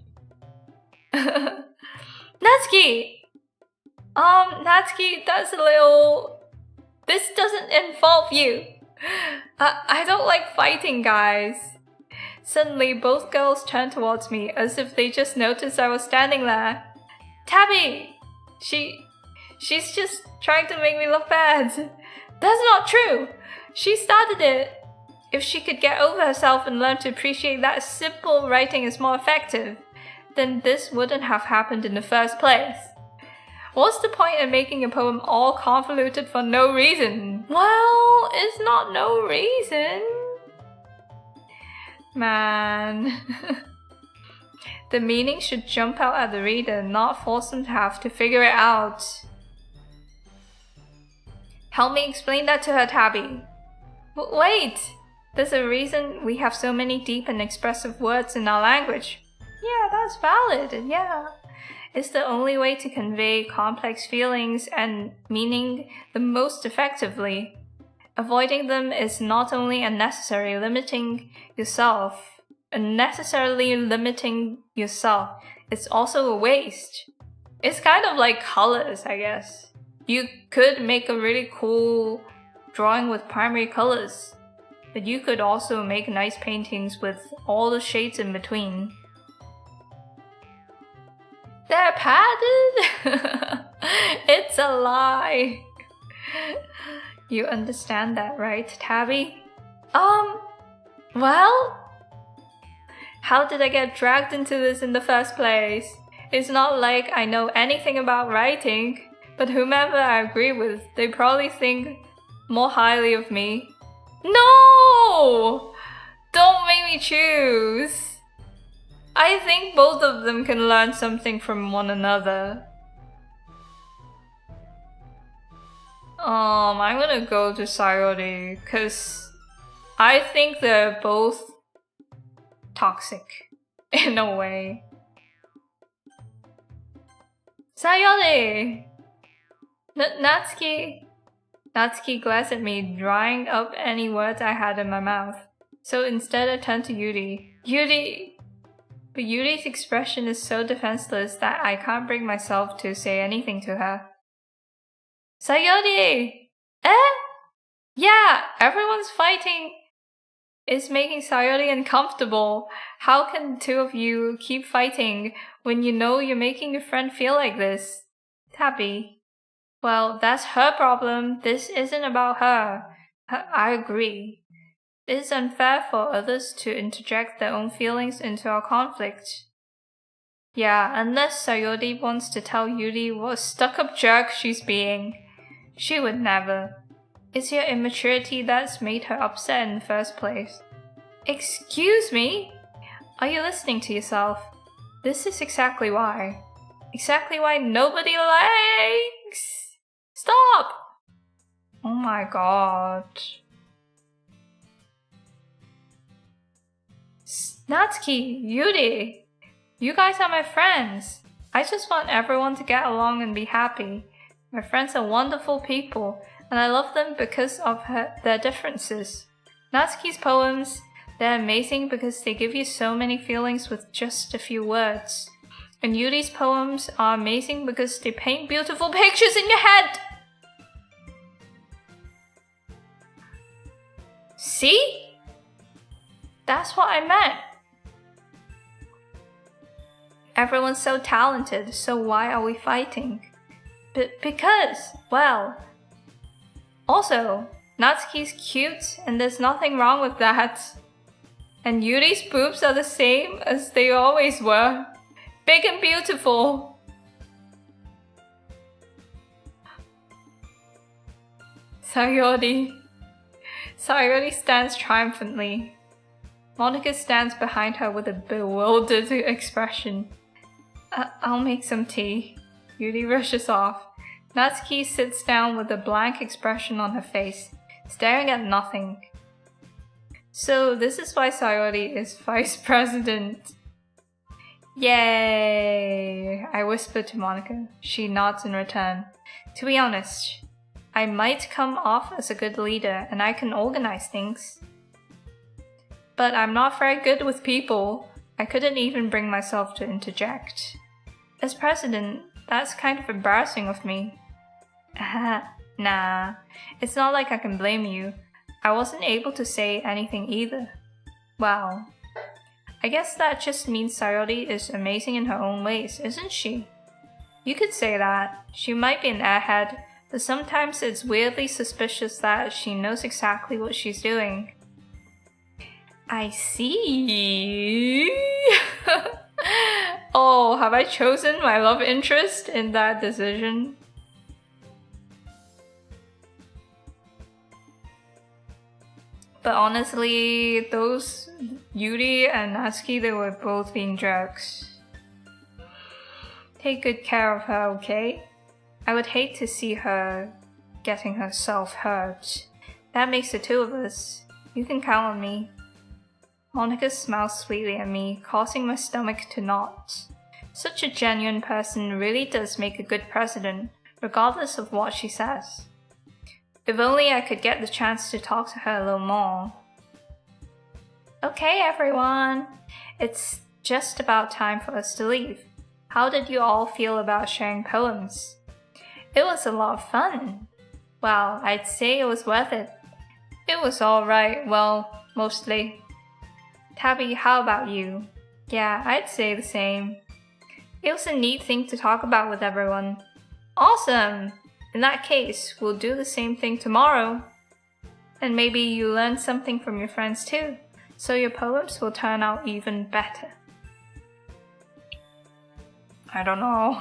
Natsuki! Natsuki, that's a little... This doesn't involve you. I don't like fighting, guys. Suddenly, both girls turned towards me as if they just noticed I was standing there. Tabby! She's just trying to make me look bad. That's not true. She started it. If she could get over herself and learn to appreciate that simple writing is more effective, then this wouldn't have happened in the first place. What's the point in making a poem all convoluted for no reason? Well, it's not no reason. Man. The meaning should jump out at the reader, not force them to have to figure it out. Help me explain that to her, Tabby. Wait! There's a reason we have so many deep and expressive words in our language. Yeah, that's valid, yeah. It's the only way to convey complex feelings and meaning the most effectively. Avoiding them is not only unnecessarily limiting yourself, it's also a waste. It's kind of like colors, I guess. You could make a really cool drawing with primary colors, but you could also make nice paintings with all the shades in between. They're padded? It's a lie. You understand that, right, Tabby? Well? How did I get dragged into this in the first place? It's not like I know anything about writing, but whomever I agree with, they probably think more highly of me. No! Don't make me choose. I think both of them can learn something from one another. I'm gonna go to Sayori, cause I think they're both toxic in a way. Sayori! Natsuki glanced at me, drying up any words I had in my mouth. So instead I turned to Yuri. But Yuri's expression is so defenseless that I can't bring myself to say anything to her. Sayori! Eh? Yeah, everyone's fighting. It's making Sayori uncomfortable. How can the two of you keep fighting when you know you're making your friend feel like this? Tabby. Well, that's her problem. This isn't about her. I agree. It is unfair for others to interject their own feelings into our conflict. Yeah, unless Sayori wants to tell Yuri what a stuck-up jerk she's being. She would never. It's your immaturity that's made her upset in the first place. Excuse me? Are you listening to yourself? This is exactly why. Exactly why nobody likes. Stop! Oh my god. Natsuki, Yuri, you guys are my friends. I just want everyone to get along and be happy. My friends are wonderful people, and I love them because of their differences. Natsuki's poems, they're amazing because they give you so many feelings with just a few words. And Yuri's poems are amazing because they paint beautiful pictures in your head. See? That's what I meant. Everyone's so talented, so why are we fighting? Because, well... Also, Natsuki's cute, and there's nothing wrong with that. And Yuri's boobs are the same as they always were. Big and beautiful. Sayori stands triumphantly. Monica stands behind her with a bewildered expression. I'll make some tea. Yuri rushes off. Natsuki sits down with a blank expression on her face, staring at nothing. So this is why Sayori is vice president. Yay! I whisper to Monica. She nods in return. To be honest, I might come off as a good leader and I can organize things. But I'm not very good with people. I couldn't even bring myself to interject. As president, that's kind of embarrassing of me. Nah, it's not like I can blame you. I wasn't able to say anything either. Wow. I guess that just means Sayori is amazing in her own ways, isn't she? You could say that. She might be an airhead, but sometimes it's weirdly suspicious that she knows exactly what she's doing. I see. Oh, have I chosen my love interest in that decision? But honestly, those Yuri and Natsuki, they were both being jerks. Take good care of her, okay? I would hate to see her getting herself hurt. That makes the two of us. You can count on me. Monica smiles sweetly at me, causing my stomach to knot. Such a genuine person really does make a good president, regardless of what she says. If only I could get the chance to talk to her a little more. Okay, everyone. It's just about time for us to leave. How did you all feel about sharing poems? It was a lot of fun. Well, I'd say it was worth it. It was alright, well, mostly. Tabby, how about you? Yeah, I'd say the same. It was a neat thing to talk about with everyone. Awesome! In that case, we'll do the same thing tomorrow. And maybe you learn something from your friends too, so your poems will turn out even better. I don't know.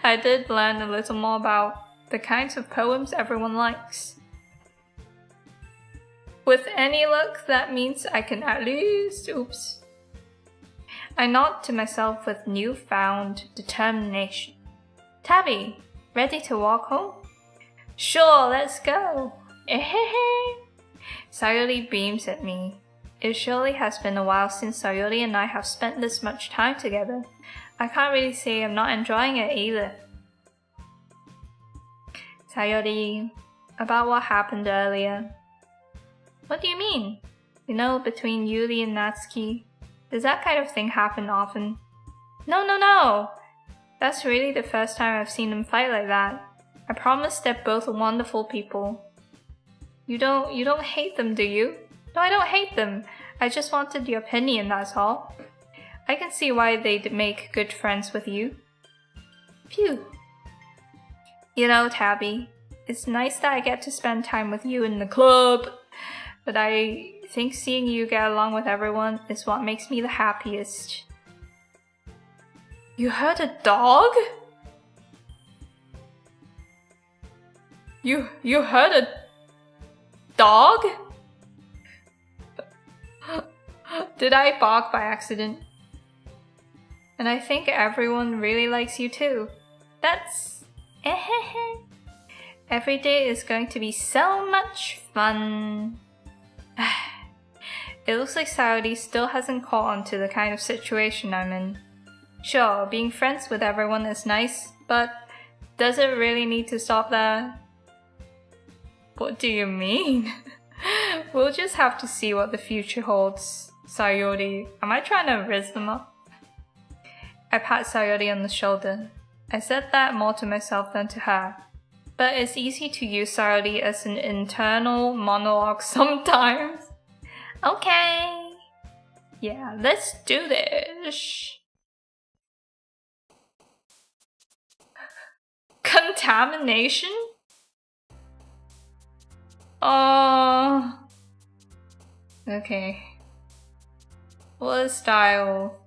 I did learn a little more about the kinds of poems everyone likes. With any luck, that means I can at least... Oops. I nod to myself with newfound determination. Tabby, ready to walk home? Sure, let's go. Sayori beams at me. It surely has been a while since Sayori and I have spent this much time together. I can't really say I'm not enjoying it either. Sayori, about what happened earlier. What do you mean? You know, between Yuri and Natsuki, does that kind of thing happen often? No. That's really the first time I've seen them fight like that. I promise they're both wonderful people. You don't hate them, do you? No, I don't hate them. I just wanted your opinion, that's all. I can see why they'd make good friends with you. Phew. You know, Tabby, it's nice that I get to spend time with you in the club, but I think seeing you get along with everyone is what makes me the happiest. You heard a dog? You heard a dog? Did I bark by accident? And I think everyone really likes you too. That's... Every day is going to be so much fun. It looks like Saudi still hasn't caught on to the kind of situation I'm in. Sure, being friends with everyone is nice, but does it really need to stop there? What do you mean? We'll just have to see what the future holds. Sayori, am I trying to raise them up? I pat Sayori on the shoulder. I said that more to myself than to her. But it's easy to use Sayori as an internal monologue sometimes. Okay. Yeah, let's do this. Contamination? Okay. What a style.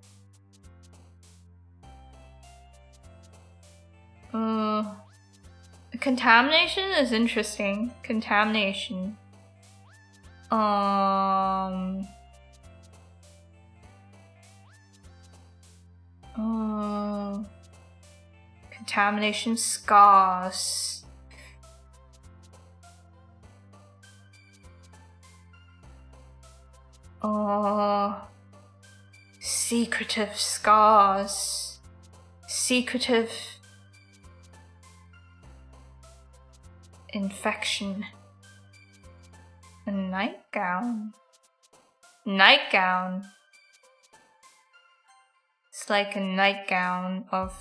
Contamination is interesting. Contamination. Contamination scars. Secretive scars. Secretive infection. A nightgown. Nightgown. It's like a nightgown of...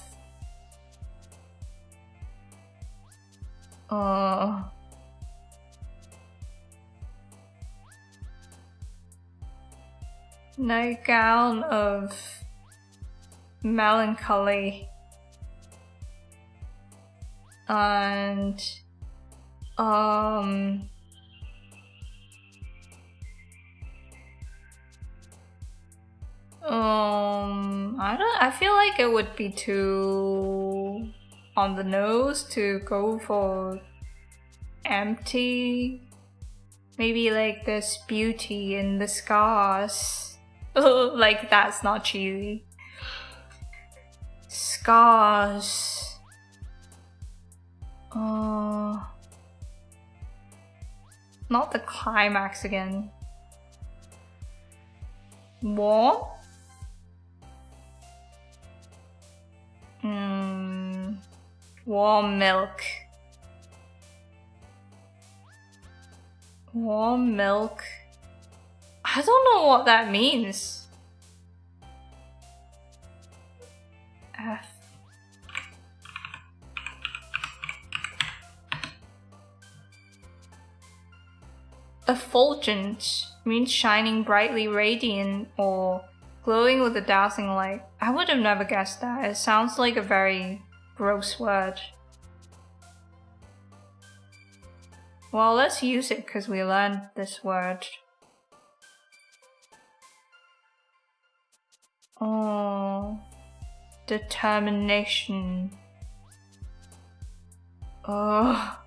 nightgown of melancholy. And I feel like it would be too on the nose to go for empty. Maybe like there's beauty in the scars. Like that's not cheesy. Scars. Not the climax again. Warm? Warm milk. Warm milk. I don't know what that means. Effulgent means shining brightly radiant or glowing with a dazzling light. I would have never guessed that. It sounds like a very gross word. Well, let's use it because we learned this word. Oh, determination. Oh.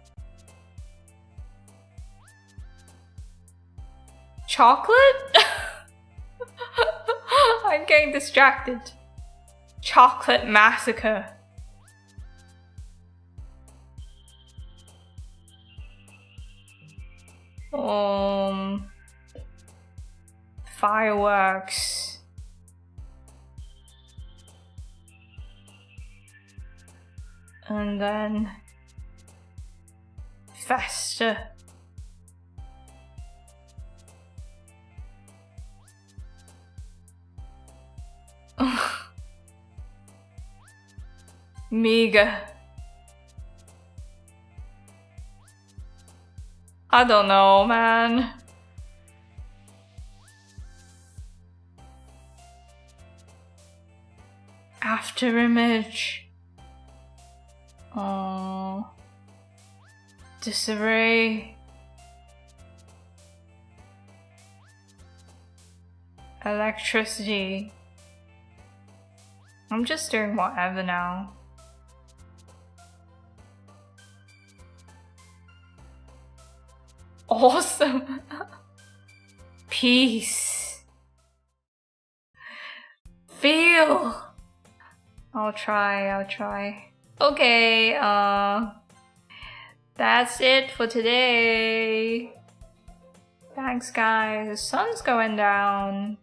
Chocolate? I'm getting distracted. Chocolate massacre. Fireworks. And then Festa. Meager. I don't know, man. After image. Oh. Disarray. Electricity. I'm just doing whatever now. Awesome. Peace. Feel. I'll try. Okay, that's it for today. Thanks, guys. The sun's going down.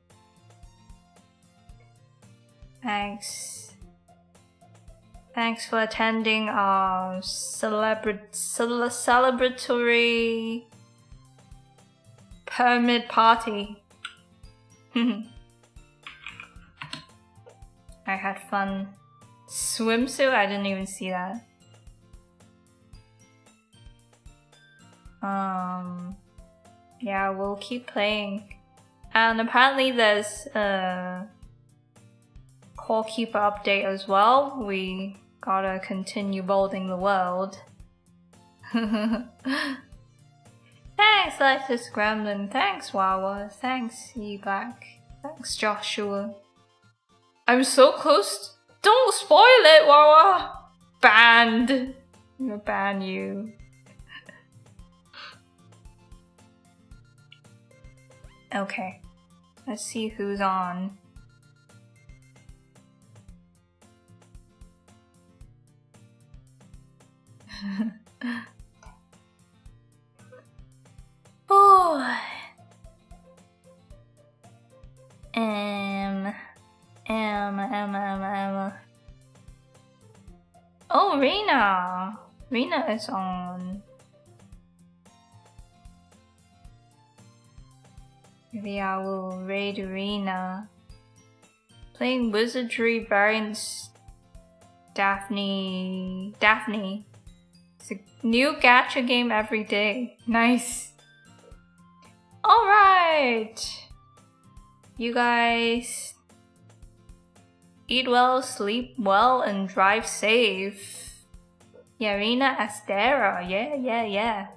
Thanks for attending our celebratory permit party. I had fun. Swimsuit? I didn't even see that. Yeah, we'll keep playing. And apparently there's a Core Keeper update as well. We gotta continue building the world. Thanks, Alexis Gremlin. Thanks, Wawa. Thanks, E-Black. Thanks, Joshua. I'm so close. Don't spoil it, Wawa! Banned. I'm gonna ban you. Okay. Let's see who's on. Oh. Oh, Rena. Rena is on. Maybe I will raid Rena. Playing Wizardry variants. Daphne. It's a new gacha game every day. Nice. Alright. You guys eat well, sleep well, and drive safe. Yarina Astera. Yeah.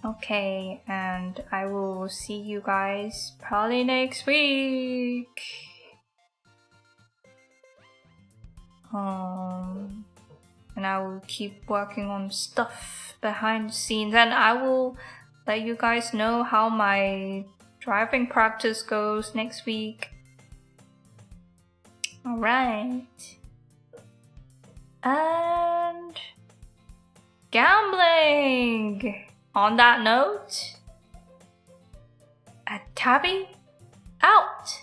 Okay, and I will see you guys probably next week. And I will keep working on stuff behind the scenes, and I will let you guys know how my driving practice goes next week. Alright. And gambling! On that note, Tabby out!